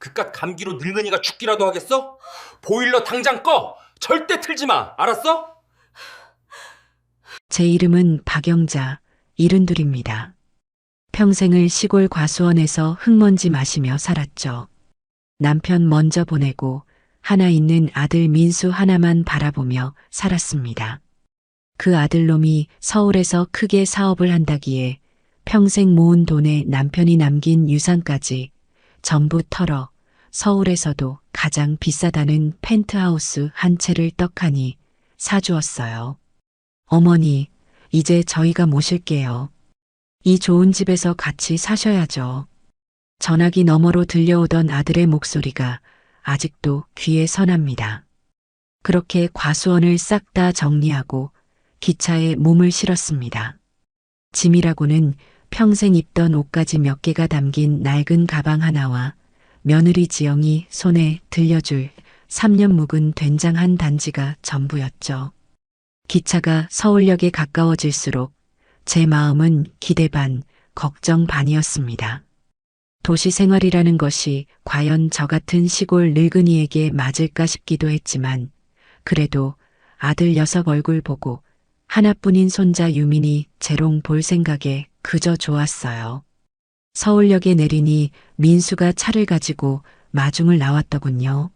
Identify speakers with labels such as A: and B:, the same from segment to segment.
A: 그깟 감기로 늙은이가 죽기라도 하겠어? 보일러 당장 꺼! 절대 틀지 마! 알았어?
B: 제 이름은 박영자, 72입니다. 평생을 시골 과수원에서 흙먼지 마시며 살았죠. 남편 먼저 보내고 하나 있는 아들 민수 하나만 바라보며 살았습니다. 그 아들놈이 서울에서 크게 사업을 한다기에 평생 모은 돈에 남편이 남긴 유산까지 전부 털어 서울에서도 가장 비싸다는 펜트하우스 한 채를 떡하니 사주었어요. 어머니, 이제 저희가 모실게요. 이 좋은 집에서 같이 사셔야죠. 전화기 너머로 들려오던 아들의 목소리가 아직도 귀에 선합니다. 그렇게 과수원을 싹 다 정리하고 기차에 몸을 실었습니다. 짐이라고는 평생 입던 옷가지 몇 개가 담긴 낡은 가방 하나와 며느리 지영이 손에 들려줄 3년 묵은 된장 한 단지가 전부였죠. 기차가 서울역에 가까워질수록 제 마음은 기대 반, 걱정 반이었습니다. 도시 생활이라는 것이 과연 저 같은 시골 늙은이에게 맞을까 싶기도 했지만 그래도 아들 녀석 얼굴 보고 하나뿐인 손자 유민이 재롱 볼 생각에 그저 좋았어요. 서울역에 내리니 민수가 차를 가지고 마중을 나왔더군요.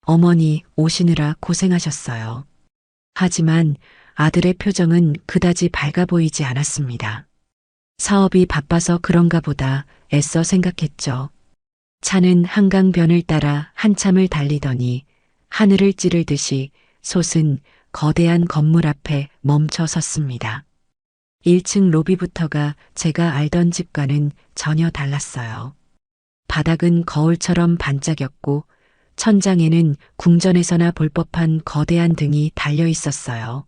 B: 어머니 오시느라 고생하셨어요. 하지만 아들의 표정은 그다지 밝아 보이지 않았습니다. 사업이 바빠서 그런가 보다 애써 생각했죠. 차는 한강변을 따라 한참을 달리더니 하늘을 찌르듯이 솟은 거대한 건물 앞에 멈춰 섰습니다. 1층 로비부터가 제가 알던 집과는 전혀 달랐어요. 바닥은 거울처럼 반짝였고 천장에는 궁전에서나 볼 법한 거대한 등이 달려 있었어요.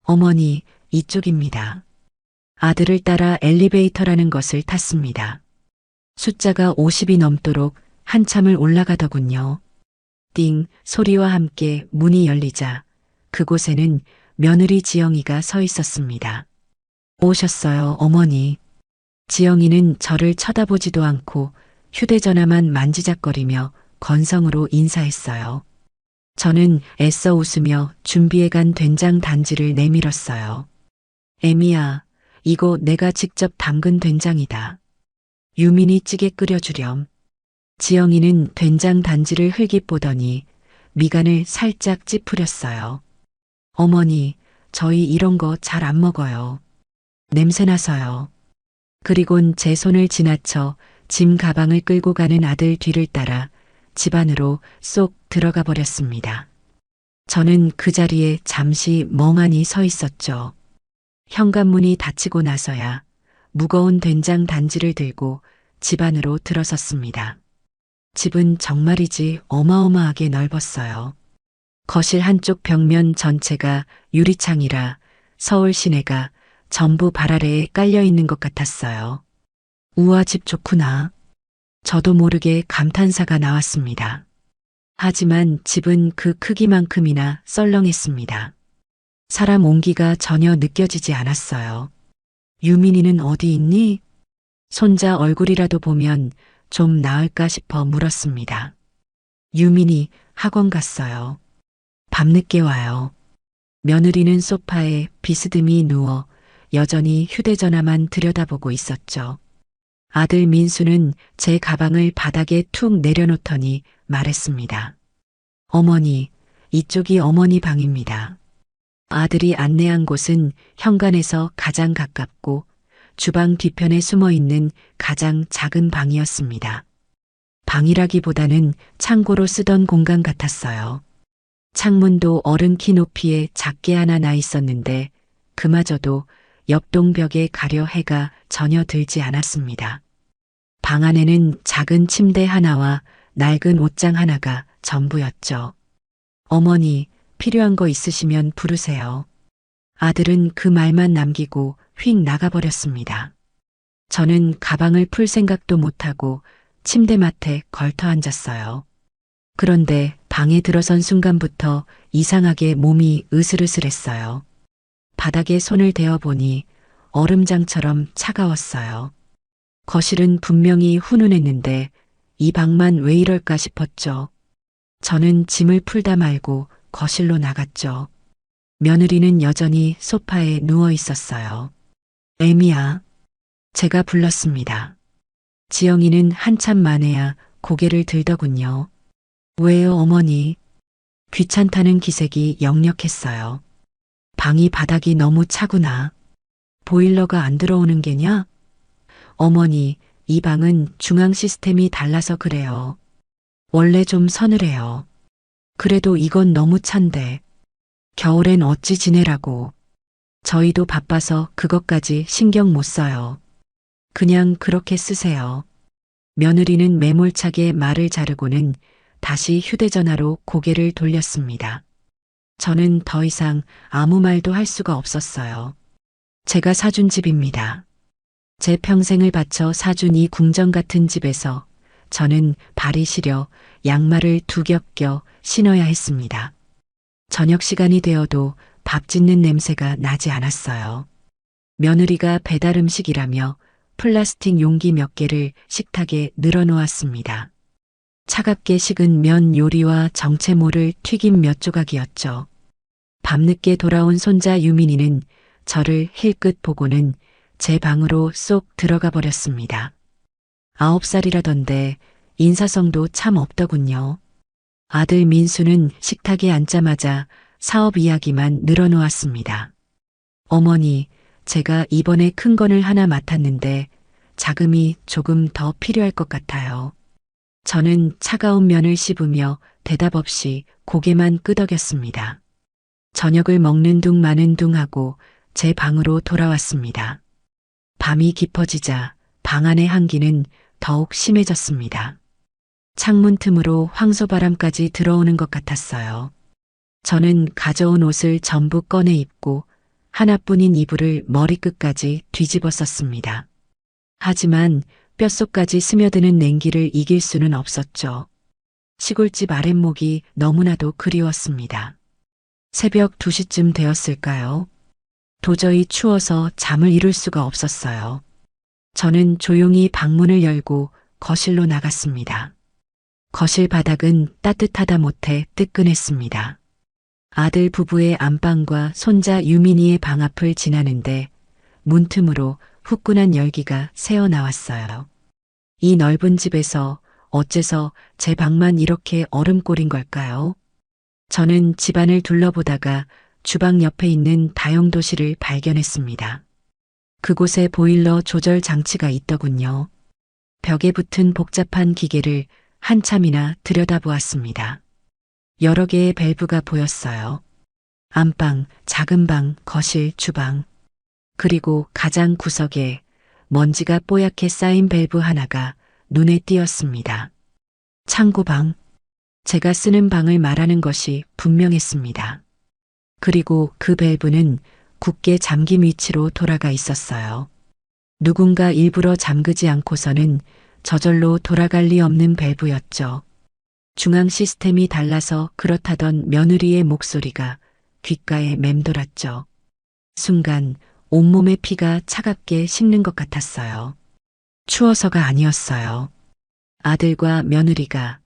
B: 어머니, 이쪽입니다. 아들을 따라 엘리베이터라는 것을 탔습니다. 숫자가 50이 넘도록 한참을 올라가더군요. 띵 소리와 함께 문이 열리자 그곳에는 며느리 지영이가 서 있었습니다. 오셨어요, 어머니. 지영이는 저를 쳐다보지도 않고 휴대전화만 만지작거리며 건성으로 인사했어요. 저는 애써 웃으며 준비해간 된장 단지를 내밀었어요. 애미야, 이거 내가 직접 담근 된장이다. 유민이 찌개 끓여주렴. 지영이는 된장 단지를 흘깃 보더니 미간을 살짝 찌푸렸어요. 어머니, 저희 이런 거 잘 안 먹어요. 냄새나서요. 그리곤 제 손을 지나쳐 짐 가방을 끌고 가는 아들 뒤를 따라 집 안으로 쏙 들어가 버렸습니다. 저는 그 자리에 잠시 멍하니 서 있었죠. 현관문이 닫히고 나서야 무거운 된장 단지를 들고 집 안으로 들어섰습니다. 집은 정말이지 어마어마하게 넓었어요. 거실 한쪽 벽면 전체가 유리창이라 서울 시내가 전부 발 아래에 깔려 있는 것 같았어요. 우와, 집 좋구나. 저도 모르게 감탄사가 나왔습니다. 하지만 집은 그 크기만큼이나 썰렁했습니다. 사람 온기가 전혀 느껴지지 않았어요. 유민이는 어디 있니? 손자 얼굴이라도 보면 좀 나을까 싶어 물었습니다. 유민이 학원 갔어요. 밤늦게 와요. 며느리는 소파에 비스듬히 누워 여전히 휴대전화만 들여다보고 있었죠. 아들 민수는 제 가방을 바닥에 툭 내려놓더니 말했습니다. 어머니, 이쪽이 어머니 방입니다. 아들이 안내한 곳은 현관에서 가장 가깝고 주방 뒤편에 숨어 있는 가장 작은 방이었습니다. 방이라기보다는 창고로 쓰던 공간 같았어요. 창문도 어른 키 높이에 작게 하나 나 있었는데 그마저도 옆동 벽에 가려 해가 전혀 들지 않았습니다. 방 안에는 작은 침대 하나와 낡은 옷장 하나가 전부였죠. 어머니, 필요한 거 있으시면 부르세요. 아들은 그 말만 남기고 휙 나가버렸습니다. 저는 가방을 풀 생각도 못하고 침대맡에 걸터 앉았어요. 그런데 방에 들어선 순간부터 이상하게 몸이 으슬으슬했어요. 바닥에 손을 대어보니 얼음장처럼 차가웠어요. 거실은 분명히 훈훈했는데 이 방만 왜 이럴까 싶었죠. 저는 짐을 풀다 말고 거실로 나갔죠. 며느리는 여전히 소파에 누워 있었어요. 애미야. 제가 불렀습니다. 지영이는 한참 만에야 고개를 들더군요. 왜요, 어머니? 귀찮다는 기색이 역력했어요. 방이 바닥이 너무 차구나. 보일러가 안 들어오는 게냐? 어머니, 이 방은 중앙 시스템이 달라서 그래요. 원래 좀 서늘해요. 그래도 이건 너무 찬데. 겨울엔 어찌 지내라고. 저희도 바빠서 그것까지 신경 못 써요. 그냥 그렇게 쓰세요. 며느리는 매몰차게 말을 자르고는 다시 휴대전화로 고개를 돌렸습니다. 저는 더 이상 아무 말도 할 수가 없었어요. 제가 사준 집입니다. 제 평생을 바쳐 사준 이 궁전 같은 집에서 저는 발이 시려 양말을 두 겹 껴 신어야 했습니다. 저녁 시간이 되어도 밥 짓는 냄새가 나지 않았어요. 며느리가 배달 음식이라며 플라스틱 용기 몇 개를 식탁에 늘어놓았습니다. 차갑게 식은 면 요리와 정체모를 튀긴 몇 조각이었죠. 밤늦게 돌아온 손자 유민이는 저를 힐끗 보고는 제 방으로 쏙 들어가 버렸습니다. 9살이라던데 인사성도 참 없더군요. 아들 민수는 식탁에 앉자마자 사업 이야기만 늘어놓았습니다. 어머니, 제가 이번에 큰 건을 하나 맡았는데 자금이 조금 더 필요할 것 같아요. 저는 차가운 면을 씹으며 대답 없이 고개만 끄덕였습니다. 저녁을 먹는 둥 마는 둥 하고 제 방으로 돌아왔습니다. 밤이 깊어지자 방 안의 한기는 더욱 심해졌습니다. 창문 틈으로 황소바람까지 들어오는 것 같았어요. 저는 가져온 옷을 전부 꺼내 입고 하나뿐인 이불을 머리끝까지 뒤집어 썼습니다. 하지만 뼛속까지 스며드는 냉기를 이길 수는 없었죠. 시골집 아랫목이 너무나도 그리웠습니다. 새벽 2시쯤 되었을까요? 도저히 추워서 잠을 이룰 수가 없었어요. 저는 조용히 방문을 열고 거실로 나갔습니다. 거실 바닥은 따뜻하다 못해 뜨끈했습니다. 아들 부부의 안방과 손자 유민이의 방 앞을 지나는데 문틈으로 후끈한 열기가 새어나왔어요. 이 넓은 집에서 어째서 제 방만 이렇게 얼음골인 걸까요? 저는 집안을 둘러보다가 주방 옆에 있는 다용도실을 발견했습니다. 그곳에 보일러 조절 장치가 있더군요. 벽에 붙은 복잡한 기계를 한참이나 들여다보았습니다. 여러 개의 밸브가 보였어요. 안방, 작은 방, 거실, 주방. 그리고 가장 구석에 먼지가 뽀얗게 쌓인 밸브 하나가 눈에 띄었습니다. 창고방. 제가 쓰는 방을 말하는 것이 분명했습니다. 그리고 그 밸브는 굳게 잠김 위치로 돌아가 있었어요. 누군가 일부러 잠그지 않고서는 저절로 돌아갈 리 없는 밸브였죠. 중앙 시스템이 달라서 그렇다던 며느리의 목소리가 귓가에 맴돌았죠. 순간 온몸의 피가 차갑게 식는 것 같았어요. 추워서가 아니었어요. 아들과 며느리가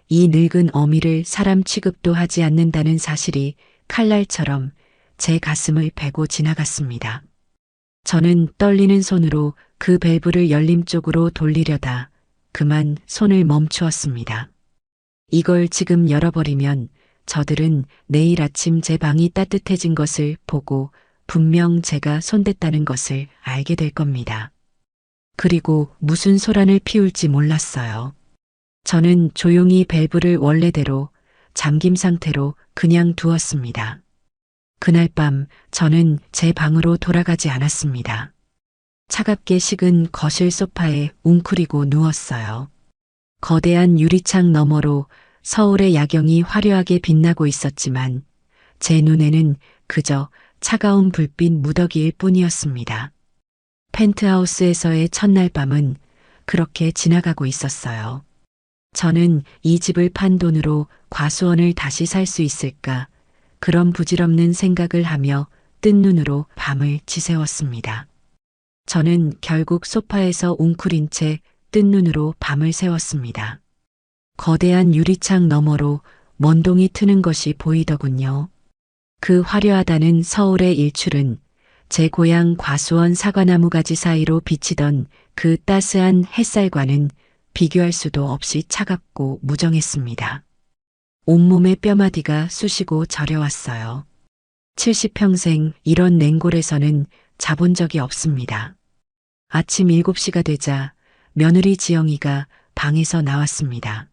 B: 이 늙은 어미를 사람 취급도 하지 않는다는 사실이 칼날처럼 제 가슴을 베고 지나갔습니다. 저는 떨리는 손으로 그 밸브를 열림 쪽으로 돌리려다 그만 손을 멈추었습니다. 이걸 지금 열어버리면 저들은 내일 아침 제 방이 따뜻해진 것을 보고 분명 제가 손댔다는 것을 알게 될 겁니다. 그리고 무슨 소란을 피울지 몰랐어요. 저는 조용히 밸브를 원래대로 잠김 상태로 그냥 두었습니다. 그날 밤 저는 제 방으로 돌아가지 않았습니다. 차갑게 식은 거실 소파에 웅크리고 누웠어요. 거대한 유리창 너머로 서울의 야경이 화려하게 빛나고 있었지만 제 눈에는 그저 차가운 불빛 무더기일 뿐이었습니다. 펜트하우스에서의 첫날 밤은 그렇게 지나가고 있었어요. 저는 이 집을 판 돈으로 과수원을 다시 살 수 있을까 그런 부질없는 생각을 하며 뜬 눈으로 밤을 지새웠습니다. 저는 결국 소파에서 웅크린 채 뜬 눈으로 밤을 새웠습니다. 거대한 유리창 너머로 먼동이 트는 것이 보이더군요. 그 화려하다는 서울의 일출은 제 고향 과수원 사과나무 가지 사이로 비치던 그 따스한 햇살과는 비교할 수도 없이 차갑고 무정했습니다. 온몸의 뼈마디가 쑤시고 저려왔어요. 70평생 이런 냉골에서는 자본 적이 없습니다. 아침 7시가 되자 며느리 지영이가 방에서 나왔습니다.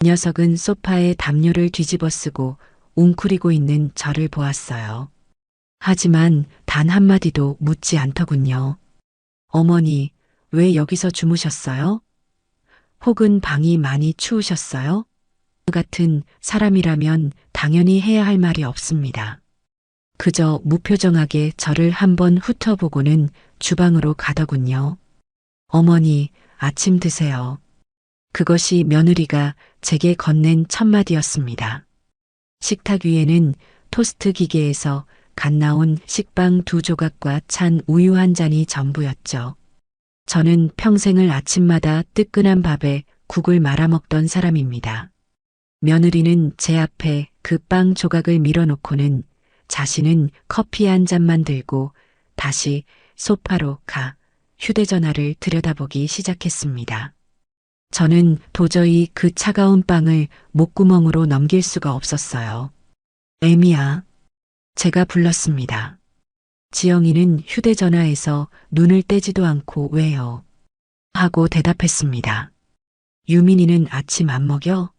B: 녀석은 소파에 담요를 뒤집어 쓰고 웅크리고 있는 저를 보았어요. 하지만 단 한마디도 묻지 않더군요. 어머니, 왜 여기서 주무셨어요? 혹은 방이 많이 추우셨어요? 같은 사람이라면 당연히 해야 할 말이 없습니다. 그저 무표정하게 저를 한번 훑어보고는 주방으로 가더군요. 어머니, 아침 드세요. 그것이 며느리가 제게 건넨 첫마디였습니다. 식탁 위에는 토스트 기계에서 갓 나온 식빵 2조각과 찬 우유 한 잔이 전부였죠. 저는 평생을 아침마다 뜨끈한 밥에 국을 말아먹던 사람입니다. 며느리는 제 앞에 그 빵 조각을 밀어놓고는 자신은 커피 한 잔만 들고 다시 소파로 가 휴대전화를 들여다보기 시작했습니다. 저는 도저히 그 차가운 빵을 목구멍으로 넘길 수가 없었어요. 애미야. 제가 불렀습니다. 지영이는 휴대전화에서 눈을 떼지도 않고 왜요? 하고 대답했습니다. 유민이는 아침 안 먹여?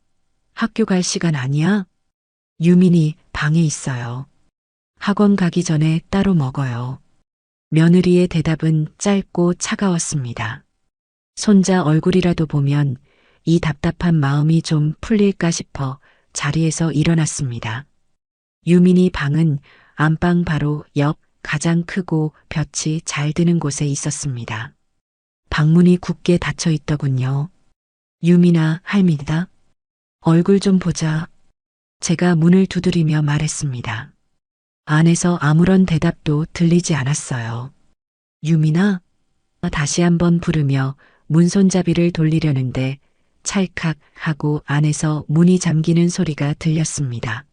B: 학교 갈 시간 아니야? 유민이 방에 있어요. 학원 가기 전에 따로 먹어요. 며느리의 대답은 짧고 차가웠습니다. 손자 얼굴이라도 보면 이 답답한 마음이 좀 풀릴까 싶어 자리에서 일어났습니다. 유민이 방은 안방 바로 옆 가장 크고 볕이 잘 드는 곳에 있었습니다. 방문이 굳게 닫혀 있더군요. 유민아, 할미다. 얼굴 좀 보자. 제가 문을 두드리며 말했습니다. 안에서 아무런 대답도 들리지 않았어요. 유민아? 다시 한번 부르며 문손잡이를 돌리려는데 찰칵 하고 안에서 문이 잠기는 소리가 들렸습니다.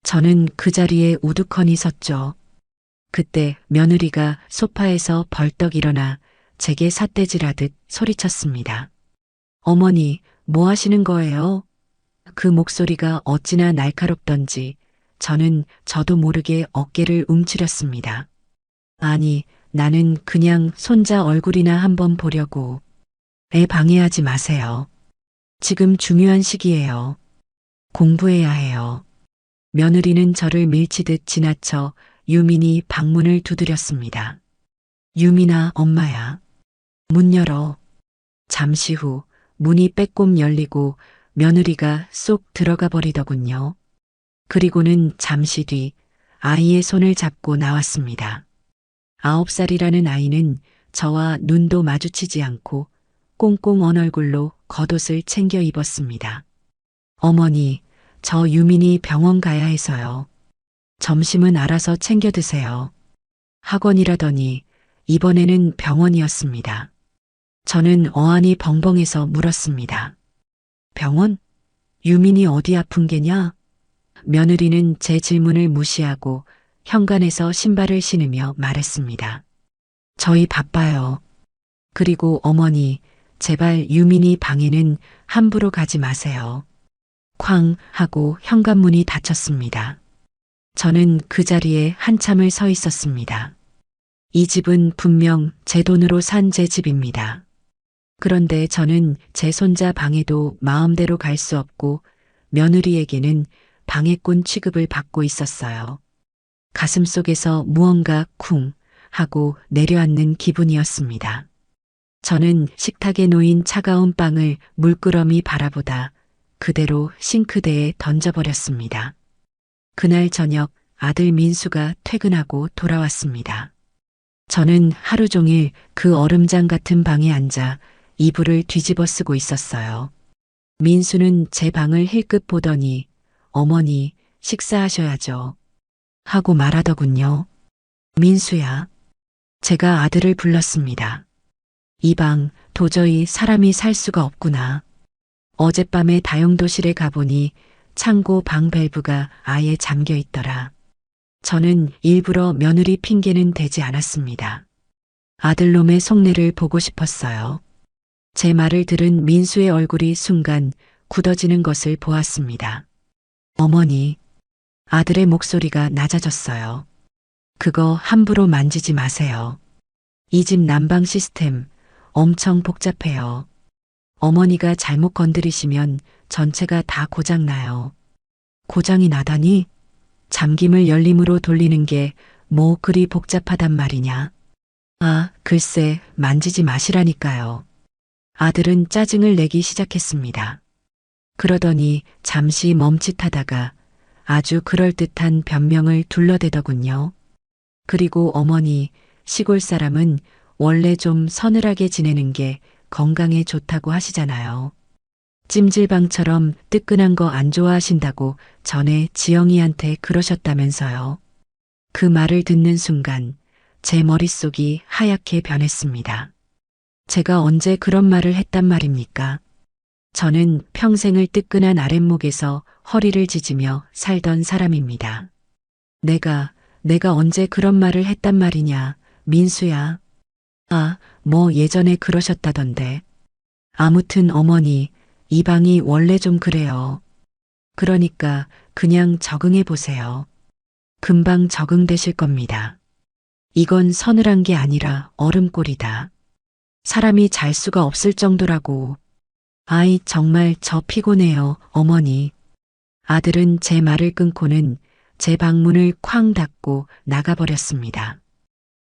B: 저는 그 자리에 우두커니 섰죠. 그때 며느리가 소파에서 벌떡 일어나 제게 삿대질하듯 소리쳤습니다. 어머니, 뭐 하시는 거예요? 그 목소리가 어찌나 날카롭던지 저는 저도 모르게 어깨를 움츠렸습니다. 아니, 나는 그냥 손자 얼굴이나 한번 보려고. 애 방해하지 마세요. 지금 중요한 시기예요. 공부해야 해요. 며느리는 저를 밀치듯 지나쳐 유민이 방문을 두드렸습니다. 유민아, 엄마야. 문 열어. 잠시 후 문이 빼꼼 열리고 며느리가 쏙 들어가 버리더군요. 그리고는 잠시 뒤 아이의 손을 잡고 나왔습니다. 9살이라는 아이는 저와 눈도 마주치지 않고 꽁꽁 언 얼굴로 겉옷을 챙겨 입었습니다. 어머니, 저 유민이 병원 가야 해서요. 점심은 알아서 챙겨 드세요. 학원이라더니 이번에는 병원이었습니다. 저는 어안이 벙벙해서 물었습니다. 병원? 유민이 어디 아픈 게냐? 며느리는 제 질문을 무시하고 현관에서 신발을 신으며 말했습니다. 저희 바빠요. 그리고 어머니, 제발 유민이 방에는 함부로 가지 마세요. 쾅 하고 현관문이 닫혔습니다. 저는 그 자리에 한참을 서 있었습니다. 이 집은 분명 제 돈으로 산 제 집입니다. 그런데 저는 제 손자 방에도 마음대로 갈 수 없고 며느리에게는 방해꾼 취급을 받고 있었어요. 가슴속에서 무언가 쿵 하고 내려앉는 기분이었습니다. 저는 식탁에 놓인 차가운 빵을 물끄러미 바라보다 그대로 싱크대에 던져버렸습니다. 그날 저녁 아들 민수가 퇴근하고 돌아왔습니다. 저는 하루 종일 그 얼음장 같은 방에 앉아 이불을 뒤집어 쓰고 있었어요. 민수는 제 방을 힐끗 보더니 어머니 식사하셔야죠. 하고 말하더군요. 민수야. 제가 아들을 불렀습니다. 이 방 도저히 사람이 살 수가 없구나. 어젯밤에 다용도실에 가보니 창고 방 밸브가 아예 잠겨 있더라. 저는 일부러 며느리 핑계는 대지 않았습니다. 아들놈의 속내를 보고 싶었어요. 제 말을 들은 민수의 얼굴이 순간 굳어지는 것을 보았습니다. 어머니, 아들의 목소리가 낮아졌어요. 그거 함부로 만지지 마세요. 이 집 난방 시스템 엄청 복잡해요. 어머니가 잘못 건드리시면 전체가 다 고장나요. 고장이 나다니? 잠김을 열림으로 돌리는 게 뭐 그리 복잡하단 말이냐? 아, 글쎄, 만지지 마시라니까요. 아들은 짜증을 내기 시작했습니다. 그러더니 잠시 멈칫하다가 아주 그럴듯한 변명을 둘러대더군요. 그리고 어머니, 시골 사람은 원래 좀 서늘하게 지내는 게 건강에 좋다고 하시잖아요. 찜질방처럼 뜨끈한 거 안 좋아하신다고 전에 지영이한테 그러셨다면서요. 그 말을 듣는 순간 제 머릿속이 하얗게 변했습니다. 제가 언제 그런 말을 했단 말입니까? 저는 평생을 뜨끈한 아랫목에서 허리를 지지며 살던 사람입니다. 내가 언제 그런 말을 했단 말이냐, 민수야. 아, 뭐 예전에 그러셨다던데. 아무튼 어머니, 이 방이 원래 좀 그래요. 그러니까 그냥 적응해 보세요. 금방 적응되실 겁니다. 이건 서늘한 게 아니라 얼음골이다. 사람이 잘 수가 없을 정도라고. 아이, 정말 저 피곤해요, 어머니. 아들은 제 말을 끊고는 제 방문을 쾅 닫고 나가버렸습니다.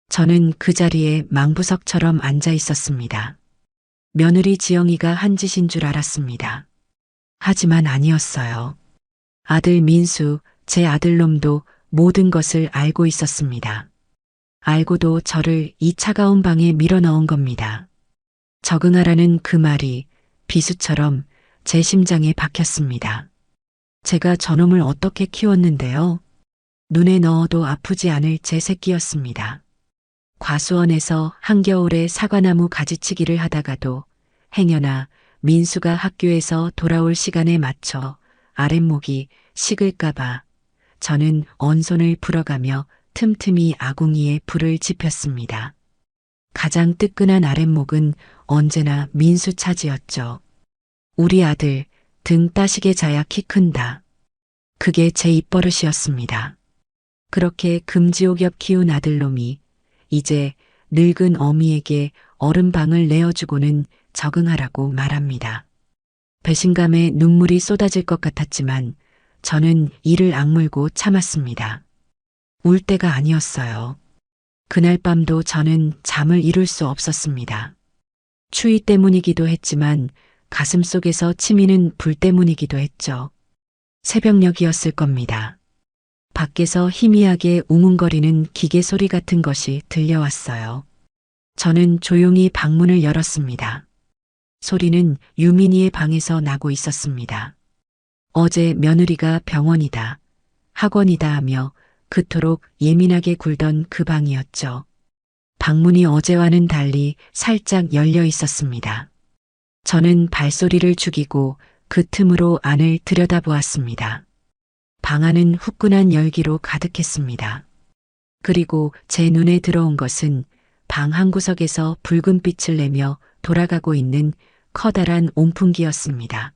B: 저는 그 자리에 망부석처럼 앉아 있었습니다. 며느리 지영이가 한 짓인 줄 알았습니다. 하지만 아니었어요. 아들 민수, 제 아들놈도 모든 것을 알고 있었습니다. 알고도 저를 이 차가운 방에 밀어넣은 겁니다. 적응하라는 그 말이 비수처럼 제 심장에 박혔습니다. 제가 저놈을 어떻게 키웠는데요? 눈에 넣어도 아프지 않을 제 새끼였습니다. 과수원에서 한겨울에 사과나무 가지치기를 하다가도 행여나 민수가 학교에서 돌아올 시간에 맞춰 아랫목이 식을까봐 저는 언손을 불어가며 틈틈이 아궁이에 불을 지폈습니다. 가장 뜨끈한 아랫목은 언제나 민수 차지였죠. 우리 아들 등 따시게 자야 키 큰다. 그게 제 입버릇이었습니다. 그렇게 금지옥엽 키운 아들놈이 이제 늙은 어미에게 얼음방을 내어주고는 적응하라고 말합니다. 배신감에 눈물이 쏟아질 것 같았지만 저는 이를 악물고 참았습니다. 울 때가 아니었어요. 그날 밤도 저는 잠을 이룰 수 없었습니다. 추위 때문이기도 했지만 가슴 속에서 치미는 불 때문이기도 했죠. 새벽녘이었을 겁니다. 밖에서 희미하게 웅웅거리는 기계 소리 같은 것이 들려왔어요. 저는 조용히 방문을 열었습니다. 소리는 유민이의 방에서 나고 있었습니다. 어제 며느리가 병원이다, 학원이다 하며 그토록 예민하게 굴던 그 방이었죠. 방문이 어제와는 달리 살짝 열려 있었습니다. 저는 발소리를 죽이고 그 틈으로 안을 들여다보았습니다. 방 안은 후끈한 열기로 가득했습니다. 그리고 제 눈에 들어온 것은 방 한 구석에서 붉은 빛을 내며 돌아가고 있는 커다란 온풍기였습니다.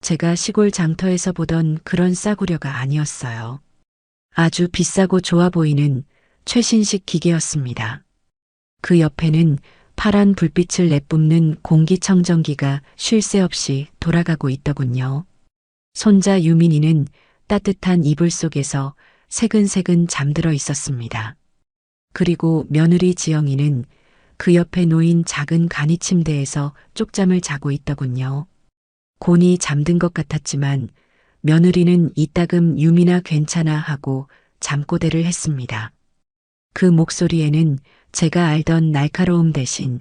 B: 제가 시골 장터에서 보던 그런 싸구려가 아니었어요. 아주 비싸고 좋아 보이는 최신식 기계였습니다. 그 옆에는 파란 불빛을 내뿜는 공기청정기가 쉴 새 없이 돌아가고 있더군요. 손자 유민이는 따뜻한 이불 속에서 새근새근 잠들어 있었습니다. 그리고 며느리 지영이는 그 옆에 놓인 작은 간이 침대에서 쪽잠을 자고 있더군요. 곤히 잠든 것 같았지만 며느리는 이따금 유민아 괜찮아 하고 잠꼬대를 했습니다. 그 목소리에는 제가 알던 날카로움 대신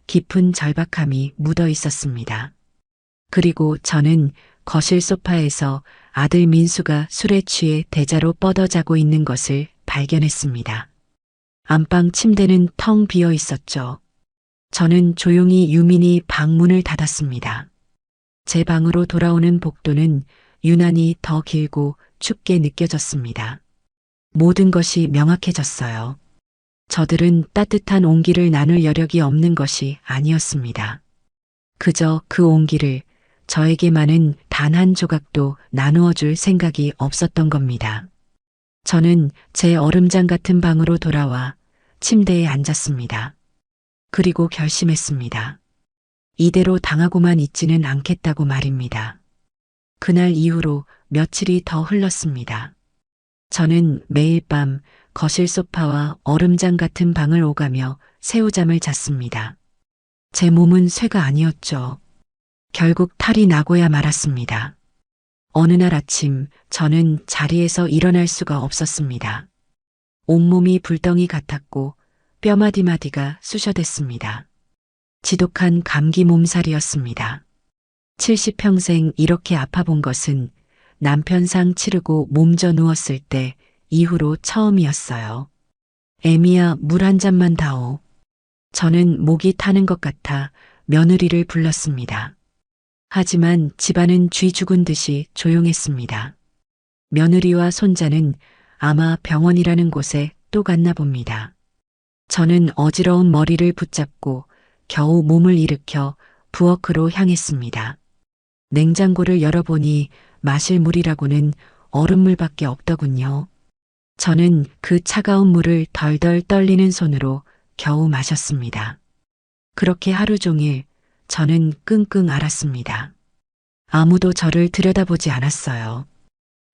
B: 깊은 절박함이 묻어 있었습니다. 그리고 저는 거실 소파에서 아들 민수가 술에 취해 대자로 뻗어 자고 있는 것을 발견했습니다. 안방 침대는 텅 비어 있었죠. 저는 조용히 유민이 방 문을 닫았습니다. 제 방으로 돌아오는 복도는 유난히 더 길고 춥게 느껴졌습니다. 모든 것이 명확해졌어요. 저들은 따뜻한 온기를 나눌 여력이 없는 것이 아니었습니다. 그저 그 온기를 저에게만은 단 한 조각도 나누어 줄 생각이 없었던 겁니다. 저는 제 얼음장 같은 방으로 돌아와 침대에 앉았습니다. 그리고 결심했습니다. 이대로 당하고만 있지는 않겠다고 말입니다. 그날 이후로 며칠이 더 흘렀습니다. 저는 매일 밤 거실 소파와 얼음장 같은 방을 오가며 새우잠을 잤습니다. 제 몸은 쇠가 아니었죠. 결국 탈이 나고야 말았습니다. 어느 날 아침 저는 자리에서 일어날 수가 없었습니다. 온몸이 불덩이 같았고 뼈마디마디가 쑤셔댔습니다. 지독한 감기 몸살이었습니다. 70평생 이렇게 아파본 것은 남편 상 치르고 몸져 누웠을 때 이후로 처음이었어요. 애미야, 물 한 잔만 다오. 저는 목이 타는 것 같아 며느리를 불렀습니다. 하지만 집안은 쥐 죽은 듯이 조용했습니다. 며느리와 손자는 아마 병원이라는 곳에 또 갔나 봅니다. 저는 어지러운 머리를 붙잡고 겨우 몸을 일으켜 부엌으로 향했습니다. 냉장고를 열어보니 마실 물이라고는 얼음물밖에 없더군요. 저는 그 차가운 물을 덜덜 떨리는 손으로 겨우 마셨습니다. 그렇게 하루 종일 저는 끙끙 앓았습니다. 아무도 저를 들여다보지 않았어요.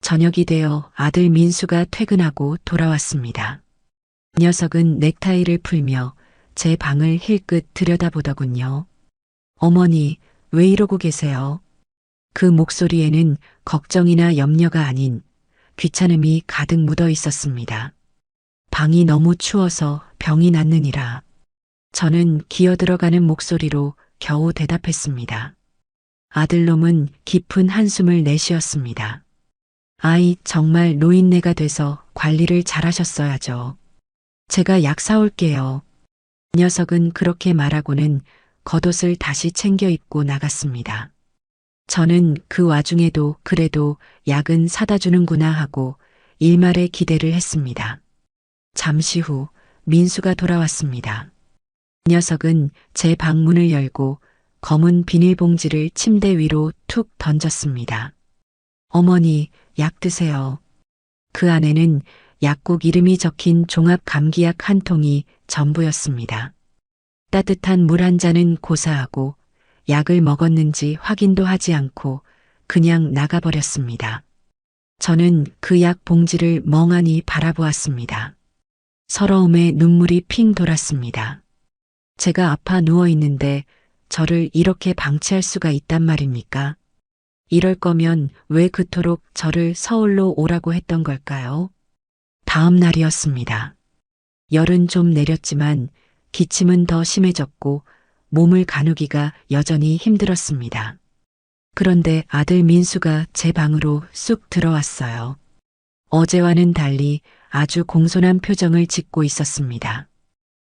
B: 저녁이 되어 아들 민수가 퇴근하고 돌아왔습니다. 녀석은 넥타이를 풀며 제 방을 힐끗 들여다보더군요. 어머니, 왜 이러고 계세요? 그 목소리에는 걱정이나 염려가 아닌 귀찮음이 가득 묻어 있었습니다. 방이 너무 추워서 병이 났느니라. 저는 기어들어가는 목소리로 겨우 대답했습니다. 아들놈은 깊은 한숨을 내쉬었습니다. 아이, 정말 노인네가 돼서 관리를 잘하셨어야죠. 제가 약 사올게요. 녀석은 그렇게 말하고는 겉옷을 다시 챙겨 입고 나갔습니다. 저는 그 와중에도 그래도 약은 사다 주는구나 하고 일말의 기대를 했습니다. 잠시 후 민수가 돌아왔습니다. 녀석은 제 방문을 열고 검은 비닐봉지를 침대 위로 툭 던졌습니다. 어머니, 약 드세요. 그 안에는 약국 이름이 적힌 종합 감기약 한 통이 전부였습니다. 따뜻한 물 한 잔은 고사하고 약을 먹었는지 확인도 하지 않고 그냥 나가버렸습니다. 저는 그 약 봉지를 멍하니 바라보았습니다. 서러움에 눈물이 핑 돌았습니다. 제가 아파 누워 있는데 저를 이렇게 방치할 수가 있단 말입니까? 이럴 거면 왜 그토록 저를 서울로 오라고 했던 걸까요? 다음 날이었습니다. 열은 좀 내렸지만 기침은 더 심해졌고 몸을 가누기가 여전히 힘들었습니다. 그런데 아들 민수가 제 방으로 쑥 들어왔어요. 어제와는 달리 아주 공손한 표정을 짓고 있었습니다.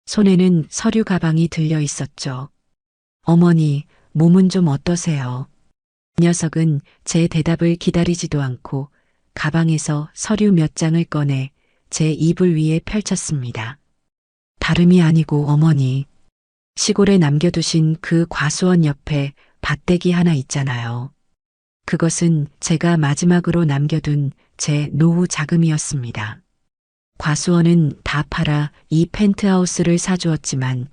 B: 손에는 서류 가방이 들려 있었죠. 어머니, 몸은 좀 어떠세요? 녀석은 제 대답을 기다리지도 않고 가방에서 서류 몇 장을 꺼내 제 이불 위에 펼쳤습니다. 다름이 아니고 어머니, 시골에 남겨두신 그 과수원 옆에 밭대기 하나 있잖아요. 그것은 제가 마지막으로 남겨둔 제 노후 자금이었습니다. 과수원은 다 팔아 이 펜트하우스를 사주었지만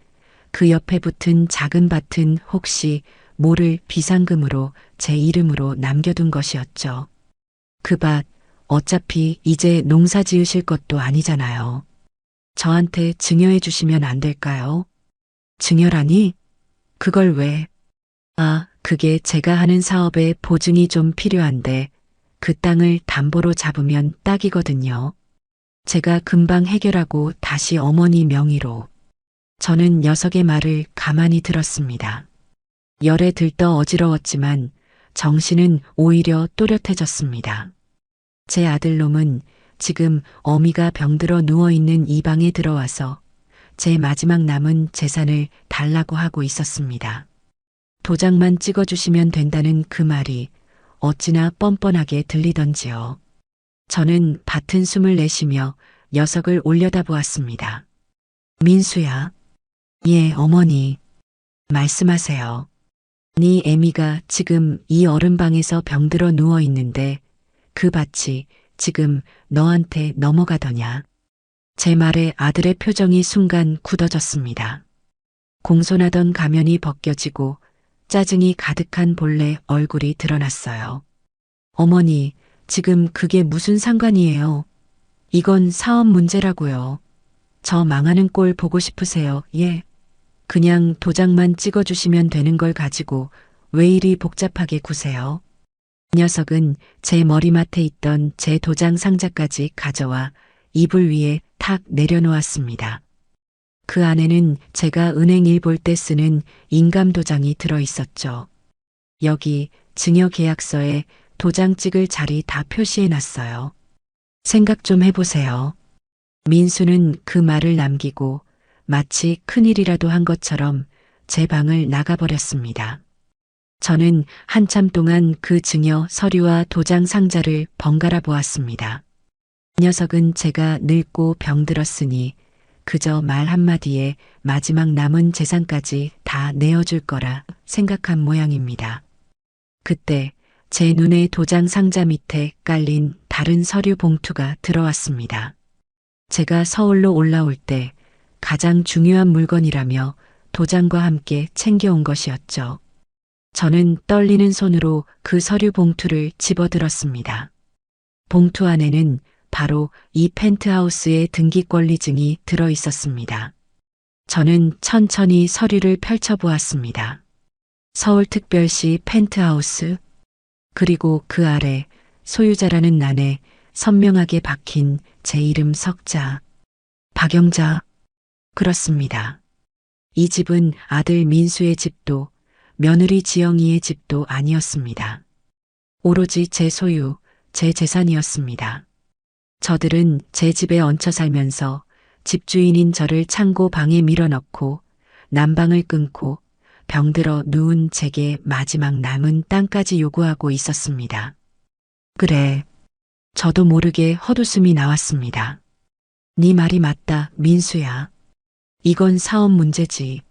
B: 그 옆에 붙은 작은 밭은 혹시 모를 비상금으로 제 이름으로 남겨둔 것이었죠. 그 밭 어차피 이제 농사 지으실 것도 아니잖아요. 저한테 증여해 주시면 안 될까요? 증여라니? 그걸 왜? 아, 그게 제가 하는 사업에 보증이 좀 필요한데 그 땅을 담보로 잡으면 딱이거든요. 제가 금방 해결하고 다시 어머니 명의로. 저는 녀석의 말을 가만히 들었습니다. 열에 들떠 어지러웠지만 정신은 오히려 또렷해졌습니다. 제 아들놈은 지금 어미가 병들어 누워있는 이 방에 들어와서 제 마지막 남은 재산을 달라고 하고 있었습니다. 도장만 찍어주시면 된다는 그 말이 어찌나 뻔뻔하게 들리던지요. 저는 밭은 숨을 내쉬며 녀석을 올려다보았습니다. 민수야. 예, 어머니. 말씀하세요. 네 애미가 지금 이 어른방에서 병들어 누워 있는데 그 밭이 지금 너한테 넘어가더냐. 제 말에 아들의 표정이 순간 굳어졌습니다. 공손하던 가면이 벗겨지고 짜증이 가득한 본래 얼굴이 드러났어요. 어머니, 지금 그게 무슨 상관이에요? 이건 사업 문제라고요. 저 망하는 꼴 보고 싶으세요? 예. 그냥 도장만 찍어주시면 되는 걸 가지고 왜 이리 복잡하게 구세요? 녀석은 제 머리맡에 있던 제 도장 상자까지 가져와 이불 위에 탁 내려놓았습니다. 그 안에는 제가 은행 일 볼 때 쓰는 인감 도장이 들어 있었죠. 여기 증여 계약서에 도장 찍을 자리 다 표시해 놨어요. 생각 좀 해보세요. 민수는 그 말을 남기고 마치 큰일이라도 한 것처럼 제 방을 나가버렸습니다. 저는 한참 동안 그 증여 서류와 도장 상자를 번갈아 보았습니다. 녀석은 제가 늙고 병들었으니 그저 말 한마디에 마지막 남은 재산까지 다 내어줄 거라 생각한 모양입니다. 그때 제 눈에 도장 상자 밑에 깔린 다른 서류 봉투가 들어왔습니다. 제가 서울로 올라올 때 가장 중요한 물건이라며 도장과 함께 챙겨온 것이었죠. 저는 떨리는 손으로 그 서류 봉투를 집어들었습니다. 봉투 안에는 바로 이 펜트하우스의 등기 권리증이 들어 있었습니다. 저는 천천히 서류를 펼쳐보았습니다. 서울특별시 펜트하우스, 그리고 그 아래 소유자라는 난에 선명하게 박힌 제 이름 석자, 박영자. 그렇습니다. 이 집은 아들 민수의 집도 며느리 지영이의 집도 아니었습니다. 오로지 제 소유, 제 재산이었습니다. 저들은 제 집에 얹혀 살면서 집주인인 저를 창고 방에 밀어넣고 난방을 끊고 병들어 누운 제게 마지막 남은 땅까지 요구하고 있었습니다. 그래, 저도 모르게 헛웃음이 나왔습니다. 네 말이 맞다, 민수야. 이건 사업 문제지.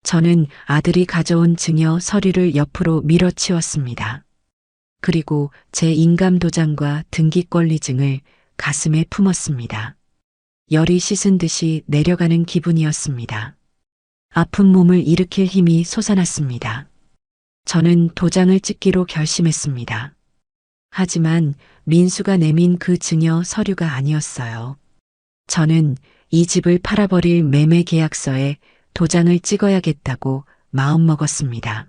B: 저는 아들이 가져온 증여 서류를 옆으로 밀어치웠습니다. 그리고 제 인감 도장과 등기 권리증을 가슴에 품었습니다. 열이 씻은 듯이 내려가는 기분이었습니다. 아픈 몸을 일으킬 힘이 솟아났습니다. 저는 도장을 찍기로 결심했습니다. 하지만 민수가 내민 그 증여 서류가 아니었어요. 저는 이 집을 팔아버릴 매매 계약서에 도장을 찍어야겠다고 마음먹었습니다.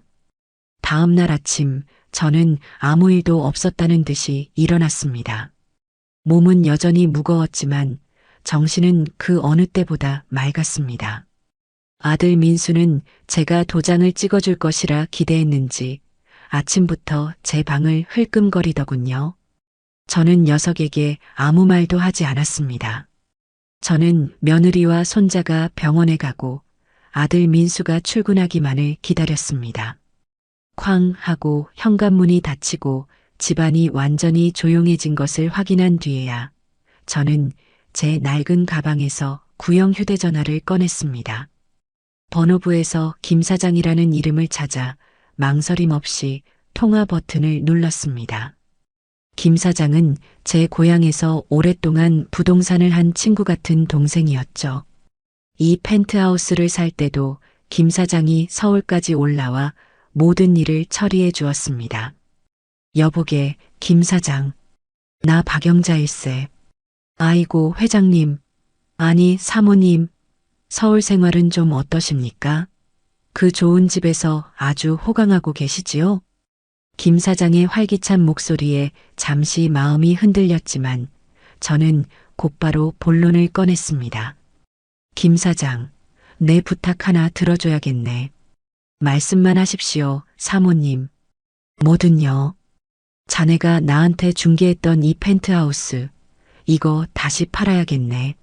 B: 다음 날 아침 저는 아무 일도 없었다는 듯이 일어났습니다. 몸은 여전히 무거웠지만 정신은 그 어느 때보다 맑았습니다. 아들 민수는 제가 도장을 찍어줄 것이라 기대했는지 아침부터 제 방을 흘끔거리더군요. 저는 녀석에게 아무 말도 하지 않았습니다. 저는 며느리와 손자가 병원에 가고 아들 민수가 출근하기만을 기다렸습니다. 쾅 하고 현관문이 닫히고 집안이 완전히 조용해진 것을 확인한 뒤에야 저는 제 낡은 가방에서 구형 휴대전화를 꺼냈습니다. 번호부에서 김 사장이라는 이름을 찾아 망설임 없이 통화 버튼을 눌렀습니다. 김 사장은 제 고향에서 오랫동안 부동산을 한 친구 같은 동생이었죠. 이 펜트하우스를 살 때도 김 사장이 서울까지 올라와 모든 일을 처리해 주었습니다. 여보게, 김 사장. 나 박영자일세. 아이고, 회장님. 아니, 사모님. 서울 생활은 좀 어떠십니까? 그 좋은 집에서 아주 호강하고 계시지요? 김 사장의 활기찬 목소리에 잠시 마음이 흔들렸지만 저는 곧바로 본론을 꺼냈습니다. 김 사장, 내 부탁 하나 들어줘야겠네. 말씀만 하십시오, 사모님. 뭐든요. 자네가 나한테 중개했던 이 펜트하우스, 이거 다시 팔아야겠네.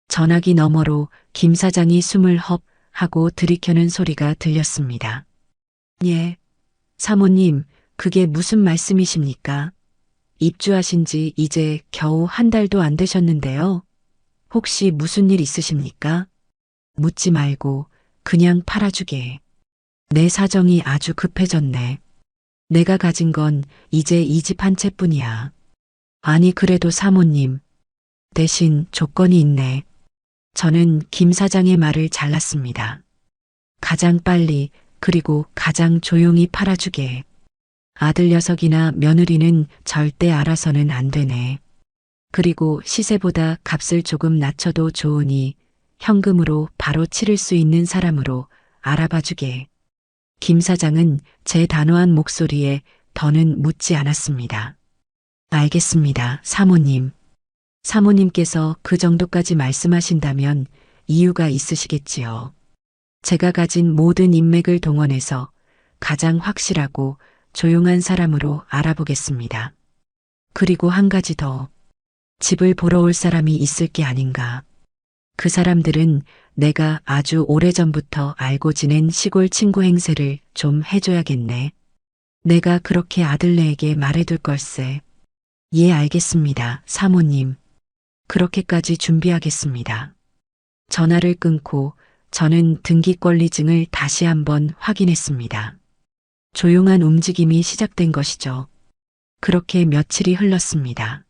B: 전화기 너머로 김 사장이 숨을 헙 하고 들이켜는 소리가 들렸습니다. 예. 사모님, 그게 무슨 말씀이십니까? 입주하신 지 이제 겨우 한 달도 안 되셨는데요. 혹시 무슨 일 있으십니까? 묻지 말고 그냥 팔아주게. 내 사정이 아주 급해졌네. 내가 가진 건 이제 이 집 한 채뿐이야. 아니, 그래도 사모님, 대신 조건이 있네. 저는 김 사장의 말을 잘랐습니다. 가장 빨리 그리고 가장 조용히 팔아주게. 아들 녀석이나 며느리는 절대 알아서는 안 되네. 그리고 시세보다 값을 조금 낮춰도 좋으니 현금으로 바로 치를 수 있는 사람으로 알아봐주게. 김 사장은 제 단호한 목소리에 더는 묻지 않았습니다. 알겠습니다, 사모님. 사모님께서 그 정도까지 말씀하신다면 이유가 있으시겠지요. 제가 가진 모든 인맥을 동원해서 가장 확실하고 조용한 사람으로 알아보겠습니다. 그리고 한 가지 더. 집을 보러 올 사람이 있을 게 아닌가. 그 사람들은 내가 아주 오래전부터 알고 지낸 시골 친구 행세를 좀 해줘야겠네. 내가 그렇게 아들네에게 말해둘 걸세. 예, 알겠습니다, 사모님. 그렇게까지 준비하겠습니다. 전화를 끊고 저는 등기권리증을 다시 한번 확인했습니다. 조용한 움직임이 시작된 것이죠. 그렇게 며칠이 흘렀습니다.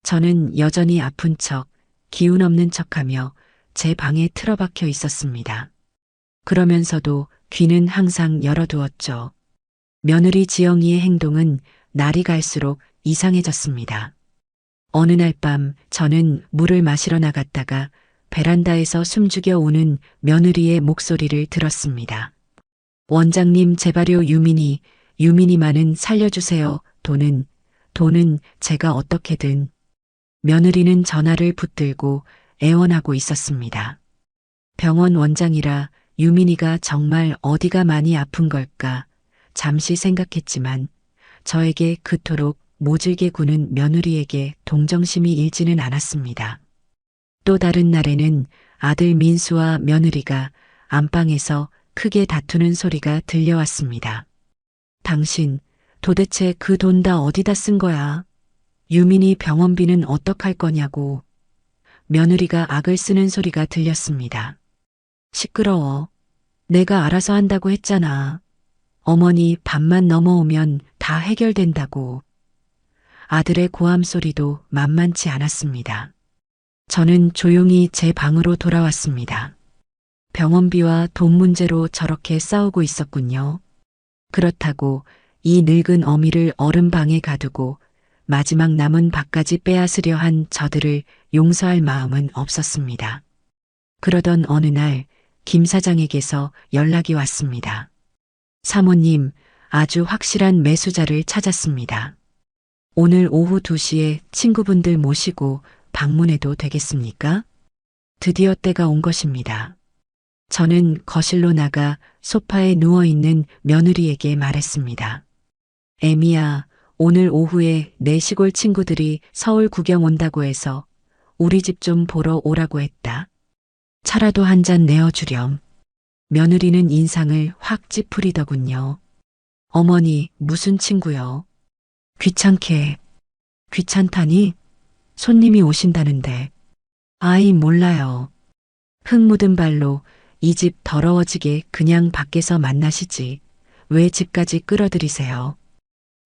B: 저는 여전히 아픈 척, 기운 없는 척하며 제 방에 틀어박혀 있었습니다. 그러면서도 귀는 항상 열어두었죠. 며느리 지영이의 행동은 날이 갈수록 이상해졌습니다. 어느 날 밤 저는 물을 마시러 나갔다가 베란다에서 숨죽여 우는 며느리의 목소리를 들었습니다. 원장님, 제발요, 유민이만은 살려주세요. 돈은 제가 어떻게든. 며느리는 전화를 붙들고 애원하고 있었습니다. 병원 원장이라 유민이가 정말 어디가 많이 아픈 걸까 잠시 생각했지만 저에게 그토록 모질게 구는 며느리에게 동정심이 일지는 않았습니다. 또 다른 날에는 아들 민수와 며느리가 안방에서 크게 다투는 소리가 들려왔습니다. 당신 도대체 그 돈 다 어디다 쓴 거야? 유민이 병원비는 어떡할 거냐고. 며느리가 악을 쓰는 소리가 들렸습니다. 시끄러워. 내가 알아서 한다고 했잖아. 어머니 밤만 넘어오면 다 해결된다고. 아들의 고함 소리도 만만치 않았습니다. 저는 조용히 제 방으로 돌아왔습니다. 병원비와 돈 문제로 저렇게 싸우고 있었군요. 그렇다고 이 늙은 어미를 어른 방에 가두고 마지막 남은 밥까지 빼앗으려 한 저들을 용서할 마음은 없었습니다. 그러던 어느 날 김 사장에게서 연락이 왔습니다. 사모님, 아주 확실한 매수자를 찾았습니다. 오늘 오후 2시에 친구분들 모시고 방문해도 되겠습니까? 드디어 때가 온 것입니다. 저는 거실로 나가 소파에 누워있는 며느리에게 말했습니다. 애미야, 오늘 오후에 내 시골 친구들이 서울 구경 온다고 해서 우리 집 좀 보러 오라고 했다. 차라도 한 잔 내어주렴. 며느리는 인상을 확 찌푸리더군요. 어머니, 무슨 친구요? 귀찮게. 귀찮다니? 손님이 오신다는데. 아이, 몰라요. 흙 묻은 발로 이 집 더러워지게 그냥 밖에서 만나시지. 왜 집까지 끌어들이세요?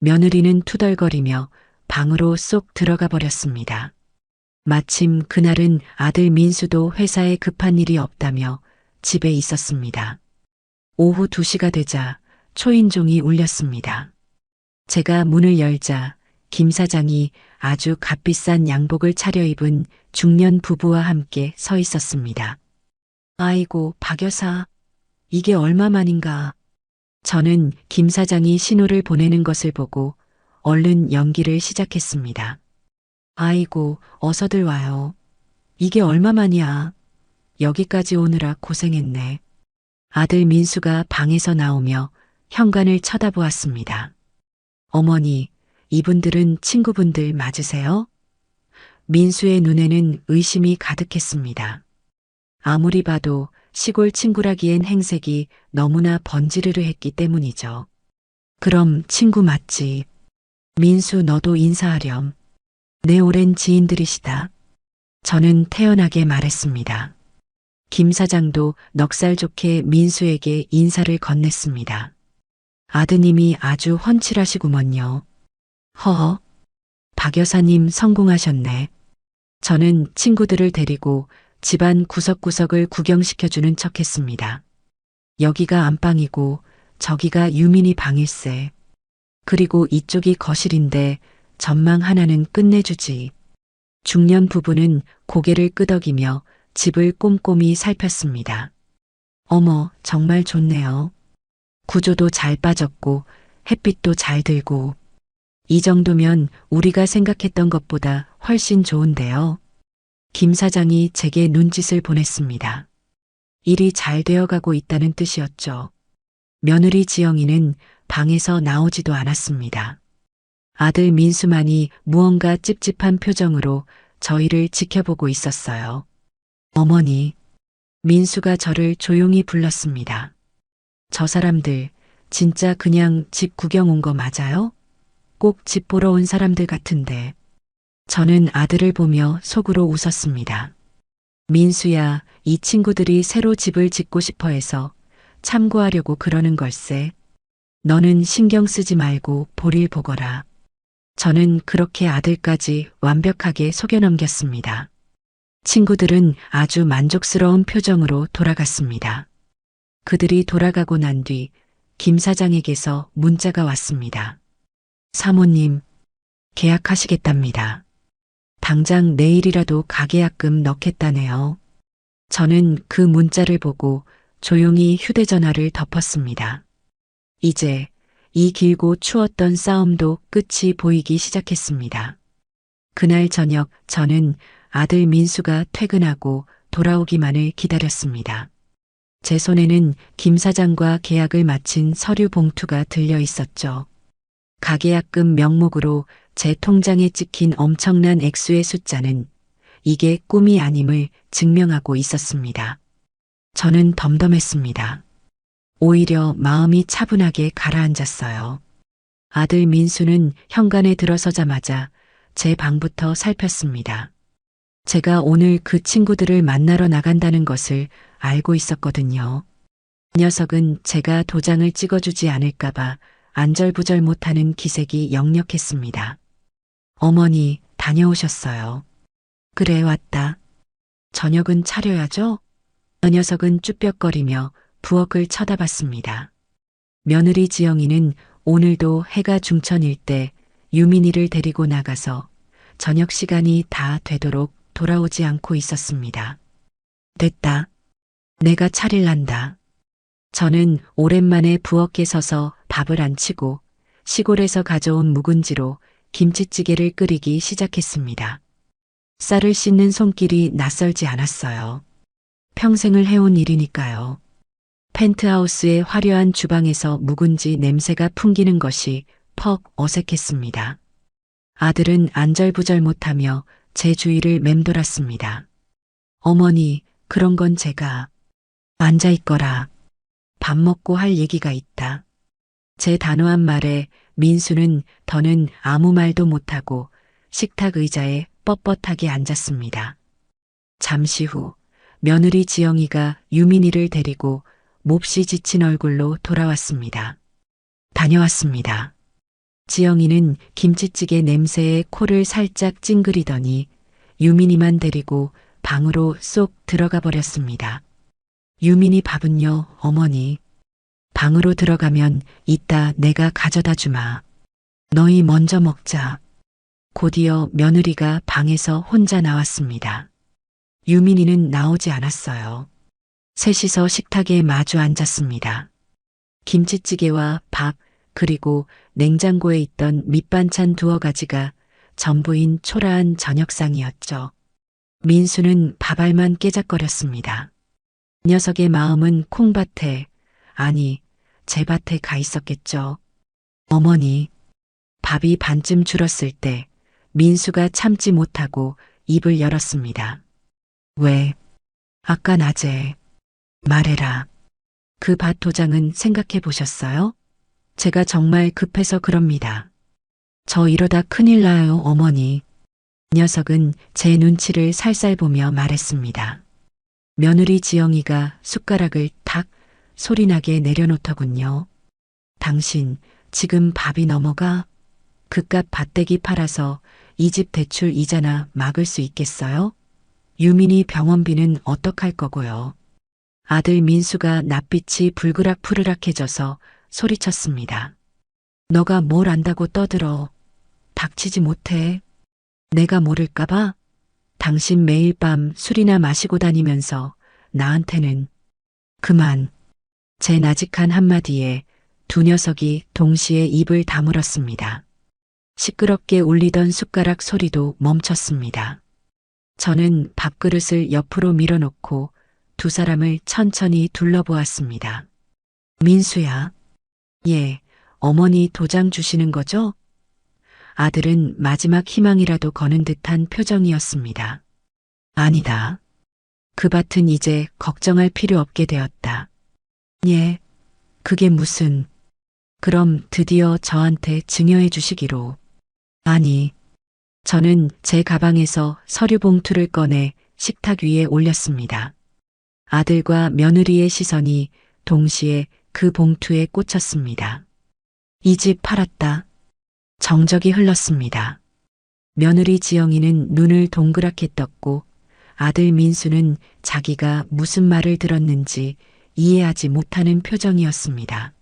B: 며느리는 투덜거리며 방으로 쏙 들어가 버렸습니다. 마침 그날은 아들 민수도 회사에 급한 일이 없다며 집에 있었습니다. 오후 2시가 되자 초인종이 울렸습니다. 제가 문을 열자 김 사장이 아주 값비싼 양복을 차려입은 중년 부부와 함께 서 있었습니다. 아이고, 박 여사, 이게 얼마만인가. 저는 김 사장이 신호를 보내는 것을 보고 얼른 연기를 시작했습니다. 아이고, 어서들 와요. 이게 얼마만이야. 여기까지 오느라 고생했네. 아들 민수가 방에서 나오며 현관을 쳐다보았습니다. 어머니, 이분들은 친구분들 맞으세요? 민수의 눈에는 의심이 가득했습니다. 아무리 봐도 시골 친구라기엔 행색이 너무나 번지르르 했기 때문이죠. 그럼 친구 맞지? 민수 너도 인사하렴. 내 오랜 지인들이시다. 저는 태연하게 말했습니다. 김 사장도 넉살 좋게 민수에게 인사를 건넸습니다. 아드님이 아주 훤칠하시구먼요. 허허, 박 여사님 성공하셨네. 저는 친구들을 데리고 집안 구석구석을 구경시켜주는 척했습니다. 여기가 안방이고 저기가 유민이 방일세. 그리고 이쪽이 거실인데 전망 하나는 끝내주지. 중년 부부는 고개를 끄덕이며 집을 꼼꼼히 살폈습니다. 어머, 정말 좋네요. 구조도 잘 빠졌고 햇빛도 잘 들고 이 정도면 우리가 생각했던 것보다 훨씬 좋은데요. 김 사장이 제게 눈짓을 보냈습니다. 일이 잘 되어가고 있다는 뜻이었죠. 며느리 지영이는 방에서 나오지도 않았습니다. 아들 민수만이 무언가 찝찝한 표정으로 저희를 지켜보고 있었어요. 어머니, 민수가 저를 조용히 불렀습니다. 저 사람들 진짜 그냥 집 구경 온 거 맞아요? 꼭 집 보러 온 사람들 같은데. 저는 아들을 보며 속으로 웃었습니다. 민수야, 이 친구들이 새로 집을 짓고 싶어 해서 참고하려고 그러는 걸세. 너는 신경 쓰지 말고 볼일 보거라. 저는 그렇게 아들까지 완벽하게 속여 넘겼습니다. 친구들은 아주 만족스러운 표정으로 돌아갔습니다. 그들이 돌아가고 난 뒤 김 사장에게서 문자가 왔습니다. 사모님, 계약하시겠답니다. 당장 내일이라도 가계약금 넣겠다네요. 저는 그 문자를 보고 조용히 휴대전화를 덮었습니다. 이제 이 길고 추웠던 싸움도 끝이 보이기 시작했습니다. 그날 저녁 저는 아들 민수가 퇴근하고 돌아오기만을 기다렸습니다. 제 손에는 김 사장과 계약을 마친 서류 봉투가 들려 있었죠. 가계약금 명목으로 제 통장에 찍힌 엄청난 액수의 숫자는 이게 꿈이 아님을 증명하고 있었습니다. 저는 덤덤했습니다. 오히려 마음이 차분하게 가라앉았어요. 아들 민수는 현관에 들어서자마자 제 방부터 살폈습니다. 제가 오늘 그 친구들을 만나러 나간다는 것을 알고 있었거든요. 이 녀석은 제가 도장을 찍어주지 않을까봐 안절부절 못하는 기색이 역력했습니다. 어머니, 다녀오셨어요. 그래, 왔다. 저녁은 차려야죠? 그 녀석은 쭈뼛거리며 부엌을 쳐다봤습니다. 며느리 지영이는 오늘도 해가 중천일 때 유민이를 데리고 나가서 저녁 시간이 다 되도록 돌아오지 않고 있었습니다. 됐다. 내가 차릴란다. 저는 오랜만에 부엌에 서서 밥을 안 치고 시골에서 가져온 묵은지로 김치찌개를 끓이기 시작했습니다. 쌀을 씻는 손길이 낯설지 않았어요. 평생을 해온 일이니까요. 펜트하우스의 화려한 주방에서 묵은지 냄새가 풍기는 것이 퍽 어색했습니다. 아들은 안절부절 못하며 제 주위를 맴돌았습니다. 어머니, 그런 건 제가 앉아있거라. 밥 먹고 할 얘기가 있다. 제 단호한 말에 민수는 더는 아무 말도 못하고 식탁 의자에 뻣뻣하게 앉았습니다. 잠시 후 며느리 지영이가 유민이를 데리고 몹시 지친 얼굴로 돌아왔습니다. 다녀왔습니다. 지영이는 김치찌개 냄새에 코를 살짝 찡그리더니 유민이만 데리고 방으로 쏙 들어가 버렸습니다. 유민이 밥은요, 어머니. 방으로 들어가면 이따 내가 가져다 주마. 너희 먼저 먹자. 곧이어 며느리가 방에서 혼자 나왔습니다. 유민이는 나오지 않았어요. 셋이서 식탁에 마주 앉았습니다. 김치찌개와 밥, 그리고 냉장고에 있던 밑반찬 두어 가지가 전부인 초라한 저녁상이었죠. 민수는 밥알만 깨작거렸습니다. 녀석의 마음은 콩밭에, 아니, 제 밭에 가 있었겠죠. 어머니, 밥이 반쯤 줄었을 때 민수가 참지 못하고 입을 열었습니다. 왜? 아까 낮에 말해라. 그 밭 도장은 생각해 보셨어요? 제가 정말 급해서 그럽니다. 저 이러다 큰일 나요, 어머니. 녀석은 제 눈치를 살살 보며 말했습니다. 며느리 지영이가 숟가락을 탁 소리나게 내려놓더군요. 당신 지금 밥이 넘어가? 그깟 밭대기 팔아서 이 집 대출 이자나 막을 수 있겠어요? 유민이 병원비는 어떡할 거고요. 아들 민수가 낯빛이 불그락푸르락해져서 소리쳤습니다. 너가 뭘 안다고 떠들어. 닥치지 못해. 내가 모를까봐? 당신 매일 밤 술이나 마시고 다니면서 나한테는 그만. 제 나직한 한마디에 두 녀석이 동시에 입을 다물었습니다. 시끄럽게 울리던 숟가락 소리도 멈췄습니다. 저는 밥그릇을 옆으로 밀어놓고 두 사람을 천천히 둘러보았습니다. 민수야. 예, 어머니 도장 주시는 거죠? 아들은 마지막 희망이라도 거는 듯한 표정이었습니다. 아니다. 그 밭은 이제 걱정할 필요 없게 되었다. 예, 그게 무슨... 그럼 드디어 저한테 증여해 주시기로. 아니, 저는 제 가방에서 서류 봉투를 꺼내 식탁 위에 올렸습니다. 아들과 며느리의 시선이 동시에 그 봉투에 꽂혔습니다. 이 집 팔았다. 정적이 흘렀습니다. 며느리 지영이는 눈을 동그랗게 떴고 아들 민수는 자기가 무슨 말을 들었는지 이해하지 못하는 표정이었습니다.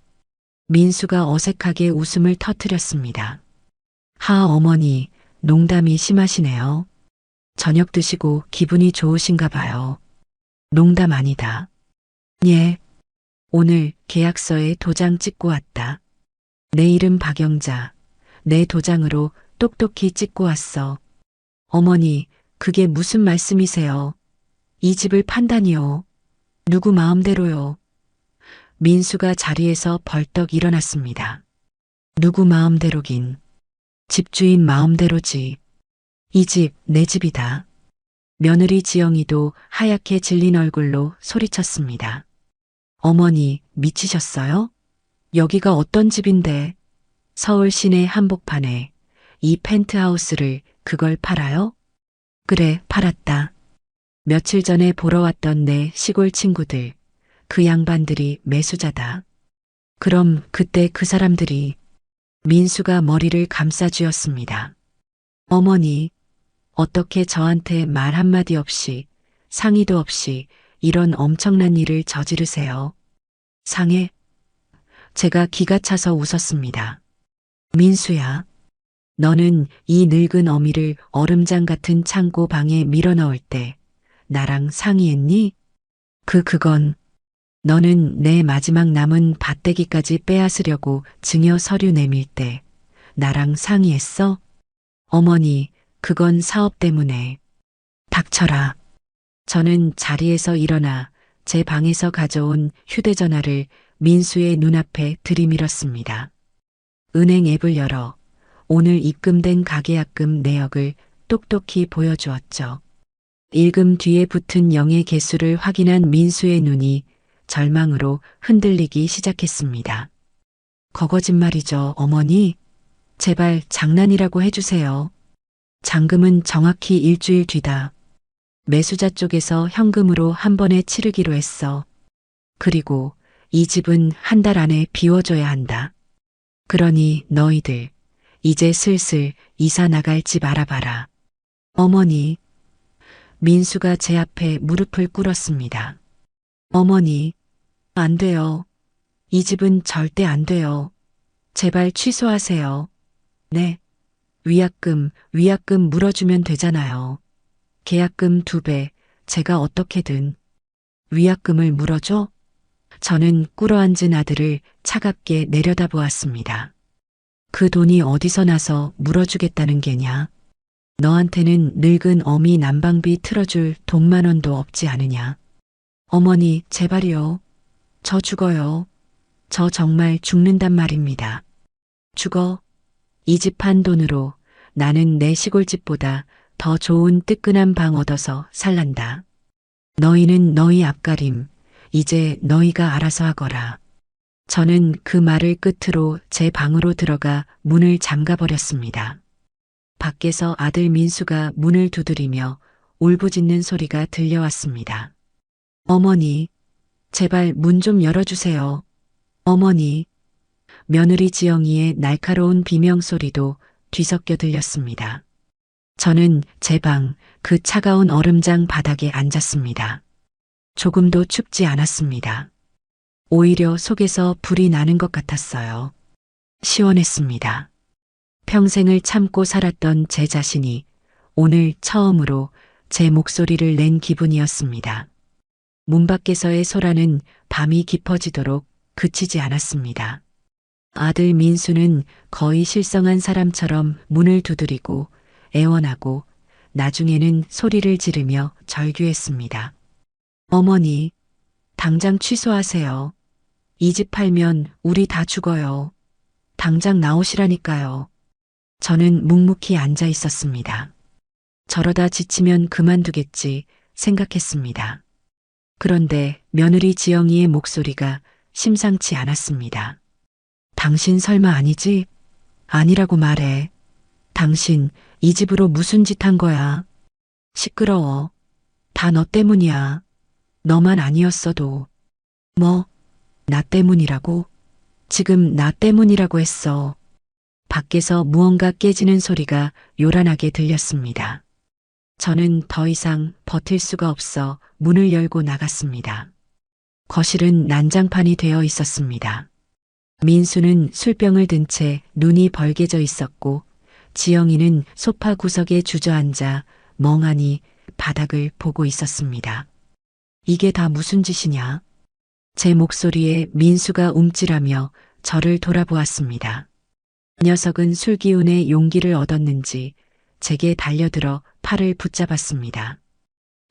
B: 민수가 어색하게 웃음을 터뜨렸습니다. 하 어머니, 농담이 심하시네요. 저녁 드시고 기분이 좋으신가 봐요. 농담 아니다. 예. 오늘 계약서에 도장 찍고 왔다. 내 이름 박영자. 내 도장으로 똑똑히 찍고 왔어. 어머니, 그게 무슨 말씀이세요? 이 집을 판다니요. 누구 마음대로요. 민수가 자리에서 벌떡 일어났습니다. 누구 마음대로긴. 집주인 마음대로지. 이 집 내 집이다. 며느리 지영이도 하얗게 질린 얼굴로 소리쳤습니다. 어머니, 미치셨어요? 여기가 어떤 집인데? 서울 시내 한복판에 이 펜트하우스를 그걸 팔아요? 그래, 팔았다. 며칠 전에 보러 왔던 내 시골 친구들, 그 양반들이 매수자다. 그럼 그때 그 사람들이... 민수가 머리를 감싸쥐었습니다. 어머니, 어떻게 저한테 말 한마디 없이, 상의도 없이 이런 엄청난 일을 저지르세요? 상해? 제가 기가 차서 웃었습니다. 민수야, 너는 이 늙은 어미를 얼음장 같은 창고 방에 밀어넣을 때 나랑 상의했니? 그건 너는 내 마지막 남은 밭대기까지 빼앗으려고 증여 서류 내밀 때 나랑 상의했어? 어머니, 그건 사업 때문에. 닥쳐라. 저는 자리에서 일어나 제 방에서 가져온 휴대전화를 민수의 눈앞에 들이밀었습니다. 은행 앱을 열어 오늘 입금된 가계약금 내역을 똑똑히 보여주었죠. 일금 뒤에 붙은 0의 개수를 확인한 민수의 눈이 절망으로 흔들리기 시작했습니다. 거짓말이죠, 어머니. 제발 장난이라고 해주세요. 잔금은 정확히 일주일 뒤다. 매수자 쪽에서 현금으로 한 번에 치르기로 했어. 그리고 이 집은 한 달 안에 비워줘야 한다. 그러니 너희들 이제 슬슬 이사 나갈 집 알아봐라. 어머니. 민수가 제 앞에 무릎을 꿇었습니다. 어머니, 안 돼요. 이 집은 절대 안 돼요. 제발 취소하세요. 네. 위약금 물어주면 되잖아요. 계약금 2배, 제가 어떻게든. 위약금을 물어줘? 저는 꿇어앉은 아들을 차갑게 내려다보았습니다. 그 돈이 어디서 나서 물어주겠다는 게냐? 너한테는 늙은 어미 난방비 틀어줄 돈 10,000원도 없지 않으냐? 어머니, 제발이요. 저 죽어요. 저 정말 죽는단 말입니다. 죽어. 이 집 판 돈으로 나는 내 시골집보다 더 좋은 뜨끈한 방 얻어서 살란다. 너희는 너희 앞가림, 이제 너희가 알아서 하거라. 저는 그 말을 끝으로 제 방으로 들어가 문을 잠가버렸습니다. 밖에서 아들 민수가 문을 두드리며 울부짖는 소리가 들려왔습니다. 어머니, 제발 문 좀 열어주세요. 어머니. 며느리 지영이의 날카로운 비명소리도 뒤섞여 들렸습니다. 저는 제 방, 그 차가운 얼음장 바닥에 앉았습니다. 조금도 춥지 않았습니다. 오히려 속에서 불이 나는 것 같았어요. 시원했습니다. 평생을 참고 살았던 제 자신이 오늘 처음으로 제 목소리를 낸 기분이었습니다. 문 밖에서의 소라는 밤이 깊어지도록 그치지 않았습니다. 아들 민수는 거의 실성한 사람처럼 문을 두드리고 애원하고 나중에는 소리를 지르며 절규했습니다. 어머니, 당장 취소하세요. 이 집 팔면 우리 다 죽어요. 당장 나오시라니까요. 저는 묵묵히 앉아 있었습니다. 저러다 지치면 그만두겠지 생각했습니다. 그런데 며느리 지영이의 목소리가 심상치 않았습니다. 당신 설마 아니지? 아니라고 말해. 당신 이 집으로 무슨 짓 한 거야? 시끄러워. 다 너 때문이야. 너만 아니었어도. 뭐? 나 때문이라고? 지금 나 때문이라고 했어. 밖에서 무언가 깨지는 소리가 요란하게 들렸습니다. 저는 더 이상 버틸 수가 없어 문을 열고 나갔습니다. 거실은 난장판이 되어 있었습니다. 민수는 술병을 든 채 눈이 벌개져 있었고 지영이는 소파 구석에 주저앉아 멍하니 바닥을 보고 있었습니다. 이게 다 무슨 짓이냐? 제 목소리에 민수가 움찔하며 저를 돌아보았습니다. 녀석은 술 기운에 용기를 얻었는지 제게 달려들어 팔을 붙잡았습니다.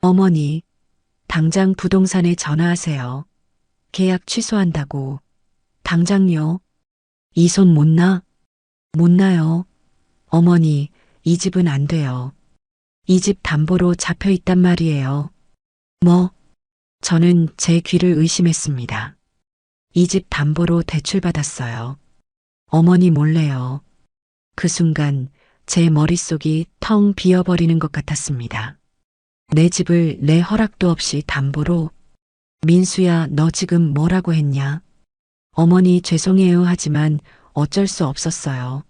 B: 어머니, 당장 부동산에 전화하세요. 계약 취소한다고. 당장요. 이 손 못 나? 못 나요. 어머니, 이 집은 안 돼요. 이 집 담보로 잡혀 있단 말이에요. 뭐? 저는 제 귀를 의심했습니다. 이 집 담보로 대출받았어요. 어머니 몰래요. 그 순간 제 머릿속이 텅 비어버리는 것 같았습니다. 내 집을 내 허락도 없이 담보로? 민수야, 너 지금 뭐라고 했냐? 어머니 죄송해요 하지만 어쩔 수 없었어요.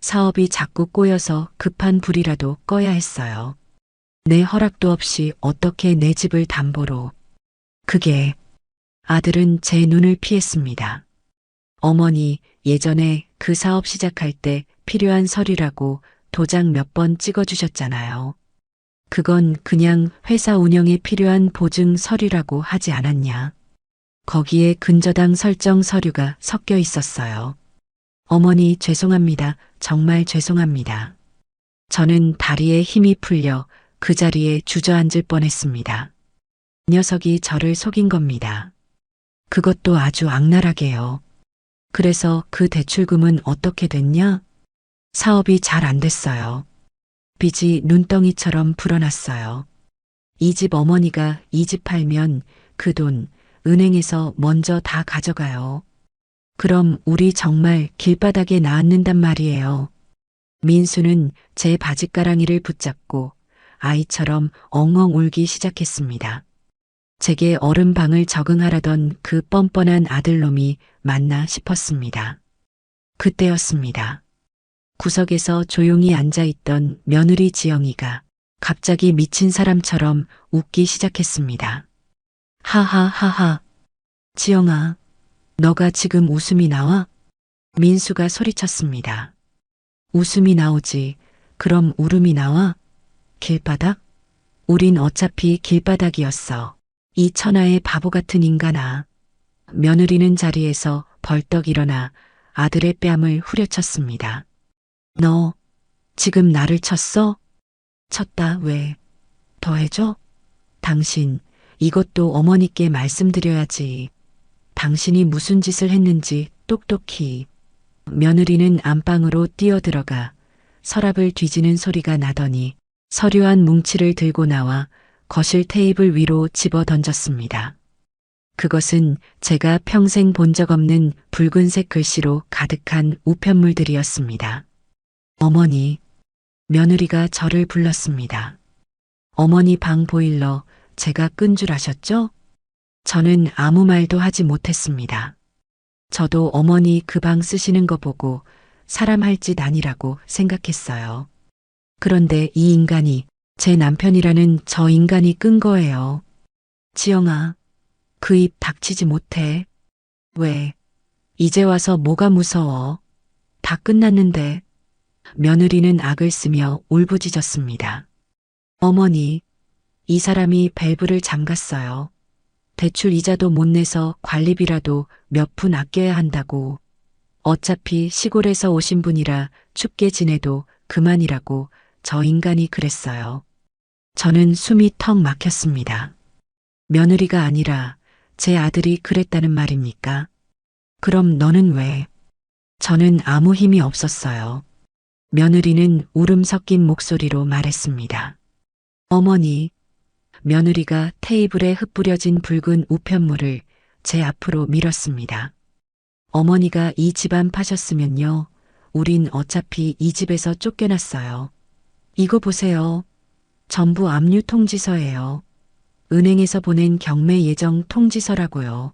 B: 사업이 자꾸 꼬여서 급한 불이라도 꺼야 했어요. 내 허락도 없이 어떻게 내 집을 담보로. 그게. 아들은 제 눈을 피했습니다. 어머니, 예전에 그 사업 시작할 때 필요한 서류라고 도장 몇 번 찍어주셨잖아요. 그건 그냥 회사 운영에 필요한 보증 서류라고 하지 않았냐. 거기에 근저당 설정 서류가 섞여 있었어요. 어머니 죄송합니다. 정말 죄송합니다. 저는 다리에 힘이 풀려 그 자리에 주저앉을 뻔했습니다. 녀석이 저를 속인 겁니다. 그것도 아주 악랄하게요. 그래서 그 대출금은 어떻게 됐냐? 사업이 잘 안 됐어요. 빚이 눈덩이처럼 불어났어요. 이 집 어머니가 이 집 팔면 그 돈 은행에서 먼저 다 가져가요. 그럼 우리 정말 길바닥에 나앉는단 말이에요. 민수는 제 바짓가랑이를 붙잡고 아이처럼 엉엉 울기 시작했습니다. 제게 얼음방을 적응하라던 그 뻔뻔한 아들놈이 맞나 싶었습니다. 그때였습니다. 구석에서 조용히 앉아있던 며느리 지영이가 갑자기 미친 사람처럼 웃기 시작했습니다. 하하하하. 지영아, 너가 지금 웃음이 나와? 민수가 소리쳤습니다. 웃음이 나오지. 그럼 울음이 나와? 길바닥? 우린 어차피 길바닥이었어. 이 천하의 바보 같은 인간아. 며느리는 자리에서 벌떡 일어나 아들의 뺨을 후려쳤습니다. 너 지금 나를 쳤어? 쳤다. 왜? 더 해줘? 당신 이것도 어머니께 말씀드려야지. 당신이 무슨 짓을 했는지 똑똑히. 며느리는 안방으로 뛰어들어가 서랍을 뒤지는 소리가 나더니 서류한 뭉치를 들고 나와 거실 테이블 위로 집어 던졌습니다. 그것은 제가 평생 본 적 없는 붉은색 글씨로 가득한 우편물들이었습니다. 어머니, 며느리가 저를 불렀습니다. 어머니 방 보일러 제가 끈 줄 아셨죠? 저는 아무 말도 하지 못했습니다. 저도 어머니 그 방 쓰시는 거 보고 사람 할 짓 아니라고 생각했어요. 그런데 이 인간이 제 남편이라는 저 인간이 끈 거예요. 지영아, 그 입 닥치지 못해. 왜? 이제 와서 뭐가 무서워? 다 끝났는데. 며느리는 악을 쓰며 울부짖었습니다. 어머니, 이 사람이 밸브를 잠갔어요. 대출 이자도 못 내서 관리비라도 몇 푼 아껴야 한다고. 어차피 시골에서 오신 분이라 춥게 지내도 그만이라고 저 인간이 그랬어요. 저는 숨이 턱 막혔습니다. 며느리가 아니라 제 아들이 그랬다는 말입니까? 그럼 너는 왜? 저는 아무 힘이 없었어요. 며느리는 울음 섞인 목소리로 말했습니다. 어머니, 며느리가 테이블에 흩뿌려진 붉은 우편물을 제 앞으로 밀었습니다. 어머니가 이 집안 파셨으면요. 우린 어차피 이 집에서 쫓겨났어요. 이거 보세요. 전부 압류 통지서예요. 은행에서 보낸 경매 예정 통지서라고요.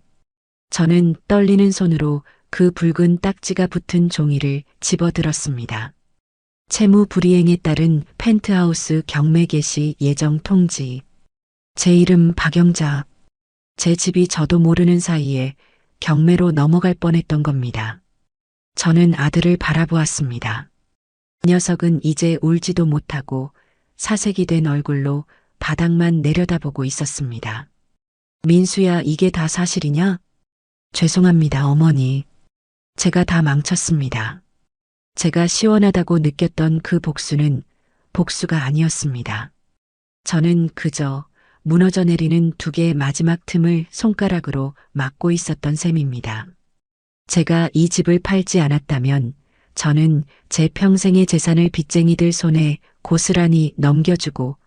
B: 저는 떨리는 손으로 그 붉은 딱지가 붙은 종이를 집어들었습니다. 채무 불이행에 따른 펜트하우스 경매 개시 예정 통지. 제 이름 박영자. 제 집이 저도 모르는 사이에 경매로 넘어갈 뻔했던 겁니다. 저는 아들을 바라보았습니다. 녀석은 이제 울지도 못하고 사색이 된 얼굴로 바닥만 내려다보고 있었습니다. 민수야, 이게 다 사실이냐? 죄송합니다, 어머니. 제가 다 망쳤습니다. 제가 시원하다고 느꼈던 그 복수는 복수가 아니었습니다. 저는 그저 무너져 내리는 두 개의 마지막 틈을 손가락으로 막고 있었던 셈입니다. 제가 이 집을 팔지 않았다면 저는 제 평생의 재산을 빚쟁이들 손에 고스란히 넘겨주고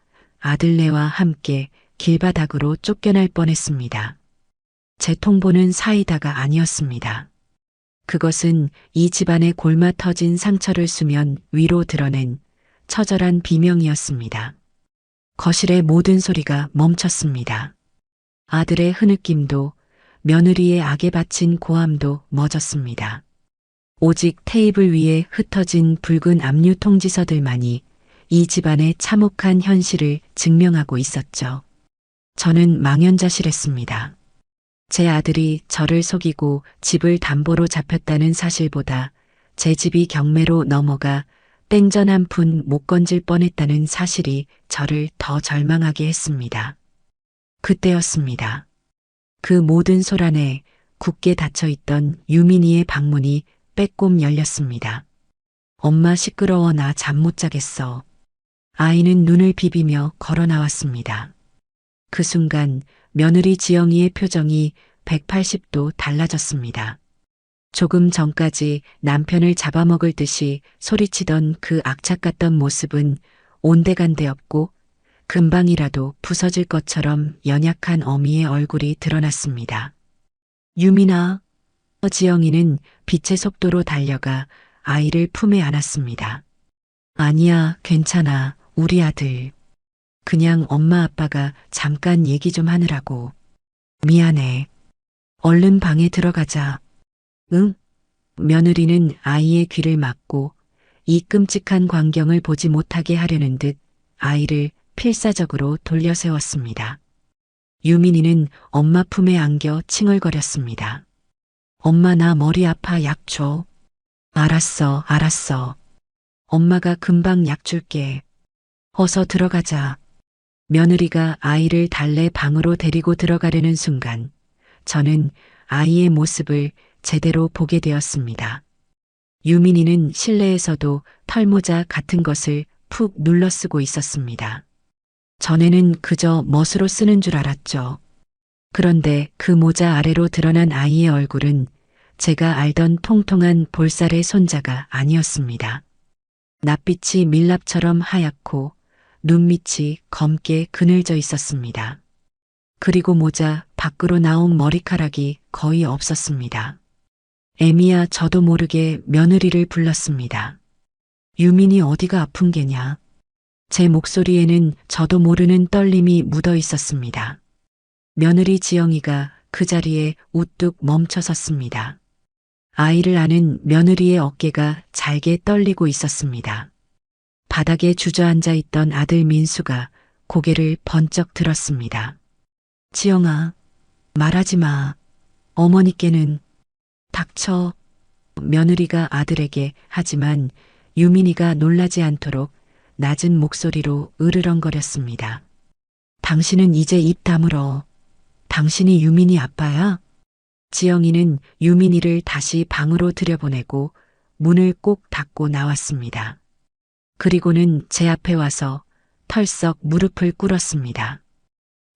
B: 아들네와 함께 길바닥으로 쫓겨날 뻔했습니다. 제 통보는 사이다가 아니었습니다. 그것은 이 집안의 골마 터진 상처를 수면 위로 드러낸 처절한 비명이었습니다. 거실의 모든 소리가 멈췄습니다. 아들의 흐느낌도 며느리의 악에 바친 고함도 멎었습니다. 오직 테이블 위에 흩어진 붉은 압류 통지서들만이 이 집안의 참혹한 현실을 증명하고 있었죠. 저는 망연자실했습니다. 제 아들이 저를 속이고 집을 담보로 잡혔다는 사실보다 제 집이 경매로 넘어가 땡전 한 푼 못 건질 뻔했다는 사실이 저를 더 절망하게 했습니다. 그때였습니다. 그 모든 소란에 굳게 닫혀있던 유민이의 방문이 빼꼼 열렸습니다. 엄마 시끄러워, 나 잠 못 자겠어. 아이는 눈을 비비며 걸어 나왔습니다. 그 순간 며느리 지영이의 표정이 180도 달라졌습니다. 조금 전까지 남편을 잡아먹을 듯이 소리치던 그 악착 같던 모습은 온데간데 없고 금방이라도 부서질 것처럼 연약한 어미의 얼굴이 드러났습니다. 유민아, 지영이는 빛의 속도로 달려가 아이를 품에 안았습니다. 아니야, 괜찮아, 우리 아들. 그냥 엄마 아빠가 잠깐 얘기 좀 하느라고. 미안해. 얼른 방에 들어가자. 응? 며느리는 아이의 귀를 막고 이 끔찍한 광경을 보지 못하게 하려는 듯 아이를 필사적으로 돌려 세웠습니다. 유민이는 엄마 품에 안겨 칭얼거렸습니다. 엄마, 나 머리 아파, 약 줘. 알았어, 알았어. 엄마가 금방 약 줄게. 어서 들어가자. 며느리가 아이를 달래 방으로 데리고 들어가려는 순간 저는 아이의 모습을 제대로 보게 되었습니다. 유민이는 실내에서도 털모자 같은 것을 푹 눌러 쓰고 있었습니다. 전에는 그저 멋으로 쓰는 줄 알았죠. 그런데 그 모자 아래로 드러난 아이의 얼굴은 제가 알던 통통한 볼살의 손자가 아니었습니다. 낯빛이 밀랍처럼 하얗고 눈밑이 검게 그늘져 있었습니다. 그리고 모자 밖으로 나온 머리카락이 거의 없었습니다. 애미야 저도 모르게 며느리를 불렀습니다. 유민이 어디가 아픈 게냐? 제 목소리에는 저도 모르는 떨림이 묻어 있었습니다. 며느리 지영이가 그 자리에 우뚝 멈춰 섰습니다. 아이를 안은 며느리의 어깨가 잘게 떨리고 있었습니다. 바닥에 주저앉아 있던 아들 민수가 고개를 번쩍 들었습니다. 지영아, 말하지 마. 어머니께는 닥쳐. 며느리가 아들에게 하지만 유민이가 놀라지 않도록 낮은 목소리로 으르렁거렸습니다. 당신은 이제 입 다물어. 당신이 유민이 아빠야? 지영이는 유민이를 다시 방으로 들여보내고 문을 꼭 닫고 나왔습니다. 그리고는 제 앞에 와서 털썩 무릎을 꿇었습니다.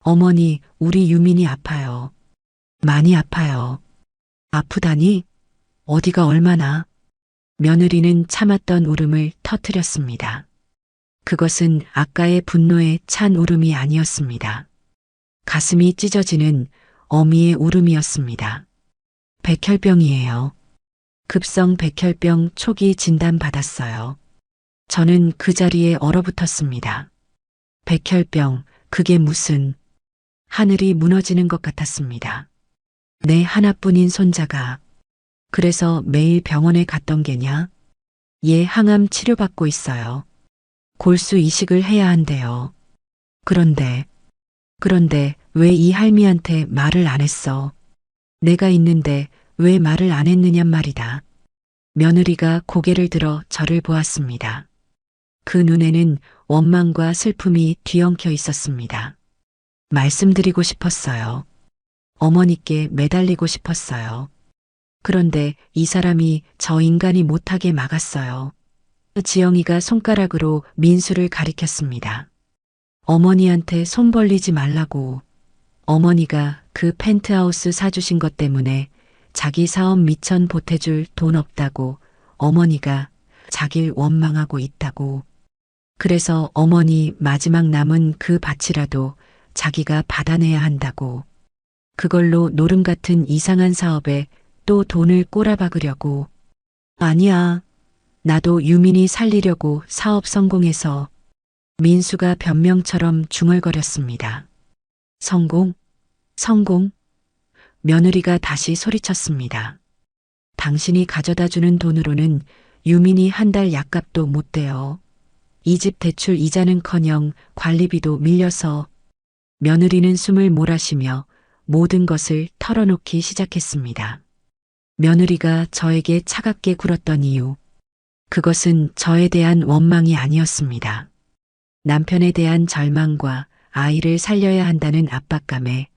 B: 어머니, 우리 유민이 아파요. 많이 아파요. 아프다니? 어디가 얼마나? 며느리는 참았던 울음을 터뜨렸습니다. 그것은 아까의 분노에 찬 울음이 아니었습니다. 가슴이 찢어지는 어미의 울음이었습니다. 백혈병이에요. 급성 백혈병 초기 진단 받았어요. 저는 그 자리에 얼어붙었습니다. 백혈병, 그게 무슨... 하늘이 무너지는 것 같았습니다. 내 하나뿐인 손자가 그래서 매일 병원에 갔던 게냐? 얘 항암 치료받고 있어요. 골수 이식을 해야 한대요. 그런데 왜 이 할미한테 말을 안 했어? 내가 있는데 왜 말을 안 했느냔 말이다. 며느리가 고개를 들어 저를 보았습니다. 그 눈에는 원망과 슬픔이 뒤엉켜 있었습니다. 말씀드리고 싶었어요. 어머니께 매달리고 싶었어요. 그런데 이 사람이 저 인간이 못하게 막았어요. 지영이가 손가락으로 민수를 가리켰습니다. 어머니한테 손 벌리지 말라고. 어머니가 그 펜트하우스 사주신 것 때문에 자기 사업 미천 보태줄 돈 없다고 어머니가 자길 원망하고 있다고. 그래서 어머니 마지막 남은 그 밭이라도 자기가 받아내야 한다고. 그걸로 노름 같은 이상한 사업에 또 돈을 꼬라박으려고. 아니야. 나도 유민이 살리려고 사업 성공해서. 민수가 변명처럼 중얼거렸습니다. 성공? 며느리가 다시 소리쳤습니다. 당신이 가져다 주는 돈으로는 유민이 한 달 약값도 못 돼요. 이 집 대출 이자는커녕 관리비도 밀려서. 며느리는 숨을 몰아쉬며 모든 것을 털어놓기 시작했습니다. 며느리가 저에게 차갑게 굴었던 이유. 그것은 저에 대한 원망이 아니었습니다. 남편에 대한 절망과 아이를 살려야 한다는 압박감에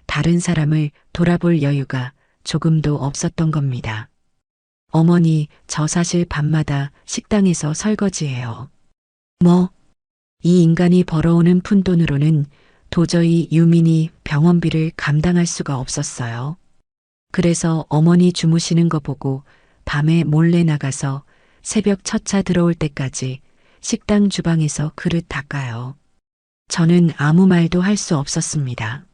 B: 다른 사람을 돌아볼 여유가 조금도 없었던 겁니다. 어머니, 저 사실 밤마다 식당에서 설거지해요. 뭐? 이 인간이 벌어오는 푼돈으로는 도저히 유민이 병원비를 감당할 수가 없었어요. 그래서 어머니 주무시는 거 보고 밤에 몰래 나가서 새벽 첫 차 들어올 때까지 식당 주방에서 그릇 닦아요. 저는 아무 말도 할 수 없었습니다.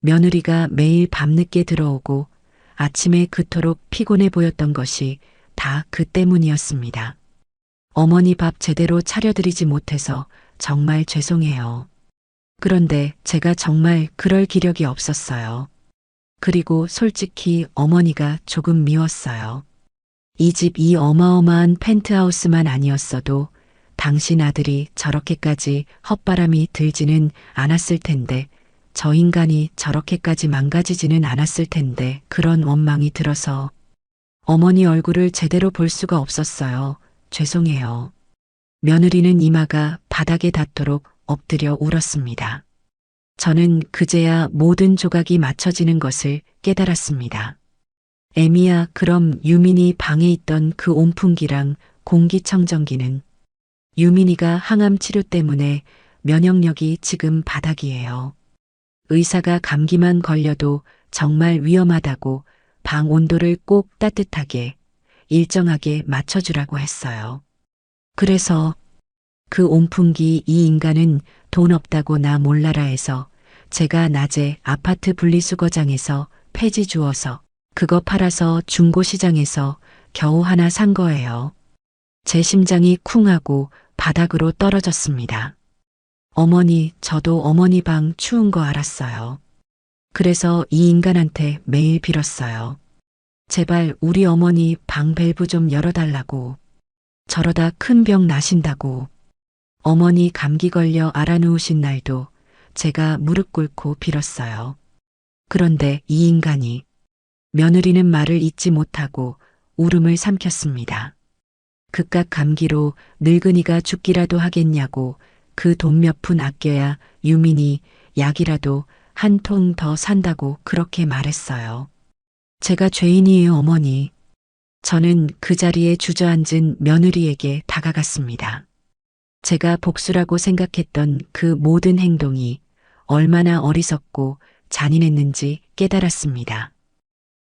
B: 며느리가 매일 밤늦게 들어오고 아침에 그토록 피곤해 보였던 것이 다 그 때문이었습니다. 어머니 밥 제대로 차려드리지 못해서 정말 죄송해요. 그런데 제가 정말 그럴 기력이 없었어요. 그리고 솔직히 어머니가 조금 미웠어요. 이 집 이 어마어마한 펜트하우스만 아니었어도 당신 아들이 저렇게까지 헛바람이 들지는 않았을 텐데, 저 인간이 저렇게까지 망가지지는 않았을 텐데 그런 원망이 들어서 어머니 얼굴을 제대로 볼 수가 없었어요. 죄송해요. 며느리는 이마가 바닥에 닿도록 엎드려 울었습니다. 저는 그제야 모든 조각이 맞춰지는 것을 깨달았습니다. 애미야, 그럼 유민이 방에 있던 그 온풍기랑 공기청정기는? 유민이가 항암 치료 때문에 면역력이 지금 바닥이에요. 의사가 감기만 걸려도 정말 위험하다고 방 온도를 꼭 따뜻하게 일정하게 맞춰주라고 했어요. 그래서 그 온풍기 이 인간은 돈 없다고 나 몰라라 해서 제가 낮에 아파트 분리수거장에서 폐지 주워서 그거 팔아서 중고시장에서 겨우 하나 산 거예요. 제 심장이 쿵하고 바닥으로 떨어졌습니다. 어머니, 저도 어머니 방 추운 거 알았어요. 그래서 이 인간한테 매일 빌었어요. 제발 우리 어머니 방 밸브 좀 열어달라고. 저러다 큰 병 나신다고. 어머니 감기 걸려 알아누우신 날도 제가 무릎 꿇고 빌었어요. 그런데 이 인간이 며느리는 말을 잊지 못하고 울음을 삼켰습니다. 극각 감기로 늙은이가 죽기라도 하겠냐고 그 돈 몇 푼 아껴야 유민이 약이라도 한 통 더 산다고 그렇게 말했어요. 제가 죄인이에요, 어머니. 저는 그 자리에 주저앉은 며느리에게 다가갔습니다. 제가 복수라고 생각했던 그 모든 행동이 얼마나 어리석고 잔인했는지 깨달았습니다.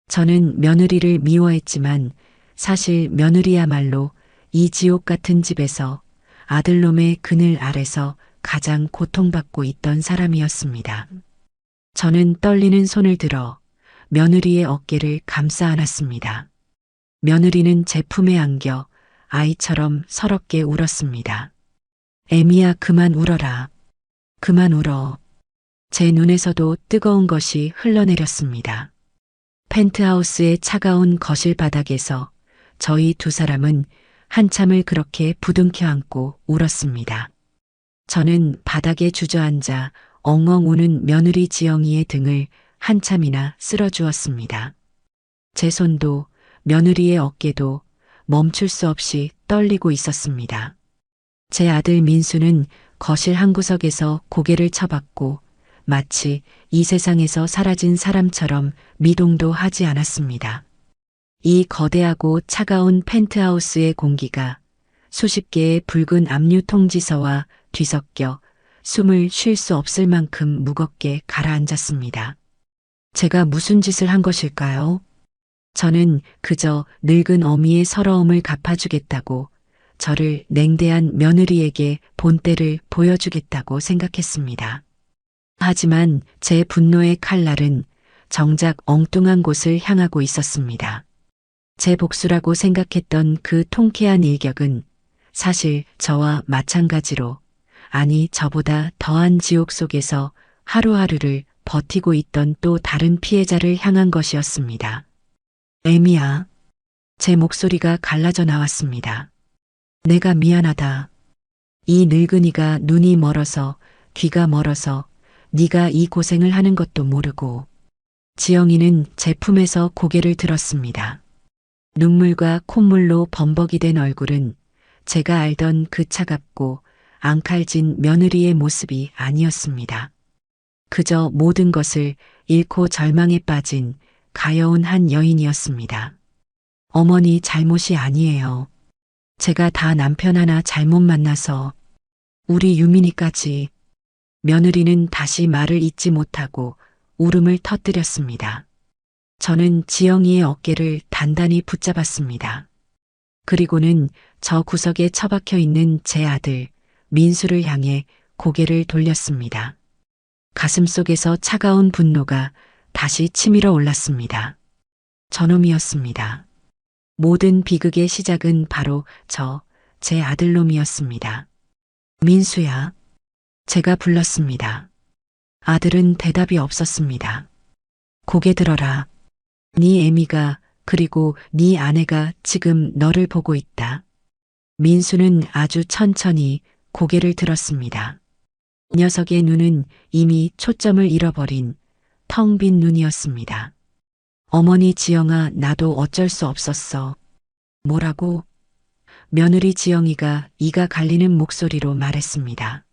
B: 저는 며느리를 미워했지만 사실 며느리야말로 이 지옥 같은 집에서 아들놈의 그늘 아래서 가장 고통받고 있던 사람이었습니다. 저는 떨리는 손을 들어 며느리의 어깨를 감싸 안았습니다. 며느리는 제 품에 안겨 아이처럼 서럽게 울었습니다. 애미야, 그만 울어라. 그만 울어. 제 눈에서도 뜨거운 것이 흘러내렸습니다. 펜트하우스의 차가운 거실 바닥에서 저희 두 사람은 한참을 그렇게 부둥켜 안고 울었습니다. 저는 바닥에 주저앉아 엉엉 우는 며느리 지영이의 등을 한참이나 쓸어주었습니다. 제 손도 며느리의 어깨도 멈출 수 없이 떨리고 있었습니다. 제 아들 민수는 거실 한 구석에서 고개를 쳐박고 마치 이 세상에서 사라진 사람처럼 미동도 하지 않았습니다. 이 거대하고 차가운 펜트하우스의 공기가 수십 개의 붉은 압류 통지서와 뒤섞여 숨을 쉴 수 없을 만큼 무겁게 가라앉았습니다. 제가 무슨 짓을 한 것일까요? 저는 그저 늙은 어미의 서러움을 갚아주겠다고, 저를 냉대한 며느리에게 본때를 보여주겠다고 생각했습니다. 하지만 제 분노의 칼날은 정작 엉뚱한 곳을 향하고 있었습니다. 제 복수라고 생각했던 그 통쾌한 일격은 사실 저와 마찬가지로, 아니 저보다 더한 지옥 속에서 하루하루를 버티고 있던 또 다른 피해자를 향한 것이었습니다. 애미야. 제 목소리가 갈라져 나왔습니다. 내가 미안하다. 이 늙은이가 눈이 멀어서 귀가 멀어서 네가 이 고생을 하는 것도 모르고. 지영이는 제 품에서 고개를 들었습니다. 눈물과 콧물로 범벅이 된 얼굴은 제가 알던 그 차갑고 앙칼진 며느리의 모습이 아니었습니다. 그저 모든 것을 잃고 절망에 빠진 가여운 한 여인이었습니다. 어머니 잘못이 아니에요. 제가 다 남편 하나 잘못 만나서. 우리 유민이까지. 며느리는 다시 말을 잇지 못하고 울음을 터뜨렸습니다. 저는 지영이의 어깨를 단단히 붙잡았습니다. 그리고는 저 구석에 처박혀 있는 제 아들 민수를 향해 고개를 돌렸습니다. 가슴속에서 차가운 분노가 다시 치밀어 올랐습니다. 저놈이었습니다. 모든 비극의 시작은 바로 제 아들놈이었습니다. 민수야. 제가 불렀습니다. 아들은 대답이 없었습니다. 고개 들어라. 네 애미가, 그리고 네 아내가 지금 너를 보고 있다. 민수는 아주 천천히 고개를 들었습니다. 녀석의 눈은 이미 초점을 잃어버린 텅 빈 눈이었습니다. 어머니 지영아, 나도 어쩔 수 없었어. 뭐라고? 며느리 지영이가 이가 갈리는 목소리로 말했습니다.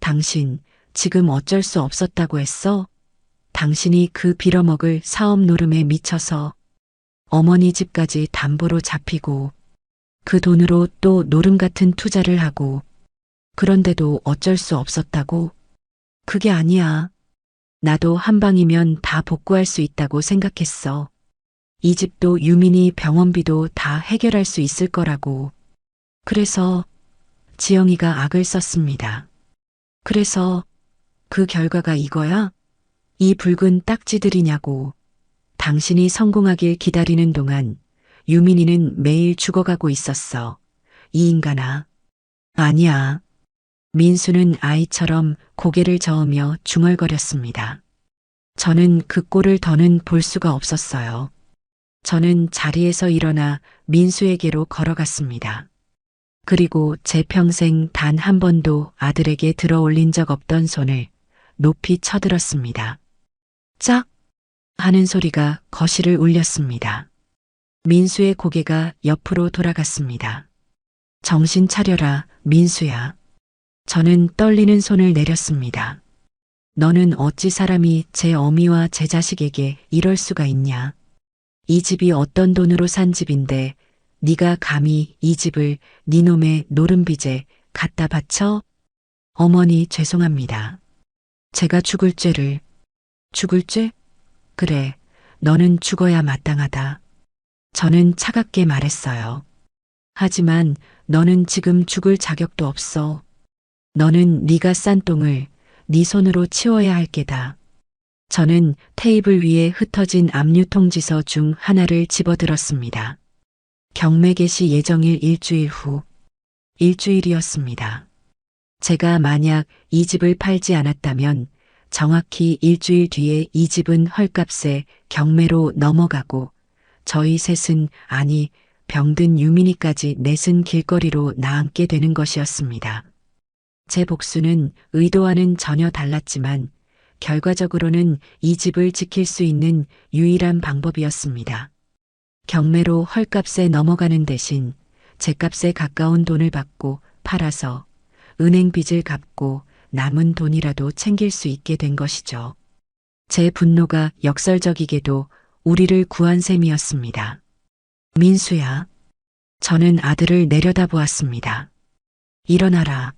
B: 당신 지금 어쩔 수 없었다고 했어? 당신이 그 빌어먹을 사업 노름에 미쳐서 어머니 집까지 담보로 잡히고 그 돈으로 또 노름 같은 투자를 하고, 그런데도 어쩔 수 없었다고? 그게 아니야. 나도 한 방이면 다 복구할 수 있다고 생각했어. 이 집도 유민이 병원비도 다 해결할 수 있을 거라고. 그래서 지영이가 악을 썼습니다. 그래서 그 결과가 이거야? 이 붉은 딱지들이냐고. 당신이 성공하길 기다리는 동안 유민이는 매일 죽어가고 있었어. 이 인간아. 아니야. 민수는 아이처럼 고개를 저으며 중얼거렸습니다. 저는 그 꼴을 더는 볼 수가 없었어요. 저는 자리에서 일어나 민수에게로 걸어갔습니다. 그리고 제 평생 단 한 번도 아들에게 들어 올린 적 없던 손을 높이 쳐들었습니다. 짝! 하는 소리가 거실을 울렸습니다. 민수의 고개가 옆으로 돌아갔습니다. 정신 차려라, 민수야. 저는 떨리는 손을 내렸습니다. 너는 어찌 사람이 제 어미와 제 자식에게 이럴 수가 있냐. 이 집이 어떤 돈으로 산 집인데 네가 감히 이 집을 네 놈의 노름빚에 갖다 바쳐? 어머니 죄송합니다. 제가 죽을 죄를. 죽을 죄? 그래, 너는 죽어야 마땅하다. 저는 차갑게 말했어요. 하지만 너는 지금 죽을 자격도 없어. 너는 네가 싼 똥을 네 손으로 치워야 할 게다. 저는 테이블 위에 흩어진 압류 통지서 중 하나를 집어들었습니다. 경매 개시 예정일 일주일 후. 일주일이었습니다. 제가 만약 이 집을 팔지 않았다면 정확히 일주일 뒤에 이 집은 헐값에 경매로 넘어가고 저희 셋은, 아니 병든 유민이까지 넷은 길거리로 나앉게 되는 것이었습니다. 제 복수는 의도와는 전혀 달랐지만 결과적으로는 이 집을 지킬 수 있는 유일한 방법이었습니다. 경매로 헐값에 넘어가는 대신 제값에 가까운 돈을 받고 팔아서 은행 빚을 갚고 남은 돈이라도 챙길 수 있게 된 것이죠. 제 분노가 역설적이게도 우리를 구한 셈이었습니다. 민수야. 저는 아들을 내려다보았습니다. 일어나라.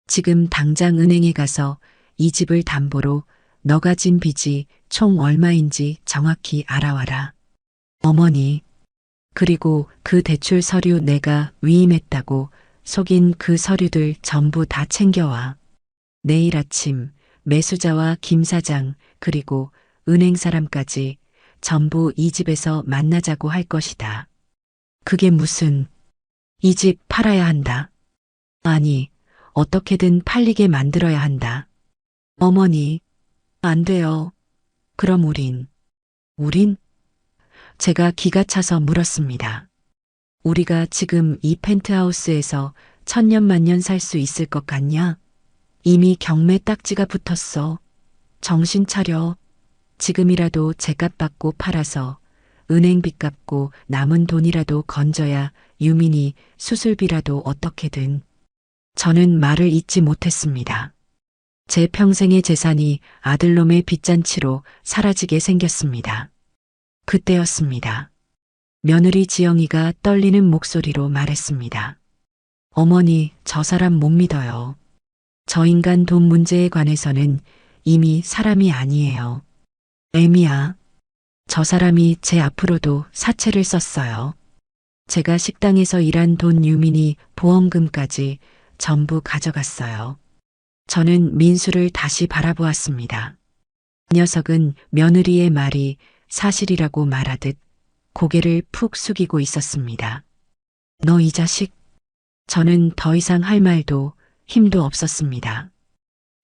B: 지금 당장 은행에 가서 이 집을 담보로 너가 진 빚이 총 얼마인지 정확히 알아와라. 어머니. 그리고 그 대출 서류 내가 위임했다고 속인 그 서류들 전부 다 챙겨와. 내일 아침 매수자와 김 사장 그리고 은행 사람까지 전부 이 집에서 만나자고 할 것이다. 그게 무슨, 이 집 팔아야 한다. 아니, 어떻게든 팔리게 만들어야 한다. 어머니, 안 돼요. 그럼 우린? 제가 기가 차서 물었습니다. 우리가 지금 이 펜트하우스에서 천년만년 살 수 있을 것 같냐? 이미 경매 딱지가 붙었어. 정신 차려. 지금이라도 제값 받고 팔아서 은행빚 갚고 남은 돈이라도 건져야 유민이 수술비라도 어떻게든. 저는 말을 잇지 못했습니다. 제 평생의 재산이 아들놈의 빚잔치로 사라지게 생겼습니다. 그때였습니다. 며느리 지영이가 떨리는 목소리로 말했습니다. 어머니, 저 사람 못 믿어요. 저 인간 돈 문제에 관해서는 이미 사람이 아니에요. 애미야. 저 사람이 제 앞으로도 사채를 썼어요. 제가 식당에서 일한 돈 유민이 보험금까지 전부 가져갔어요. 저는 민수를 다시 바라보았습니다. 이 녀석은 며느리의 말이 사실이라고 말하듯 고개를 푹 숙이고 있었습니다. 너 이 자식. 저는 더 이상 할 말도 힘도 없었습니다.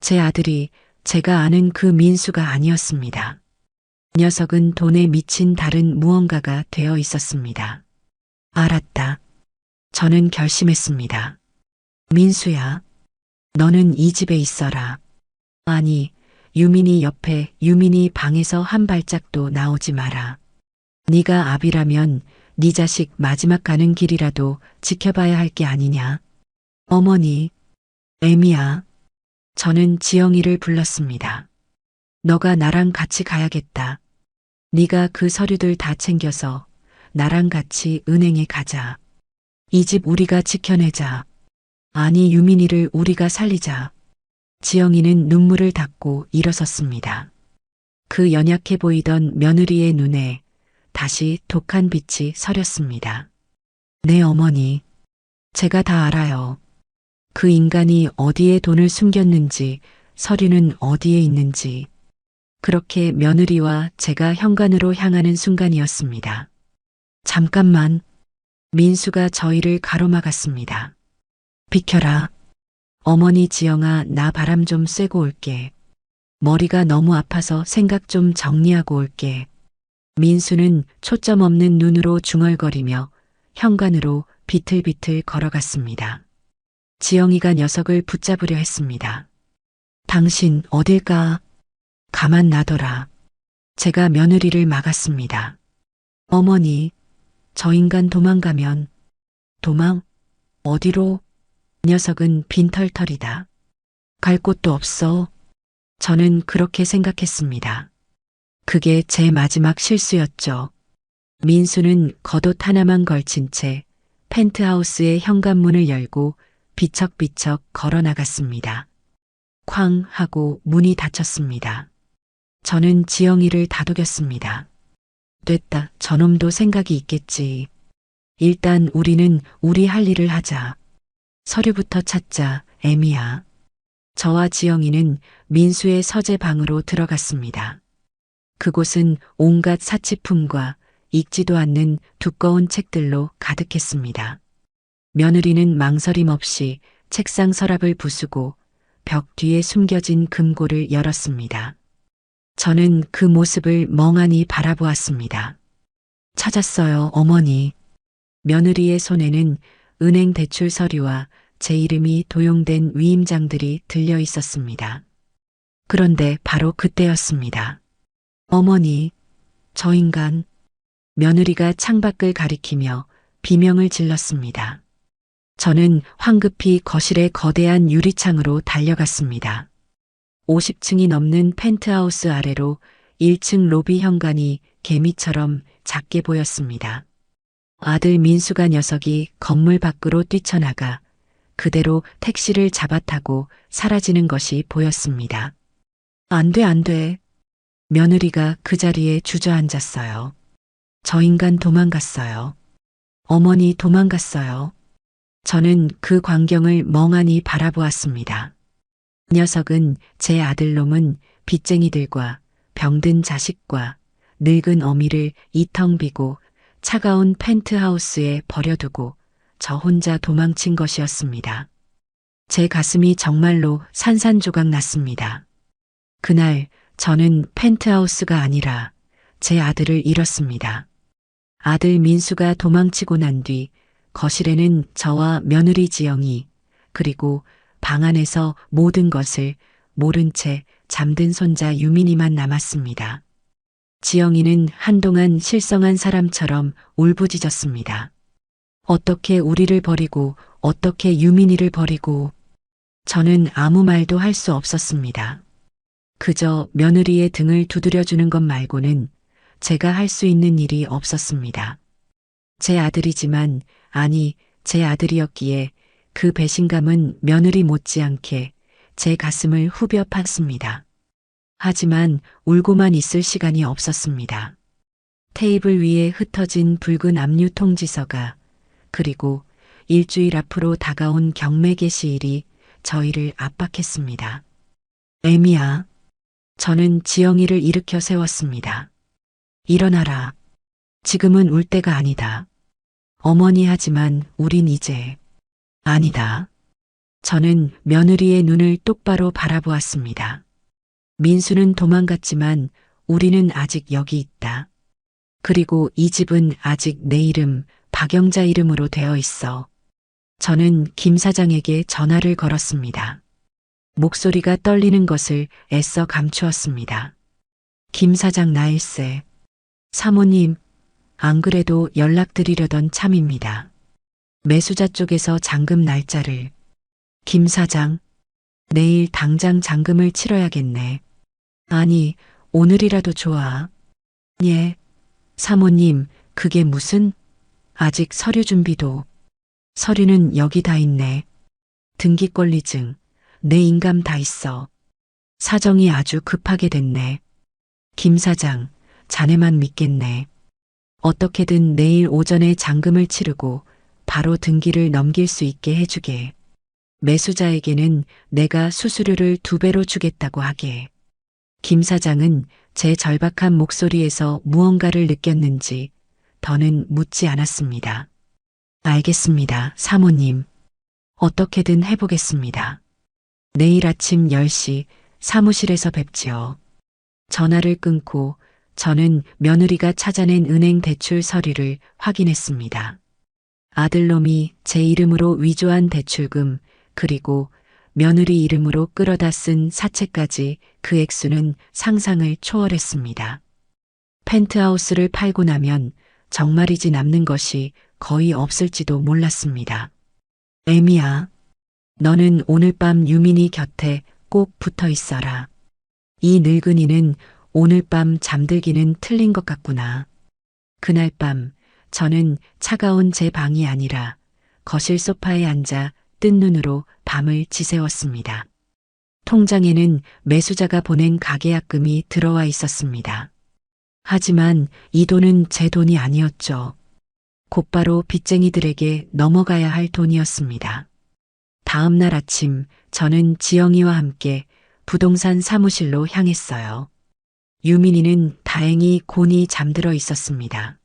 B: 제 아들이 제가 아는 그 민수가 아니었습니다. 이 녀석은 돈에 미친 다른 무언가가 되어 있었습니다. 알았다. 저는 결심했습니다. 민수야, 너는 이 집에 있어라. 아니, 유민이 옆에 유민이 방에서 한 발짝도 나오지 마라. 네가 아비라면 네 자식 마지막 가는 길이라도 지켜봐야 할 게 아니냐. 어머니, 애미야. 저는 지영이를 불렀습니다. 너가 나랑 같이 가야겠다. 네가 그 서류들 다 챙겨서 나랑 같이 은행에 가자. 이 집 우리가 지켜내자. 아니, 유민이를 우리가 살리자. 지영이는 눈물을 닦고 일어섰습니다. 그 연약해 보이던 며느리의 눈에 다시 독한 빛이 서렸습니다. 네, 어머니. 제가 다 알아요. 그 인간이 어디에 돈을 숨겼는지, 서류는 어디에 있는지. 그렇게 며느리와 제가 현관으로 향하는 순간이었습니다. 잠깐만. 민수가 저희를 가로막았습니다. 비켜라. 어머니 지영아, 나 바람 좀 쐬고 올게. 머리가 너무 아파서 생각 좀 정리하고 올게. 민수는 초점 없는 눈으로 중얼거리며 현관으로 비틀비틀 걸어갔습니다. 지영이가 녀석을 붙잡으려 했습니다. 당신 어딜 가? 가만 놔둬라. 제가 며느리를 막았습니다. 어머니, 저 인간 도망가면. 도망? 어디로? 녀석은 빈털털이다. 갈 곳도 없어. 저는 그렇게 생각했습니다. 그게 제 마지막 실수였죠. 민수는 겉옷 하나만 걸친 채 펜트하우스의 현관문을 열고 비척비척 걸어 나갔습니다. 쾅 하고 문이 닫혔습니다. 저는 지영이를 다독였습니다. 됐다. 저놈도 생각이 있겠지. 일단 우리는 우리 할 일을 하자. 서류부터 찾자, 애미야. 저와 지영이는 민수의 서재 방으로 들어갔습니다. 그곳은 온갖 사치품과 읽지도 않는 두꺼운 책들로 가득했습니다. 며느리는 망설임 없이 책상 서랍을 부수고 벽 뒤에 숨겨진 금고를 열었습니다. 저는 그 모습을 멍하니 바라보았습니다. 찾았어요, 어머니. 며느리의 손에는 은행 대출 서류와 제 이름이 도용된 위임장들이 들려 있었습니다. 그런데 바로 그때였습니다. 어머니, 저 인간. 며느리가 창밖을 가리키며 비명을 질렀습니다. 저는 황급히 거실의 거대한 유리창으로 달려갔습니다. 50층이 넘는 펜트하우스 아래로 1층 로비 현관이 개미처럼 작게 보였습니다. 아들 민수가 녀석이 건물 밖으로 뛰쳐나가 그대로 택시를 잡아타고 사라지는 것이 보였습니다. 안 돼, 안 돼. 며느리가 그 자리에 주저앉았어요. 저 인간 도망갔어요. 어머니 도망갔어요. 저는 그 광경을 멍하니 바라보았습니다. 녀석은 제 아들놈은 빚쟁이들과 병든 자식과 늙은 어미를 이텅 비고 차가운 펜트하우스에 버려두고 저 혼자 도망친 것이었습니다. 제 가슴이 정말로 산산조각 났습니다. 그날 저는 펜트하우스가 아니라 제 아들을 잃었습니다. 아들 민수가 도망치고 난 뒤 거실에는 저와 며느리 지영이 그리고 방 안에서 모든 것을 모른 채 잠든 손자 유민이만 남았습니다. 지영이는 한동안 실성한 사람처럼 울부짖었습니다. 어떻게 우리를 버리고 어떻게 유민이를 버리고. 저는 아무 말도 할 수 없었습니다. 그저 며느리의 등을 두드려주는 것 말고는 제가 할 수 있는 일이 없었습니다. 제 아들이지만 아니 제 아들이었기에 그 배신감은 며느리 못지않게 제 가슴을 후벼 팠습니다. 하지만 울고만 있을 시간이 없었습니다. 테이블 위에 흩어진 붉은 압류 통지서가 그리고 일주일 앞으로 다가온 경매 개시일이 저희를 압박했습니다. 애미야. 저는 지영이를 일으켜 세웠습니다. 일어나라. 지금은 울 때가 아니다. 어머니 하지만 우린 이제. 아니다. 저는 며느리의 눈을 똑바로 바라보았습니다. 민수는 도망갔지만 우리는 아직 여기 있다. 그리고 이 집은 아직 내 이름, 박영자 이름으로 되어 있어. 저는 김 사장에게 전화를 걸었습니다. 목소리가 떨리는 것을 애써 감추었습니다. 김 사장 나일세. 사모님, 안 그래도 연락드리려던 참입니다. 매수자 쪽에서 잔금 날짜를. 김 사장, 내일 당장 잔금을 치러야겠네. 아니, 오늘이라도 좋아. 예. 사모님, 그게 무슨? 아직 서류 준비도. 서류는 여기 다 있네. 등기권리증, 내 인감 다 있어. 사정이 아주 급하게 됐네. 김 사장, 자네만 믿겠네. 어떻게든 내일 오전에 잔금을 치르고 바로 등기를 넘길 수 있게 해주게. 매수자에게는 내가 수수료를 2배로 주겠다고 하게. 김 사장은 제 절박한 목소리에서 무언가를 느꼈는지 더는 묻지 않았습니다. 알겠습니다, 사모님. 어떻게든 해보겠습니다. 내일 아침 10시 사무실에서 뵙지요. 전화를 끊고 저는 며느리가 찾아낸 은행 대출 서류를 확인했습니다. 아들놈이 제 이름으로 위조한 대출금, 그리고 며느리 이름으로 끌어다 쓴 사채까지 그 액수는 상상을 초월했습니다. 펜트하우스를 팔고 나면 정말이지 남는 것이 거의 없을지도 몰랐습니다. 애미야, 너는 오늘 밤 유민이 곁에 꼭 붙어 있어라. 이 늙은이는 오늘 밤 잠들기는 틀린 것 같구나. 그날 밤 저는 차가운 제 방이 아니라 거실 소파에 앉아 뜬 눈으로 밤을 지새웠습니다. 통장에는 매수자가 보낸 가계약금이 들어와 있었습니다. 하지만 이 돈은 제 돈이 아니었죠. 곧바로 빚쟁이들에게 넘어가야 할 돈이었습니다. 다음 날 아침 저는 지영이와 함께 부동산 사무실로 향했어요. 유민이는 다행히 곤히 잠들어 있었습니다.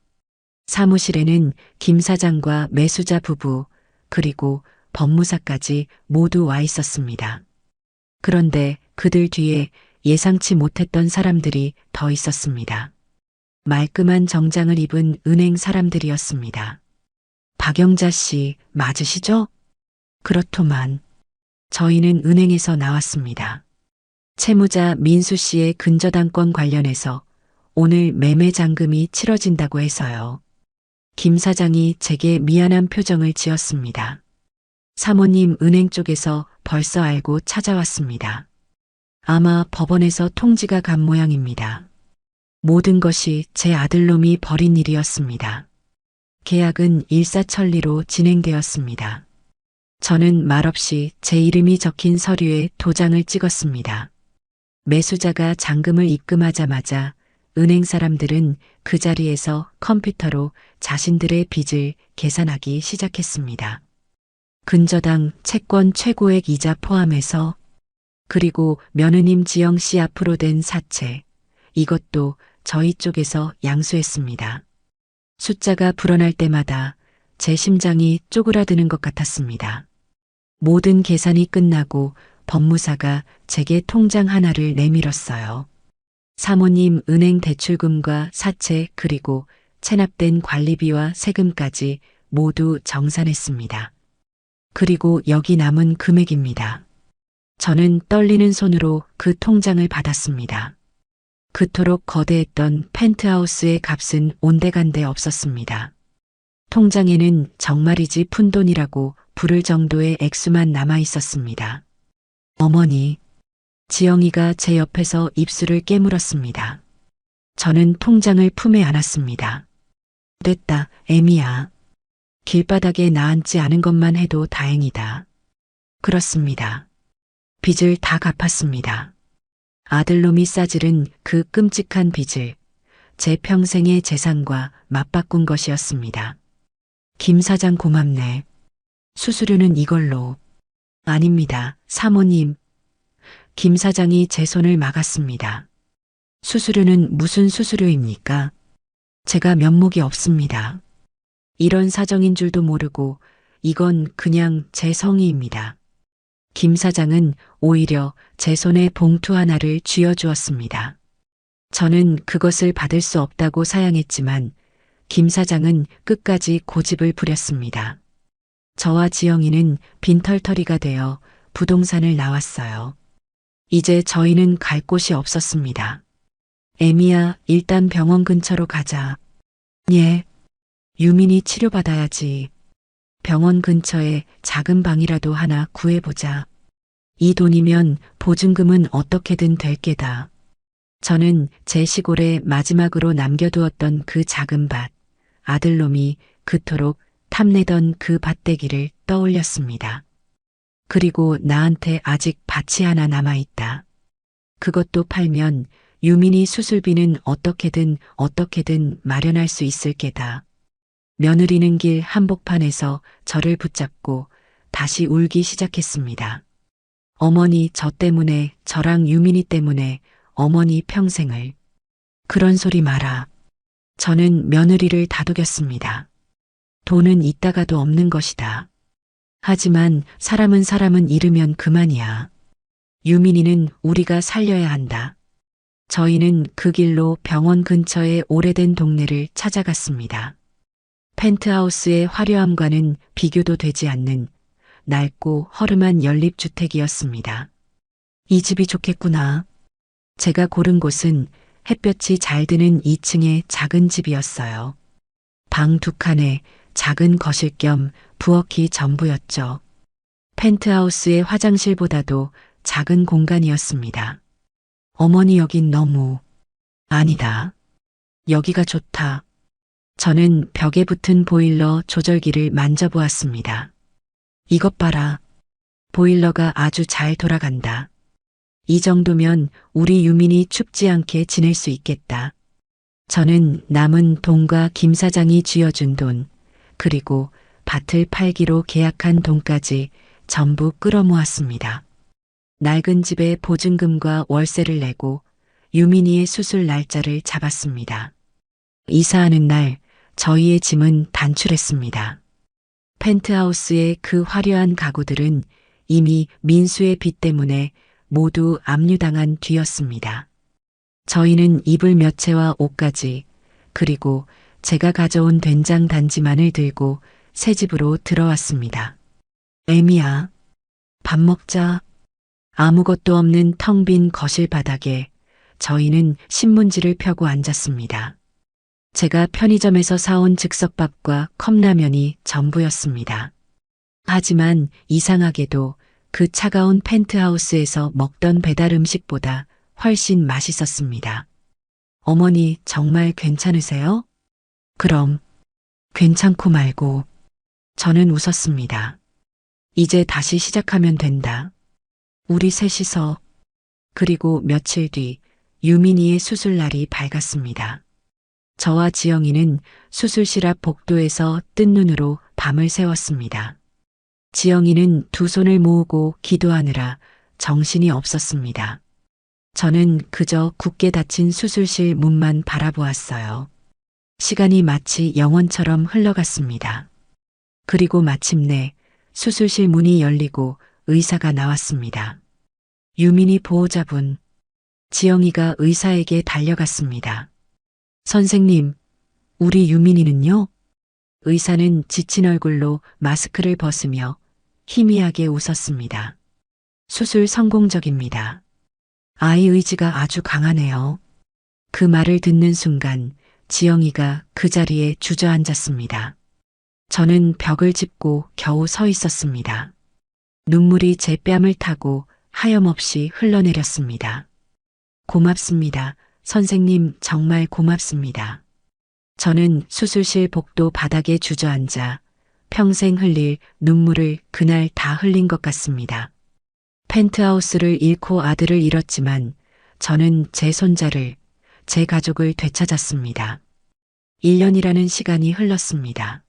B: 사무실에는 김 사장과 매수자 부부 그리고 법무사까지 모두 와 있었습니다. 그런데 그들 뒤에 예상치 못했던 사람들이 더 있었습니다. 말끔한 정장을 입은 은행 사람들이었습니다. 박영자 씨 맞으시죠? 그렇더만. 저희는 은행에서 나왔습니다. 채무자 민수 씨의 근저당권 관련해서 오늘 매매 잔금이 치러진다고 해서요. 김 사장이 제게 미안한 표정을 지었습니다. 사모님 은행 쪽에서 벌써 알고 찾아왔습니다. 아마 법원에서 통지가 간 모양입니다. 모든 것이 제 아들놈이 벌인 일이었습니다. 계약은 일사천리로 진행되었습니다. 저는 말없이 제 이름이 적힌 서류에 도장을 찍었습니다. 매수자가 잔금을 입금하자마자 은행 사람들은 그 자리에서 컴퓨터로 자신들의 빚을 계산하기 시작했습니다. 근저당 채권 최고액 이자 포함해서 그리고 며느님 지영 씨 앞으로 된 사채 이것도 저희 쪽에서 양수했습니다. 숫자가 불어날 때마다 제 심장이 쪼그라드는 것 같았습니다. 모든 계산이 끝나고 법무사가 제게 통장 하나를 내밀었어요. 사모님 은행 대출금과 사채 그리고 체납된 관리비와 세금까지 모두 정산했습니다. 그리고 여기 남은 금액입니다. 저는 떨리는 손으로 그 통장을 받았습니다. 그토록 거대했던 펜트하우스의 값은 온데간데 없었습니다. 통장에는 정말이지 푼돈이라고 부를 정도의 액수만 남아 있었습니다. 어머니, 지영이가 제 옆에서 입술을 깨물었습니다. 저는 통장을 품에 안았습니다. 됐다, 애미야. 길바닥에 나앉지 않은 것만 해도 다행이다. 그렇습니다. 빚을 다 갚았습니다. 아들놈이 싸질은 그 끔찍한 빚을 제 평생의 재산과 맞바꾼 것이었습니다. 김 사장 고맙네. 수수료는 이걸로. 아닙니다, 사모님. 김 사장이 제 손을 막았습니다. 수수료는 무슨 수수료입니까? 제가 면목이 없습니다. 이런 사정인 줄도 모르고 이건 그냥 제 성의입니다. 김 사장은 오히려 제 손에 봉투 하나를 쥐어주었습니다. 저는 그것을 받을 수 없다고 사양했지만 김 사장은 끝까지 고집을 부렸습니다. 저와 지영이는 빈털터리가 되어 부동산을 나왔어요. 이제 저희는 갈 곳이 없었습니다. 애미야, 일단 병원 근처로 가자. 예. 유민이 치료받아야지. 병원 근처에 작은 방이라도 하나 구해보자. 이 돈이면 보증금은 어떻게든 될 게다. 저는 제 시골에 마지막으로 남겨두었던 그 작은 밭, 아들놈이 그토록 탐내던 그 밭대기를 떠올렸습니다. 그리고 나한테 아직 밭이 하나 남아있다. 그것도 팔면 유민이 수술비는 어떻게든 마련할 수 있을 게다. 며느리는 길 한복판에서 저를 붙잡고 다시 울기 시작했습니다. 어머니 저 때문에 저랑 유민이 때문에 어머니 평생을. 그런 소리 마라. 저는 며느리를 다독였습니다. 돈은 있다가도 없는 것이다. 하지만 사람은 잃으면 그만이야. 유민이는 우리가 살려야 한다. 저희는 그 길로 병원 근처의 오래된 동네를 찾아갔습니다. 펜트하우스의 화려함과는 비교도 되지 않는 낡고 허름한 연립주택이었습니다. 이 집이 좋겠구나. 제가 고른 곳은 햇볕이 잘 드는 2층의 작은 집이었어요. 방 2칸에 작은 거실 겸 부엌이 전부였죠. 펜트하우스의 화장실보다도 작은 공간이었습니다. 어머니 여긴 너무... 아니다. 여기가 좋다. 저는 벽에 붙은 보일러 조절기를 만져보았습니다. 이것 봐라. 보일러가 아주 잘 돌아간다. 이 정도면 우리 유민이 춥지 않게 지낼 수 있겠다. 저는 남은 돈과 김 사장이 쥐어준 돈, 그리고 밭을 팔기로 계약한 돈까지 전부 끌어모았습니다. 낡은 집에 보증금과 월세를 내고 유민이의 수술 날짜를 잡았습니다. 이사하는 날 저희의 짐은 단출했습니다. 펜트하우스의 그 화려한 가구들은 이미 민수의 빚 때문에 모두 압류당한 뒤였습니다. 저희는 이불 몇 채와 옷까지, 그리고 제가 가져온 된장 단지만을 들고 새 집으로 들어왔습니다. 애미야, 밥 먹자. 아무것도 없는 텅 빈 거실 바닥에 저희는 신문지를 펴고 앉았습니다. 제가 편의점에서 사온 즉석밥과 컵라면이 전부였습니다. 하지만 이상하게도 그 차가운 펜트하우스에서 먹던 배달 음식보다 훨씬 맛있었습니다. 어머니 정말 괜찮으세요? 그럼 괜찮고 말고. 저는 웃었습니다. 이제 다시 시작하면 된다. 우리 셋이서. 그리고 며칠 뒤 유민이의 수술날이 밝았습니다. 저와 지영이는 수술실 앞 복도에서 뜬 눈으로 밤을 새웠습니다. 지영이는 두 손을 모으고 기도하느라 정신이 없었습니다. 저는 그저 굳게 닫힌 수술실 문만 바라보았어요. 시간이 마치 영원처럼 흘러갔습니다. 그리고 마침내 수술실 문이 열리고 의사가 나왔습니다. 유민이 보호자분. 지영이가 의사에게 달려갔습니다. 선생님, 우리 유민이는요? 의사는 지친 얼굴로 마스크를 벗으며 희미하게 웃었습니다. 수술 성공적입니다. 아이 의지가 아주 강하네요. 그 말을 듣는 순간 지영이가 그 자리에 주저앉았습니다. 저는 벽을 짚고 겨우 서 있었습니다. 눈물이 제 뺨을 타고 하염없이 흘러내렸습니다. 고맙습니다. 선생님 정말 고맙습니다. 저는 수술실 복도 바닥에 주저앉아 평생 흘릴 눈물을 그날 다 흘린 것 같습니다. 펜트하우스를 잃고 아들을 잃었지만 저는 제 손자를, 제 가족을 되찾았습니다. 1년이라는 시간이 흘렀습니다.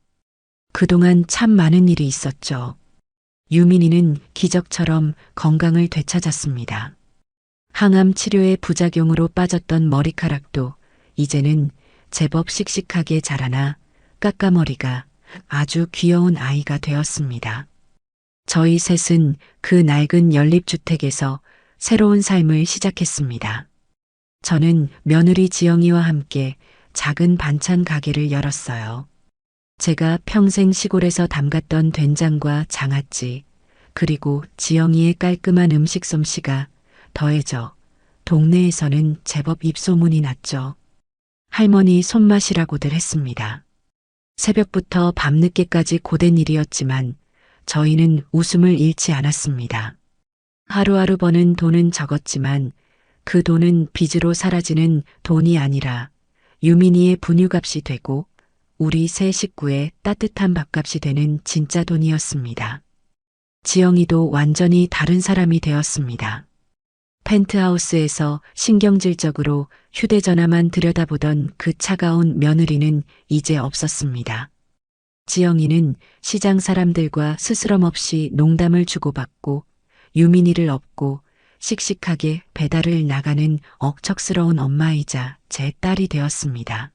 B: 그동안 참 많은 일이 있었죠. 유민이는 기적처럼 건강을 되찾았습니다. 항암 치료의 부작용으로 빠졌던 머리카락도 이제는 제법 씩씩하게 자라나 까까머리가 아주 귀여운 아이가 되었습니다. 저희 셋은 그 낡은 연립주택에서 새로운 삶을 시작했습니다. 저는 며느리 지영이와 함께 작은 반찬 가게를 열었어요. 제가 평생 시골에서 담갔던 된장과 장아찌, 그리고 지영이의 깔끔한 음식 솜씨가 더해져 동네에서는 제법 입소문이 났죠. 할머니 손맛이라고들 했습니다. 새벽부터 밤늦게까지 고된 일이었지만 저희는 웃음을 잃지 않았습니다. 하루하루 버는 돈은 적었지만 그 돈은 빚으로 사라지는 돈이 아니라 유민이의 분유값이 되고 우리 세 식구의 따뜻한 밥값이 되는 진짜 돈이었습니다. 지영이도 완전히 다른 사람이 되었습니다. 펜트하우스에서 신경질적으로 휴대전화만 들여다보던 그 차가운 며느리는 이제 없었습니다. 지영이는 시장 사람들과 스스럼 없이 농담을 주고받고 유민이를 업고 씩씩하게 배달을 나가는 억척스러운 엄마이자 제 딸이 되었습니다.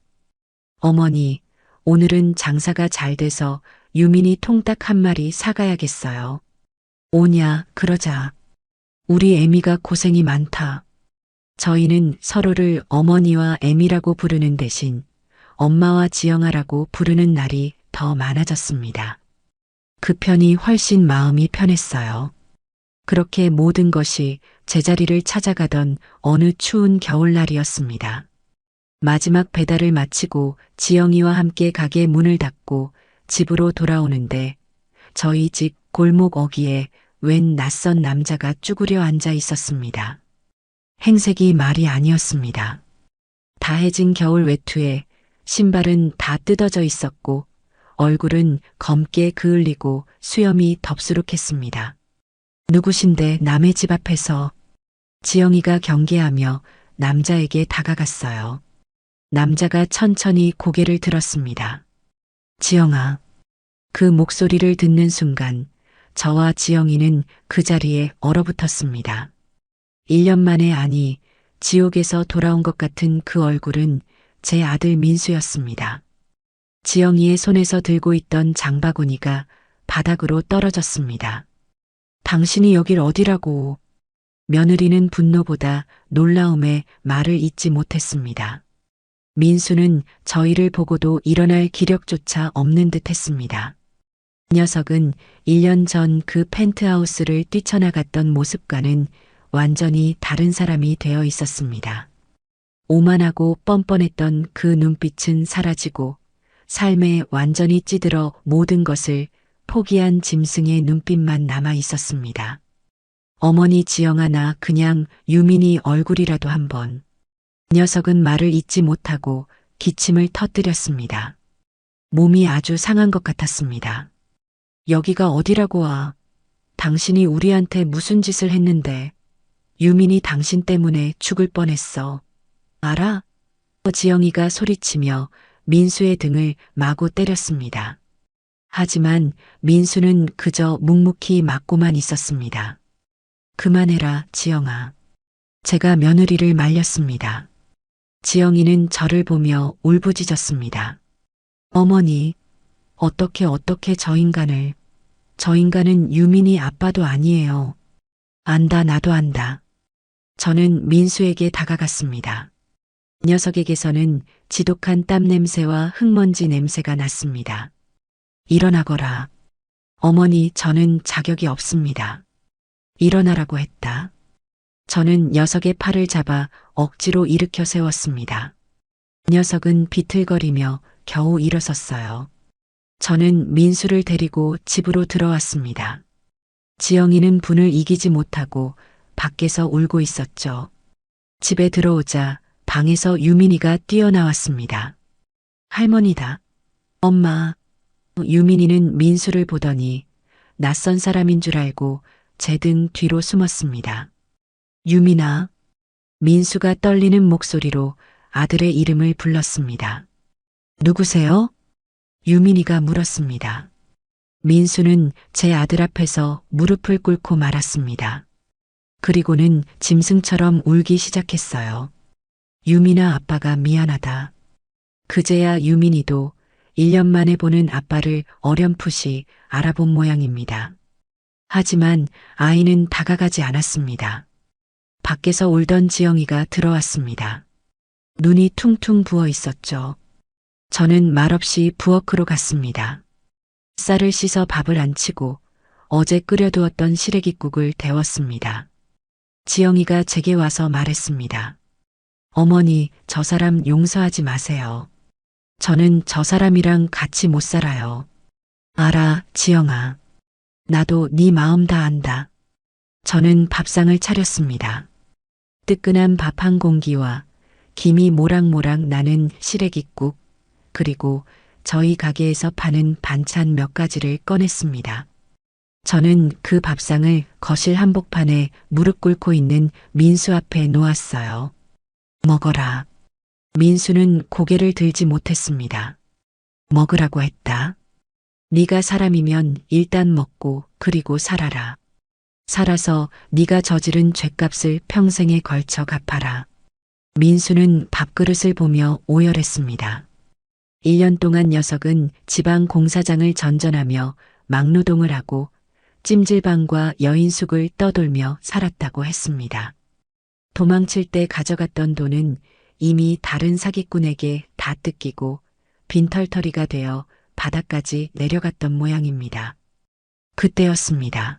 B: 어머니, 오늘은 장사가 잘 돼서 유민이 통닭 한 마리 사가야겠어요. 오냐, 그러자. 우리 애미가 고생이 많다. 저희는 서로를 어머니와 애미라고 부르는 대신 엄마와 지영아라고 부르는 날이 더 많아졌습니다. 그 편이 훨씬 마음이 편했어요. 그렇게 모든 것이 제자리를 찾아가던 어느 추운 겨울날이었습니다. 마지막 배달을 마치고 지영이와 함께 가게 문을 닫고 집으로 돌아오는데 저희 집 골목 어귀에 웬 낯선 남자가 쭈그려 앉아 있었습니다. 행색이 말이 아니었습니다. 다해진 겨울 외투에 신발은 다 뜯어져 있었고 얼굴은 검게 그을리고 수염이 덥수룩했습니다. 누구신데 남의 집 앞에서. 지영이가 경계하며 남자에게 다가갔어요. 남자가 천천히 고개를 들었습니다. 지영아. 그 목소리를 듣는 순간 저와 지영이는 그 자리에 얼어붙었습니다. 1년 만에, 아니, 지옥에서 돌아온 것 같은 그 얼굴은 제 아들 민수였습니다. 지영이의 손에서 들고 있던 장바구니가 바닥으로 떨어졌습니다. 당신이 여길 어디라고. 며느리는 분노보다 놀라움에 말을 잇지 못했습니다. 민수는 저희를 보고도 일어날 기력조차 없는 듯 했습니다. 이 녀석은 1년 전 그 펜트하우스를 뛰쳐나갔던 모습과는 완전히 다른 사람이 되어 있었습니다. 오만하고 뻔뻔했던 그 눈빛은 사라지고 삶에 완전히 찌들어 모든 것을 포기한 짐승의 눈빛만 남아 있었습니다. 어머니 지영아, 나 그냥 유민이 얼굴이라도 한번. 녀석은 말을 잇지 못하고 기침을 터뜨렸습니다. 몸이 아주 상한 것 같았습니다. 여기가 어디라고 와. 당신이 우리한테 무슨 짓을 했는데. 유민이 당신 때문에 죽을 뻔했어. 알아? 지영이가 소리치며 민수의 등을 마구 때렸습니다. 하지만 민수는 그저 묵묵히 맞고만 있었습니다. 그만해라, 지영아. 제가 며느리를 말렸습니다. 지영이는 저를 보며 울부짖었습니다. 어머니, 어떻게 저 인간을. 저 인간은 유민이 아빠도 아니에요. 안다, 나도 안다. 저는 민수에게 다가갔습니다. 녀석에게서는 지독한 땀 냄새와 흙먼지 냄새가 났습니다. 일어나거라. 어머니, 저는 자격이 없습니다. 일어나라고 했다. 저는 녀석의 팔을 잡아 억지로 일으켜 세웠습니다. 녀석은 비틀거리며 겨우 일어섰어요. 저는 민수를 데리고 집으로 들어왔습니다. 지영이는 분을 이기지 못하고 밖에서 울고 있었죠. 집에 들어오자 방에서 유민이가 뛰어나왔습니다. 할머니다. 엄마. 유민이는 민수를 보더니 낯선 사람인 줄 알고 제 등 뒤로 숨었습니다. 유민아. 민수가 떨리는 목소리로 아들의 이름을 불렀습니다. 누구세요? 유민이가 물었습니다. 민수는 제 아들 앞에서 무릎을 꿇고 말았습니다. 그리고는 짐승처럼 울기 시작했어요. 유민아, 아빠가 미안하다. 그제야 유민이도 1년 만에 보는 아빠를 어렴풋이 알아본 모양입니다. 하지만 아이는 다가가지 않았습니다. 밖에서 울던 지영이가 들어왔습니다. 눈이 퉁퉁 부어 있었죠. 저는 말없이 부엌으로 갔습니다. 쌀을 씻어 밥을 안 치고 어제 끓여두었던 시래기국을 데웠습니다. 지영이가 제게 와서 말했습니다. 어머니, 저 사람 용서하지 마세요. 저는 저 사람이랑 같이 못 살아요. 알아, 지영아. 나도 네 마음 다 안다. 저는 밥상을 차렸습니다. 뜨끈한 밥 한 공기와 김이 모락모락 나는 시래기국, 그리고 저희 가게에서 파는 반찬 몇 가지를 꺼냈습니다. 저는 그 밥상을 거실 한복판에 무릎 꿇고 있는 민수 앞에 놓았어요. 먹어라. 민수는 고개를 들지 못했습니다. 먹으라고 했다. 네가 사람이면 일단 먹고 그리고 살아라. 살아서 네가 저지른 죄값을 평생에 걸쳐 갚아라. 민수는 밥그릇을 보며 오열했습니다. 1년 동안 녀석은 지방 공사장을 전전하며 막노동을 하고 찜질방과 여인숙을 떠돌며 살았다고 했습니다. 도망칠 때 가져갔던 돈은 이미 다른 사기꾼에게 다 뜯기고 빈털터리가 되어 바닥까지 내려갔던 모양입니다. 그때였습니다.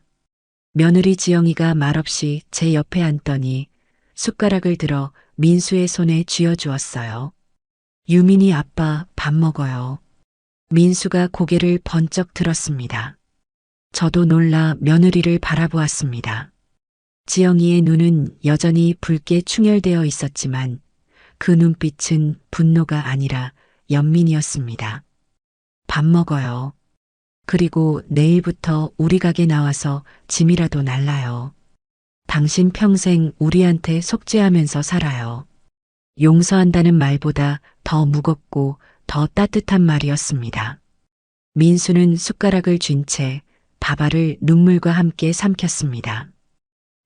B: 며느리 지영이가 말없이 제 옆에 앉더니 숟가락을 들어 민수의 손에 쥐어주었어요. 유민이 아빠 밥 먹어요. 민수가 고개를 번쩍 들었습니다. 저도 놀라 며느리를 바라보았습니다. 지영이의 눈은 여전히 붉게 충혈되어 있었지만 그 눈빛은 분노가 아니라 연민이었습니다. 밥 먹어요. 그리고 내일부터 우리 가게 나와서 짐이라도 날라요. 당신 평생 우리한테 속죄하면서 살아요. 용서한다는 말보다 더 무겁고 더 따뜻한 말이었습니다. 민수는 숟가락을 쥔 채 밥알을 눈물과 함께 삼켰습니다.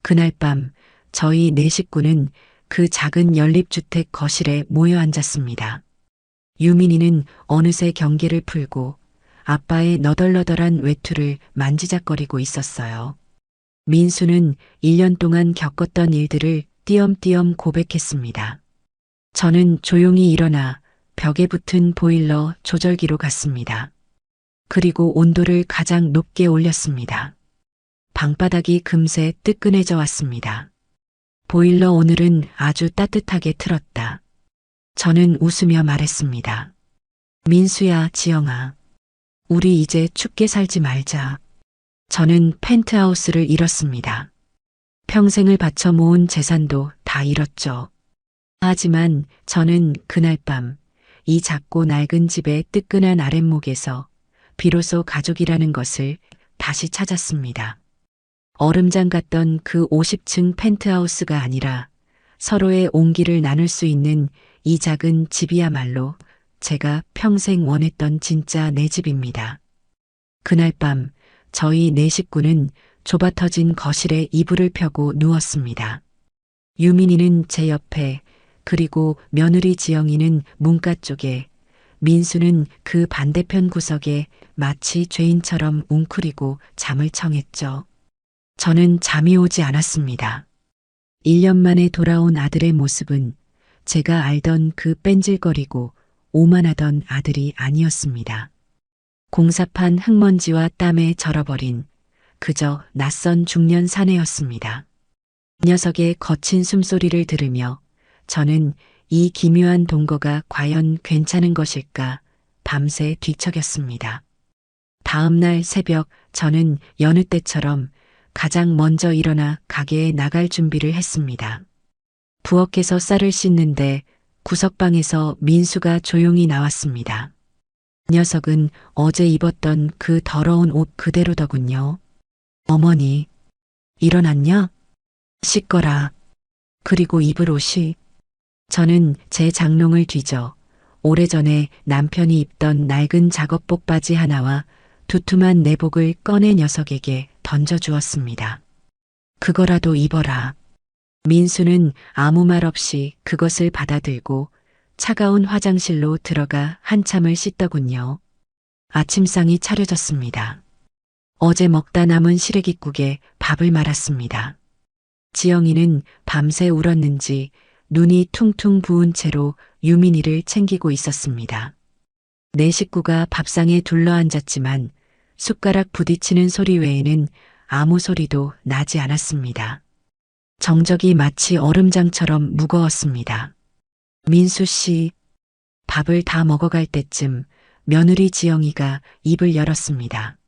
B: 그날 밤 저희 네 식구는 그 작은 연립주택 거실에 모여 앉았습니다. 유민이는 어느새 경계를 풀고 아빠의 너덜너덜한 외투를 만지작거리고 있었어요. 민수는 1년 동안 겪었던 일들을 띄엄띄엄 고백했습니다. 저는 조용히 일어나 벽에 붙은 보일러 조절기로 갔습니다. 그리고 온도를 가장 높게 올렸습니다. 방바닥이 금세 뜨끈해져 왔습니다. 보일러 오늘은 아주 따뜻하게 틀었다. 저는 웃으며 말했습니다. 민수야, 지영아. 우리 이제 춥게 살지 말자. 저는 펜트하우스를 잃었습니다. 평생을 바쳐 모은 재산도 다 잃었죠. 하지만 저는 그날 밤 이 작고 낡은 집의 뜨끈한 아랫목에서 비로소 가족이라는 것을 다시 찾았습니다. 얼음장 같던 그 50층 펜트하우스가 아니라 서로의 온기를 나눌 수 있는 이 작은 집이야말로 제가 평생 원했던 진짜 내 집입니다. 그날 밤 저희 네 식구는 좁아터진 거실에 이불을 펴고 누웠습니다. 유민이는 제 옆에, 그리고 며느리 지영이는 문가 쪽에, 민수는 그 반대편 구석에 마치 죄인처럼 웅크리고 잠을 청했죠. 저는 잠이 오지 않았습니다. 1년 만에 돌아온 아들의 모습은 제가 알던 그 뺀질거리고 오만하던 아들이 아니었습니다. 공사판 흙먼지와 땀에 절어버린 그저 낯선 중년 사내였습니다. 녀석의 거친 숨소리를 들으며 저는 이 기묘한 동거가 과연 괜찮은 것일까 밤새 뒤척였습니다. 다음 날 새벽 저는 여느 때처럼 가장 먼저 일어나 가게에 나갈 준비를 했습니다. 부엌에서 쌀을 씻는데 구석방에서 민수가 조용히 나왔습니다. 녀석은 어제 입었던 그 더러운 옷 그대로더군요. 어머니, 일어났냐? 씻거라. 그리고 입을 옷이. 저는 제 장롱을 뒤져 오래전에 남편이 입던 낡은 작업복 바지 하나와 두툼한 내복을 꺼내 녀석에게 던져주었습니다. 그거라도 입어라. 민수는 아무 말 없이 그것을 받아들고 차가운 화장실로 들어가 한참을 씻더군요. 아침상이 차려졌습니다. 어제 먹다 남은 시래기국에 밥을 말았습니다. 지영이는 밤새 울었는지 눈이 퉁퉁 부은 채로 유민이를 챙기고 있었습니다. 네 식구가 밥상에 둘러앉았지만 숟가락 부딪히는 소리 외에는 아무 소리도 나지 않았습니다. 정적이 마치 얼음장처럼 무거웠습니다. 민수 씨, 밥을 다 먹어갈 때쯤 며느리 지영이가 입을 열었습니다.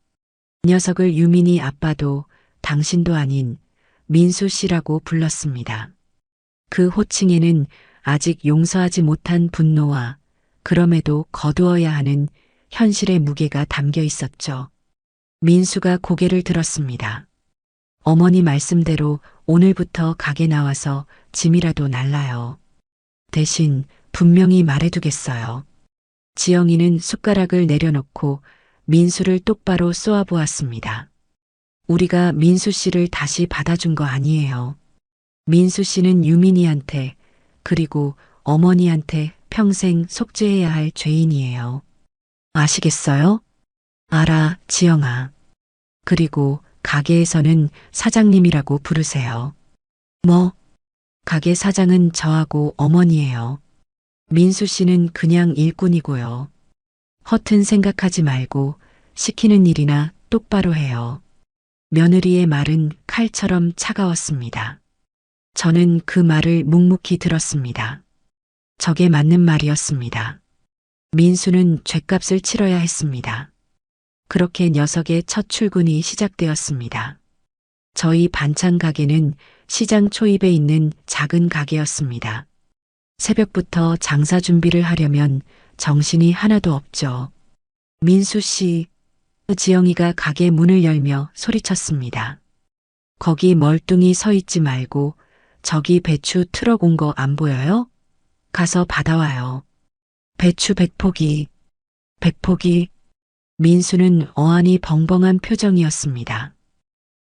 B: 녀석을 유민이 아빠도 당신도 아닌 민수 씨라고 불렀습니다. 그 호칭에는 아직 용서하지 못한 분노와 그럼에도 거두어야 하는 현실의 무게가 담겨 있었죠. 민수가 고개를 들었습니다. 어머니 말씀대로 오늘부터 가게 나와서 짐이라도 날라요. 대신 분명히 말해두겠어요. 지영이는 숟가락을 내려놓고 민수를 똑바로 쏘아보았습니다. 우리가 민수 씨를 다시 받아준 거 아니에요. 민수 씨는 유민이한테 그리고 어머니한테 평생 속죄해야 할 죄인이에요. 아시겠어요? 알아, 지영아. 그리고 가게에서는 사장님이라고 부르세요. 뭐? 가게 사장은 저하고 어머니예요. 민수 씨는 그냥 일꾼이고요. 허튼 생각하지 말고 시키는 일이나 똑바로 해요. 며느리의 말은 칼처럼 차가웠습니다. 저는 그 말을 묵묵히 들었습니다. 저게 맞는 말이었습니다. 민수는 죗값을 치러야 했습니다. 그렇게 녀석의 첫 출근이 시작되었습니다. 저희 반찬 가게는 시장 초입에 있는 작은 가게였습니다. 새벽부터 장사 준비를 하려면 정신이 하나도 없죠. 민수 씨, 지영이가 가게 문을 열며 소리쳤습니다. 거기 멀뚱히 서 있지 말고 저기 배추 트럭 온 거 안 보여요? 가서 받아와요. 배추 100포기. 100포기. 민수는 어안이 벙벙한 표정이었습니다.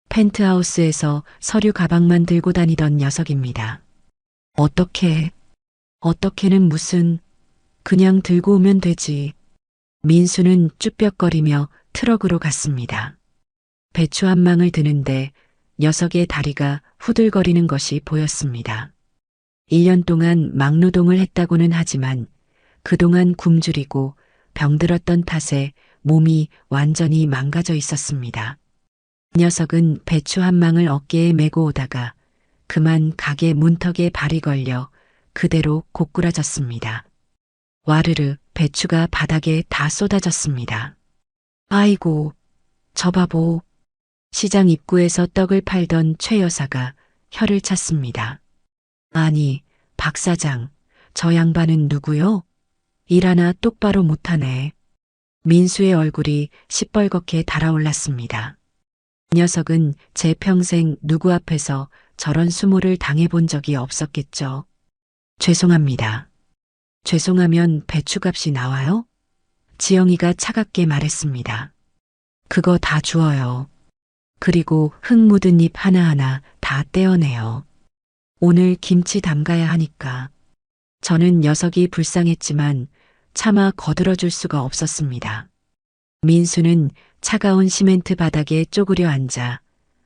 B: 펜트하우스에서 서류 가방만 들고 다니던 녀석입니다. 어떻게는 무슨, 그냥 들고 오면 되지. 민수는 쭈뼛거리며 트럭으로 갔습니다. 배추 한 망을 드는데 녀석의 다리가 후들거리는 것이 보였습니다. 1년 동안 막노동을 했다고는 하지만 그동안 굶주리고 병들었던 탓에 몸이 완전히 망가져 있었습니다. 녀석은 배추 한 망을 어깨에 메고 오다가 그만 가게 문턱에 발이 걸려 그대로 고꾸라졌습니다. 와르르 배추가 바닥에 다 쏟아졌습니다. 아이고, 저 바보. 시장 입구에서 떡을 팔던 최 여사가 혀를 찼습니다. 아니, 박 사장, 저 양반은 누구요? 일 하나 똑바로 못하네. 민수의 얼굴이 시뻘겋게 달아올랐습니다. 녀석은 제 평생 누구 앞에서 저런 수모를 당해본 적이 없었겠죠. 죄송합니다. 죄송하면 배추값이 나와요? 지영이가 차갑게 말했습니다. 그거 다 주어요. 그리고 흙 묻은 잎 하나하나 다 떼어내요. 오늘 김치 담가야 하니까. 저는 녀석이 불쌍했지만 차마 거들어줄 수가 없었습니다. 민수는 차가운 시멘트 바닥에 쪼그려 앉아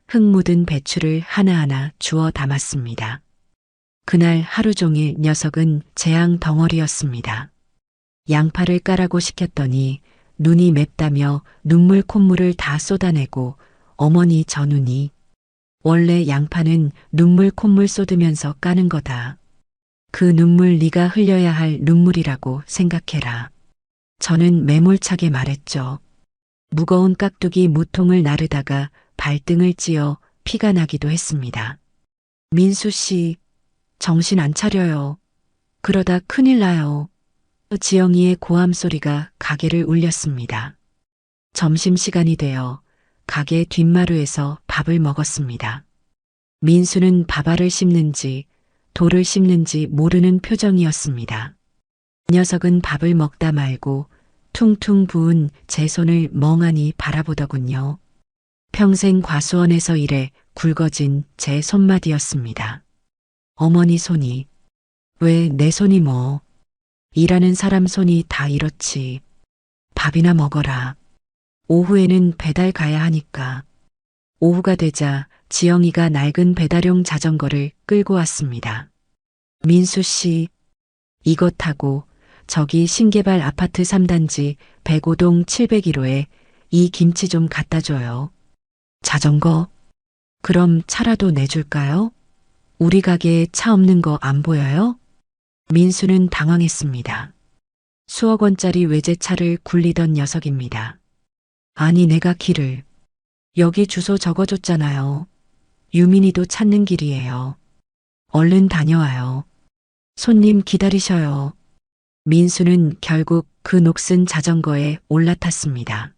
B: 흙 묻은 배추를 하나하나 주워 담았습니다. 그날 하루 종일 녀석은 재앙 덩어리였습니다. 양파를 까라고 시켰더니 눈이 맵다며 눈물 콧물을 다 쏟아내고 어머니 저 눈이 원래 양파는 눈물 콧물 쏟으면서 까는 거다. 그 눈물 네가 흘려야 할 눈물이라고 생각해라. 저는 매몰차게 말했죠. 무거운 깍두기 무통을 나르다가 발등을 찧어 피가 나기도 했습니다. 민수 씨, 정신 안 차려요. 그러다 큰일 나요. 지영이의 고함 소리가 가게를 울렸습니다. 점심시간이 되어 가게 뒷마루에서 밥을 먹었습니다. 민수는 밥알을 씹는지 돌을 씹는지 모르는 표정이었습니다. 녀석은 밥을 먹다 말고 퉁퉁 부은 제 손을 멍하니 바라보더군요. 평생 과수원에서 일해 굵어진 제 손마디였습니다. 어머니 손이, 왜 내 손이 뭐, 일하는 사람 손이 다 이렇지. 밥이나 먹어라. 오후에는 배달 가야 하니까. 오후가 되자 지영이가 낡은 배달용 자전거를 끌고 왔습니다. 민수 씨, 이거 타고 저기 신개발 아파트 3단지 105동 701호에 이 김치 좀 갖다 줘요. 자전거? 그럼 차라도 내줄까요? 우리 가게에 차 없는 거 안 보여요? 민수는 당황했습니다. 수억 원짜리 외제차를 굴리던 녀석입니다. 아니 내가 길을 여기 주소 적어줬잖아요. 유민이도 찾는 길이에요. 얼른 다녀와요. 손님 기다리셔요. 민수는 결국 그 녹슨 자전거에 올라탔습니다.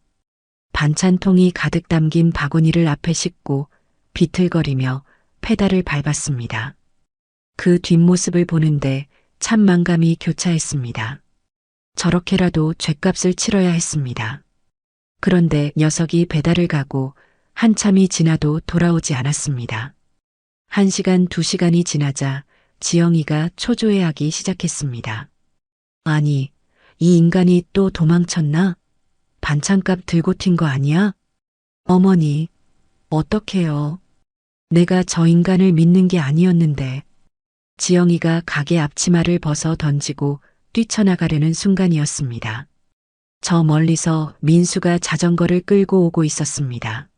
B: 반찬통이 가득 담긴 바구니를 앞에 싣고 비틀거리며 페달을 밟았습니다. 그 뒷모습을 보는데 참 만감이 교차했습니다. 저렇게라도 죗값을 치러야 했습니다. 그런데 녀석이 배달을 가고 한참이 지나도 돌아오지 않았습니다. 1시간, 2시간이 지나자 지영이가 초조해하기 시작했습니다. 아니, 이 인간이 또 도망쳤나? 반찬값 들고 튄 거 아니야? 어머니, 어떡해요. 내가 저 인간을 믿는 게 아니었는데. 지영이가 가게 앞치마를 벗어 던지고 뛰쳐나가려는 순간이었습니다. 저 멀리서 민수가 자전거를 끌고 오고 있었습니다.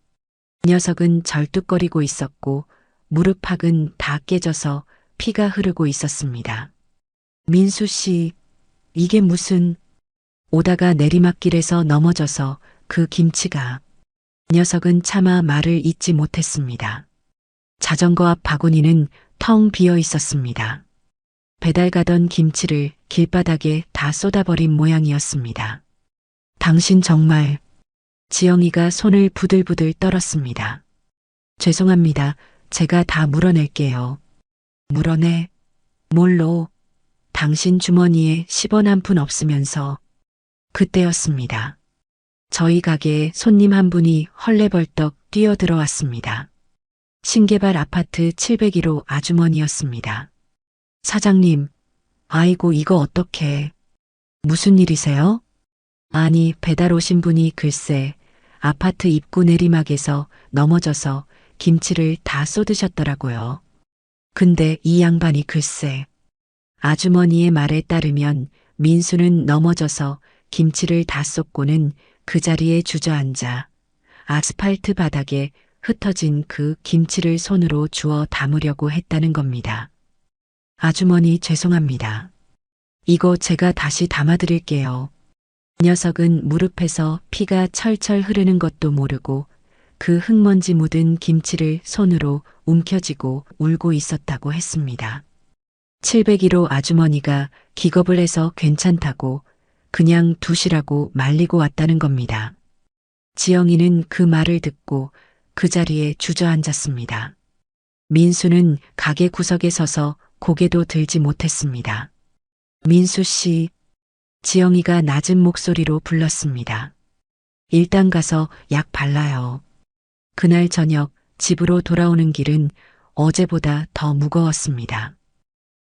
B: 녀석은 절뚝거리고 있었고 무릎팍은 다 깨져서 피가 흐르고 있었습니다. 민수 씨, 이게 무슨... 오다가 내리막길에서 넘어져서 그 김치가... 녀석은 차마 말을 잇지 못했습니다. 자전거 앞 바구니는 텅 비어 있었습니다. 배달 가던 김치를 길바닥에 다 쏟아버린 모양이었습니다. 당신 정말... 지영이가 손을 부들부들 떨었습니다. 죄송합니다. 제가 다 물어낼게요. 물어내? 뭘로? 당신 주머니에 10원 한 푼 없으면서. 그때였습니다. 저희 가게에 손님 한 분이 헐레벌떡 뛰어들어왔습니다. 신개발 아파트 701호 아주머니였습니다. 사장님, 아이고 이거 어떡해. 무슨 일이세요? 아니, 배달 오신 분이 글쎄 아파트 입구 내리막에서 넘어져서 김치를 다 쏟으셨더라고요. 근데 이 양반이 글쎄. 아주머니의 말에 따르면 민수는 넘어져서 김치를 다 쏟고는 그 자리에 주저앉아 아스팔트 바닥에 흩어진 그 김치를 손으로 주워 담으려고 했다는 겁니다. 아주머니 죄송합니다. 이거 제가 다시 담아드릴게요. 녀석은 무릎에서 피가 철철 흐르는 것도 모르고 그 흙먼지 묻은 김치를 손으로 움켜쥐고 울고 있었다고 했습니다. 701호 아주머니가 기겁을 해서 괜찮다고 그냥 두시라고 말리고 왔다는 겁니다. 지영이는 그 말을 듣고 그 자리에 주저앉았습니다. 민수는 가게 구석에 서서 고개도 들지 못했습니다. 민수 씨, 지영이가 낮은 목소리로 불렀습니다. 일단 가서 약 발라요. 그날 저녁 집으로 돌아오는 길은 어제보다 더 무거웠습니다.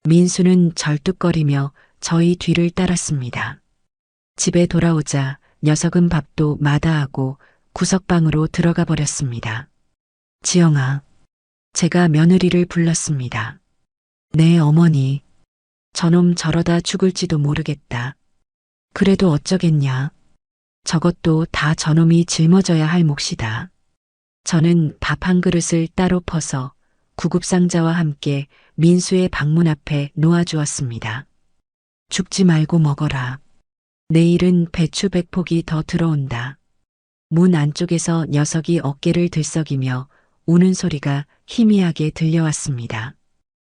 B: 민수는 절뚝거리며 저희 뒤를 따랐습니다. 집에 돌아오자 녀석은 밥도 마다하고 구석방으로 들어가 버렸습니다. 지영아, 제가 며느리를 불렀습니다. 네, 어머니. 저놈 저러다 죽을지도 모르겠다. 그래도 어쩌겠냐. 저것도 다 저놈이 짊어져야 할 몫이다. 저는 밥 한 그릇을 따로 퍼서 구급상자와 함께 민수의 방문 앞에 놓아주었습니다. 죽지 말고 먹어라. 내일은 배추 100폭이 더 들어온다. 문 안쪽에서 녀석이 어깨를 들썩이며 우는 소리가 희미하게 들려왔습니다.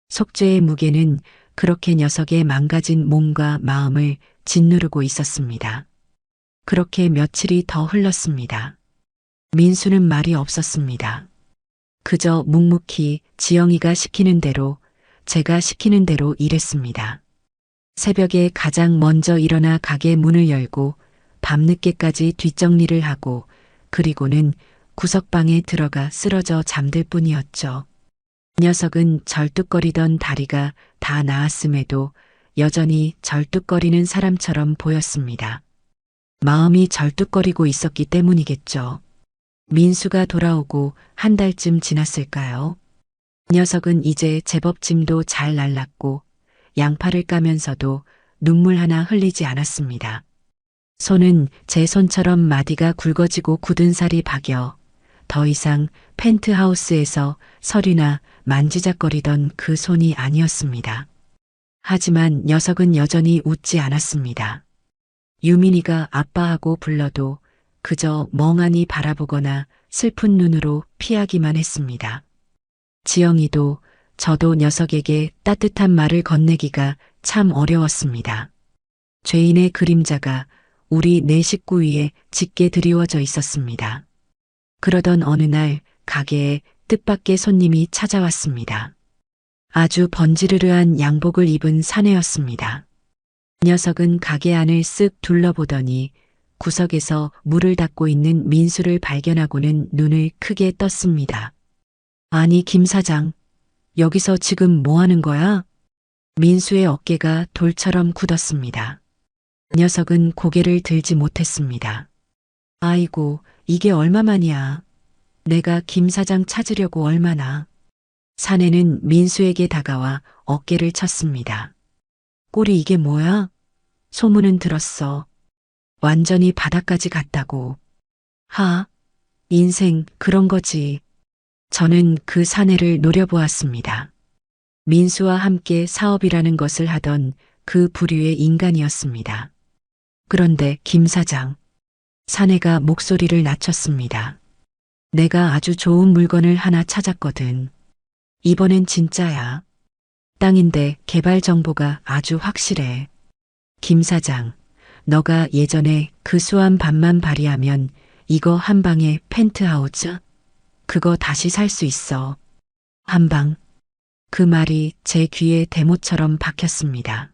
B: 속죄의 무게는 그렇게 녀석의 망가진 몸과 마음을 짓누르고 있었습니다. 그렇게 며칠이 더 흘렀습니다. 민수는 말이 없었습니다. 그저 묵묵히 지영이가 시키는 대로, 제가 시키는 대로 일했습니다. 새벽에 가장 먼저 일어나 가게 문을 열고 밤늦게까지 뒷정리를 하고 그리고는 구석방에 들어가 쓰러져 잠들 뿐이었죠. 녀석은 절뚝거리던 다리가 다 나았음에도 여전히 절뚝거리는 사람처럼 보였습니다. 마음이 절뚝거리고 있었기 때문이겠죠. 민수가 돌아오고 한 달쯤 지났을까요? 녀석은 이제 제법 짐도 잘 날랐고 양팔을 까면서도 눈물 하나 흘리지 않았습니다. 손은 제 손처럼 마디가 굵어지고 굳은 살이 박여 더 이상 펜트하우스에서 서리나 만지작거리던 그 손이 아니었습니다. 하지만 녀석은 여전히 웃지 않았습니다. 유민이가 아빠하고 불러도 그저 멍하니 바라보거나 슬픈 눈으로 피하기만 했습니다. 지영이도 저도 녀석에게 따뜻한 말을 건네기가 참 어려웠습니다. 죄인의 그림자가 우리 네 식구 위에 짙게 드리워져 있었습니다. 그러던 어느 날 가게에 뜻밖의 손님이 찾아왔습니다. 아주 번지르르한 양복을 입은 사내였습니다. 녀석은 가게 안을 쓱 둘러보더니 구석에서 물을 닦고 있는 민수를 발견하고는 눈을 크게 떴습니다. 아니, 김 사장, 여기서 지금 뭐 하는 거야? 민수의 어깨가 돌처럼 굳었습니다. 녀석은 고개를 들지 못했습니다. 아이고, 이게 얼마만이야. 내가 김 사장 찾으려고 얼마나. 사내는 민수에게 다가와 어깨를 쳤습니다. 꼴이 이게 뭐야? 소문은 들었어. 완전히 바닥까지 갔다고. 하, 인생 그런 거지. 저는 그 사내를 노려보았습니다. 민수와 함께 사업이라는 것을 하던 그 부류의 인간이었습니다. 그런데 김 사장, 사내가 목소리를 낮췄습니다. 내가 아주 좋은 물건을 하나 찾았거든. 이번엔 진짜야. 땅인데 개발 정보가 아주 확실해. 김 사장, 너가 예전에 그 수완 반만 발휘하면 이거 한 방에 펜트하우스? 그거 다시 살 수 있어. 한 방. 그 말이 제 귀에 대못처럼 박혔습니다.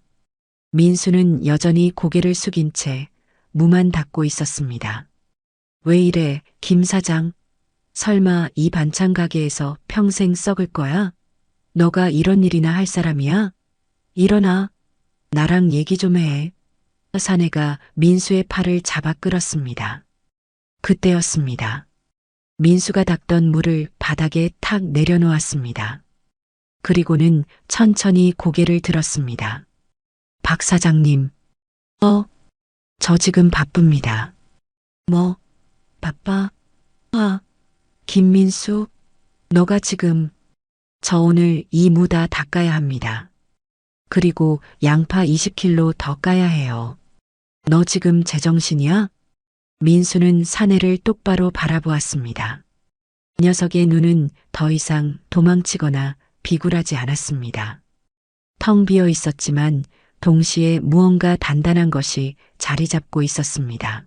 B: 민수는 여전히 고개를 숙인 채 무만 닫고 있었습니다. 왜 이래, 김 사장? 설마 이 반찬 가게에서 평생 썩을 거야? 너가 이런 일이나 할 사람이야? 일어나. 나랑 얘기 좀 해. 사내가 민수의 팔을 잡아 끌었습니다. 그때였습니다. 민수가 닦던 물을 바닥에 탁 내려놓았습니다. 그리고는 천천히 고개를 들었습니다. 박 사장님. 저 지금 바쁩니다. 뭐, 바빠? 김민수, 너가 지금, 저 오늘 이 무 다 닦아야 합니다. 그리고 양파 20kg 더 까야 해요. 너 지금 제정신이야? 민수는 사내를 똑바로 바라보았습니다. 녀석의 눈은 더 이상 도망치거나 비굴하지 않았습니다. 텅 비어 있었지만 동시에 무언가 단단한 것이 자리 잡고 있었습니다.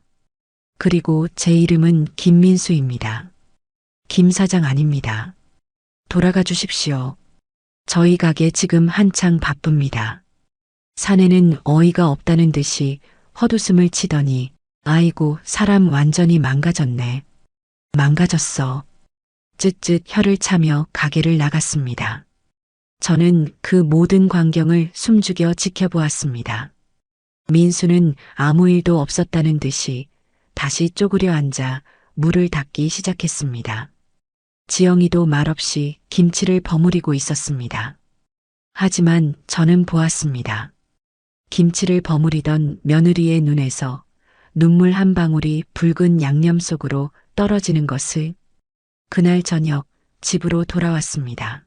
B: 그리고 제 이름은 김민수입니다. 김 사장 아닙니다. 돌아가 주십시오. 저희 가게 지금 한창 바쁩니다. 사내는 어이가 없다는 듯이 헛웃음을 치더니 아이고, 사람 완전히 망가졌네. 망가졌어. 쯧쯧 혀를 차며 가게를 나갔습니다. 저는 그 모든 광경을 숨죽여 지켜보았습니다. 민수는 아무 일도 없었다는 듯이 다시 쪼그려 앉아 물을 닦기 시작했습니다. 지영이도 말없이 김치를 버무리고 있었습니다. 하지만 저는 보았습니다. 김치를 버무리던 며느리의 눈에서 눈물 한 방울이 붉은 양념 속으로 떨어지는 것을. 그날 저녁 집으로 돌아왔습니다.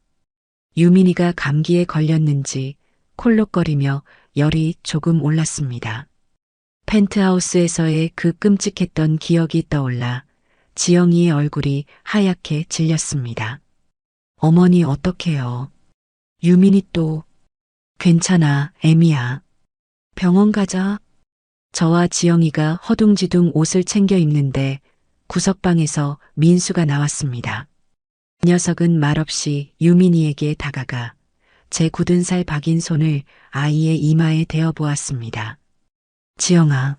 B: 유민이가 감기에 걸렸는지 콜록거리며 열이 조금 올랐습니다. 펜트하우스에서의 그 끔찍했던 기억이 떠올라 지영이의 얼굴이 하얗게 질렸습니다. 어머니 어떡해요? 유민이 또. 괜찮아, 애미야. 병원 가자. 저와 지영이가 허둥지둥 옷을 챙겨 입는데 구석방에서 민수가 나왔습니다. 녀석은 말없이 유민이에게 다가가 제 굳은 살 박인 손을 아이의 이마에 대어 보았습니다. 지영아.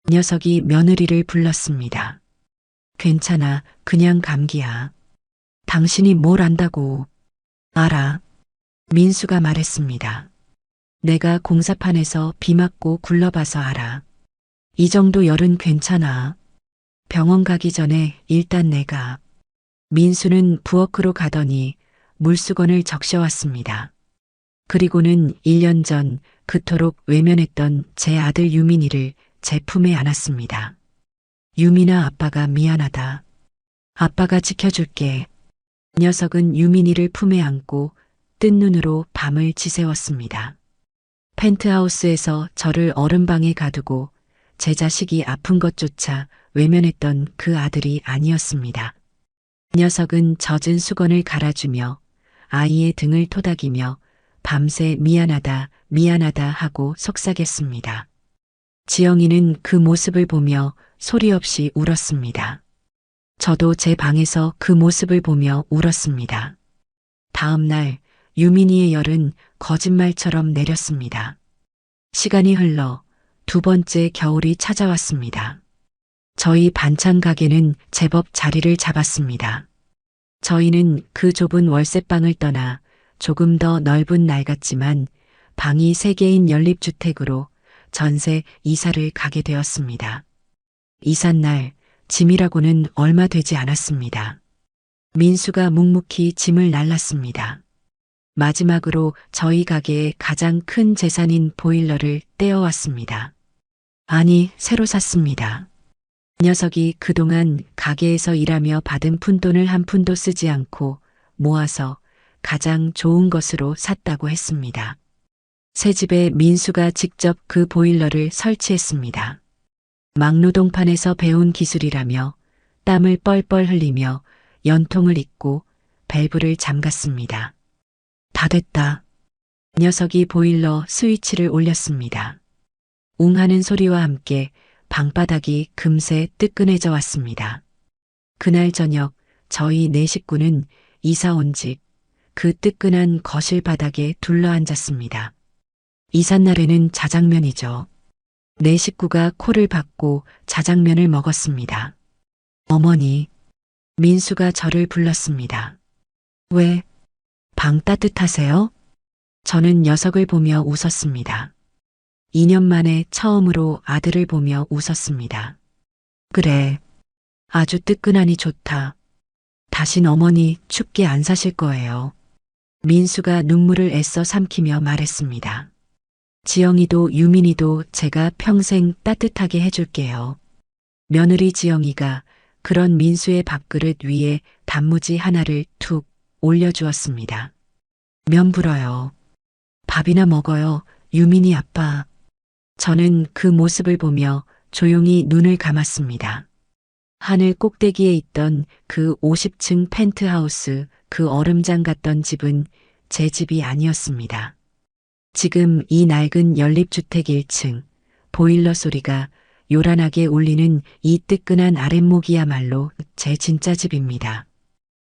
B: 녀석이 며느리를 불렀습니다. 괜찮아, 그냥 감기야. 당신이 뭘 안다고. 알아. 민수가 말했습니다. 내가 공사판에서 비 맞고 굴러봐서 알아. 이 정도 열은 괜찮아. 병원 가기 전에 일단 내가. 민수는 부엌으로 가더니 물수건을 적셔왔습니다. 그리고는 1년 전 그토록 외면했던 제 아들 유민이를 제 품에 안았습니다. 유민아, 아빠가 미안하다. 아빠가 지켜줄게. 녀석은 유민이를 품에 안고 뜬 눈으로 밤을 지새웠습니다. 펜트하우스에서 저를 어른방에 가두고 제 자식이 아픈 것조차 외면했던 그 아들이 아니었습니다. 녀석은 젖은 수건을 갈아주며 아이의 등을 토닥이며 밤새 미안하다, 미안하다 하고 속삭였습니다. 지영이는 그 모습을 보며 소리 없이 울었습니다. 저도 제 방에서 그 모습을 보며 울었습니다. 다음 날 유민이의 열은 거짓말처럼 내렸습니다. 시간이 흘러 두 번째 겨울이 찾아왔습니다. 저희 반찬 가게는 제법 자리를 잡았습니다. 저희는 그 좁은 월세방을 떠나 조금 더 넓은 낡았지만 방이 3개인 연립주택으로 전세 이사를 가게 되었습니다. 이삿날 짐이라고는 얼마 되지 않았습니다. 민수가 묵묵히 짐을 날랐습니다. 마지막으로 저희 가게의 가장 큰 재산인 보일러를 떼어왔습니다. 아니, 새로 샀습니다. 녀석이 그동안 가게에서 일하며 받은 푼돈을 한 푼도 쓰지 않고 모아서 가장 좋은 것으로 샀다고 했습니다. 새 집에 민수가 직접 그 보일러를 설치했습니다. 막노동판에서 배운 기술이라며 땀을 뻘뻘 흘리며 연통을 잇고 밸브를 잠갔습니다. 다 됐다. 녀석이 보일러 스위치를 올렸습니다. 웅 하는 소리와 함께 방바닥이 금세 뜨끈해져 왔습니다. 그날 저녁 저희 4식구는 이사 온 집, 그 뜨끈한 거실 바닥에 둘러앉았습니다. 이삿날에는 자장면이죠. 4식구가 코를 박고 자장면을 먹었습니다. 어머니, 민수가 저를 불렀습니다. 왜? 방 따뜻하세요? 저는 녀석을 보며 웃었습니다. 2년 만에 처음으로 아들을 보며 웃었습니다. 그래, 아주 뜨끈하니 좋다. 다신 어머니 춥게 안 사실 거예요. 민수가 눈물을 애써 삼키며 말했습니다. 지영이도 유민이도 제가 평생 따뜻하게 해줄게요. 며느리 지영이가 그런 민수의 밥그릇 위에 단무지 하나를 툭 올려주었습니다. 면 불어요. 밥이나 먹어요, 유민이 아빠. 저는 그 모습을 보며 조용히 눈을 감았습니다. 하늘 꼭대기에 있던 그 50층 펜트하우스, 그 얼음장 같던 집은 제 집이 아니었습니다. 지금 이 낡은 연립주택 1층, 보일러 소리가 요란하게 울리는 이 뜨끈한 아랫목이야말로 제 진짜 집입니다.